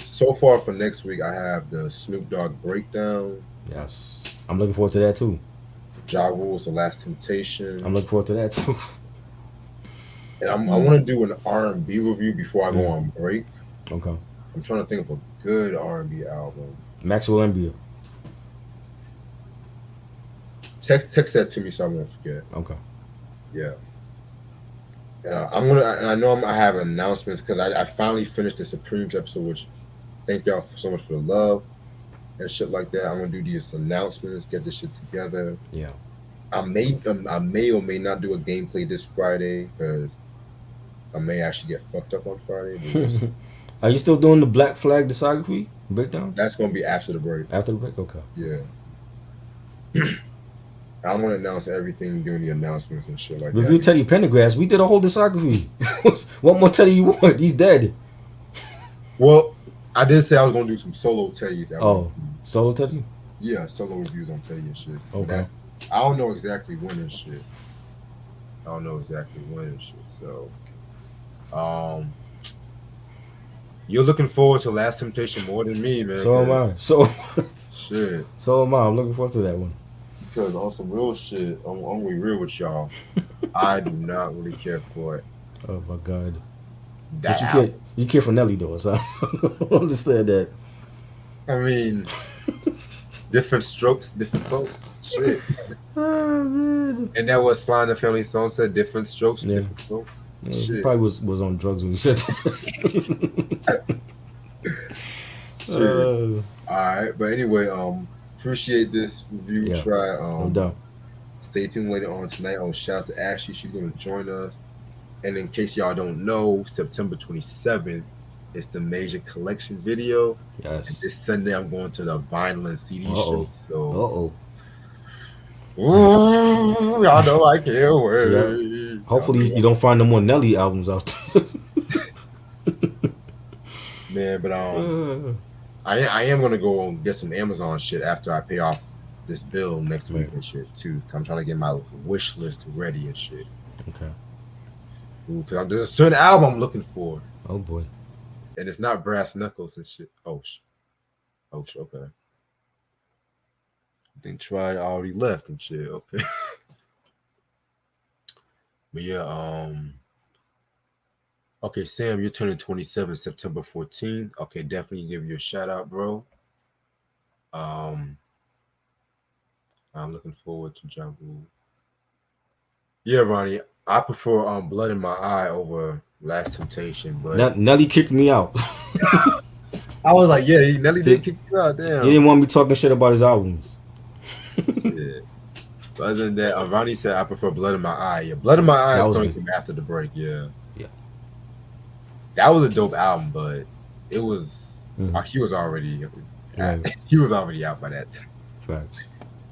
so far for next week I have the Snoop Dogg breakdown, Yes, I'm looking forward to that too. Ja Rule's The Last Temptation, I'm looking forward to that too. and I want to do an R&B review before I go on break. Okay. I'm trying to think of a good R&B album. Maxwell Mbia. Text that to me so I won't forget. Okay. Yeah. I'm gonna. I know I have announcements because I finally finished the Supremes episode. Which, thank y'all so much for the love and shit like that. I'm gonna do these announcements, get this shit together. Yeah. I may or may not do a gameplay this Friday because I may actually get fucked up on Friday. Are you still doing the Black Flag discography breakdown? That's gonna be after the break. After the break? Okay. Yeah. I'm gonna announce everything during the announcements and shit like Review that. Teddy Pendergrass. We did a whole discography. What more Teddy you want? He's dead. Well, I did say I was gonna do some solo Teddy's. Oh, solo Teddy? Yeah, solo reviews on Teddy and shit. Okay. I don't know exactly when and shit. So, you're looking forward to Last Temptation more than me, man. So am I. So Shit. So am I. I'm looking forward to that one. Because on some real shit, I'm gonna be real with y'all. I do not really care for it. Oh my god. That But you care for Nelly though, so I don't understand that. I mean, different strokes, different folks. Shit. Oh man. And that was Sly and the Family Stone said, different strokes, Yeah. different folks. Yeah, he Shit. probably was on drugs when he said that. All right, but anyway, appreciate this review. Yeah. Try. No doubt. Stay tuned later on tonight. Shout out to Ashley. She's going to join us. And in case y'all don't know, September 27th is the Major Collection video. Yes. And this Sunday, I'm going to the vinyl and CD show. So, y'all know I can't wait. Yeah. Hopefully, you don't find no more Nelly albums out there. Man, but I am gonna go and get some Amazon shit after I pay off this bill next week and shit too. I'm trying to get my wish list ready and shit. Okay. Because there's a certain album I'm looking for. Oh boy. And it's not Brass Knuckles and shit. Okay. I think Tried already left and shit. Okay. But yeah, okay, Sam, you're turning 27 September 14th. Okay, definitely give you a shout out, bro. I'm looking forward to John Woo. Yeah, Ronnie, I prefer Blood in My Eye over Last Temptation, but Nelly kicked me out. I was like, yeah, Nelly did kick you out. Damn. He didn't want me talking shit about his albums. Yeah. But other than that, Ronnie said I prefer Blood in My Eye. Yeah, Blood in My Eye is going to come after the break. Yeah. That was a dope album, but it was he was already he was already out by that time. Facts.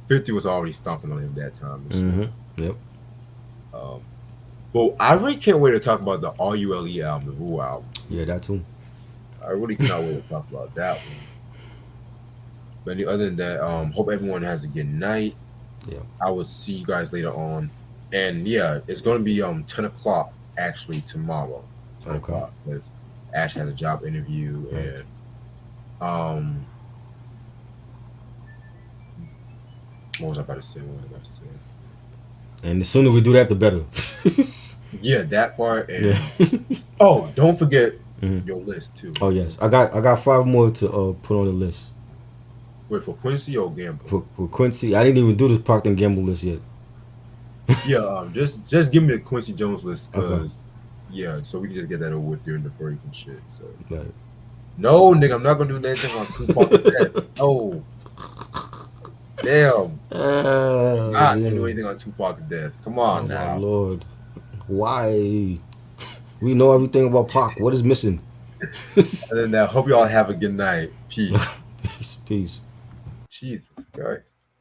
50 was already stomping on him that time. Mm-hmm. Yep. But I really can't wait to talk about the RULE album, the Rule album. Yeah, that too. I really cannot wait to talk about that one. But other than that, hope everyone has a good night. Yeah. I will see you guys later on. And yeah, it's going to be 10 o'clock actually tomorrow. 10 o'clock because Ash has a job interview and what was I about to say? And the sooner we do that, the better. Yeah, that part. And yeah. Oh, don't forget your list too. Oh yes, I got 5 more to put on the list. Wait, for Quincy or Gamble? For Quincy, I didn't even do this Procter & Gamble list yet. Yeah, just give me the Quincy Jones list because yeah, so we can just get that over with during the break and shit. So right. No, nigga, I'm not gonna do anything on Tupac and Death. No. Damn. Not gonna do anything on Tupac and Death. Come on now. My Lord. Why? We know everything about Pac. What is missing? And then I hope y'all have a good night. Peace. Peace. Jesus Christ.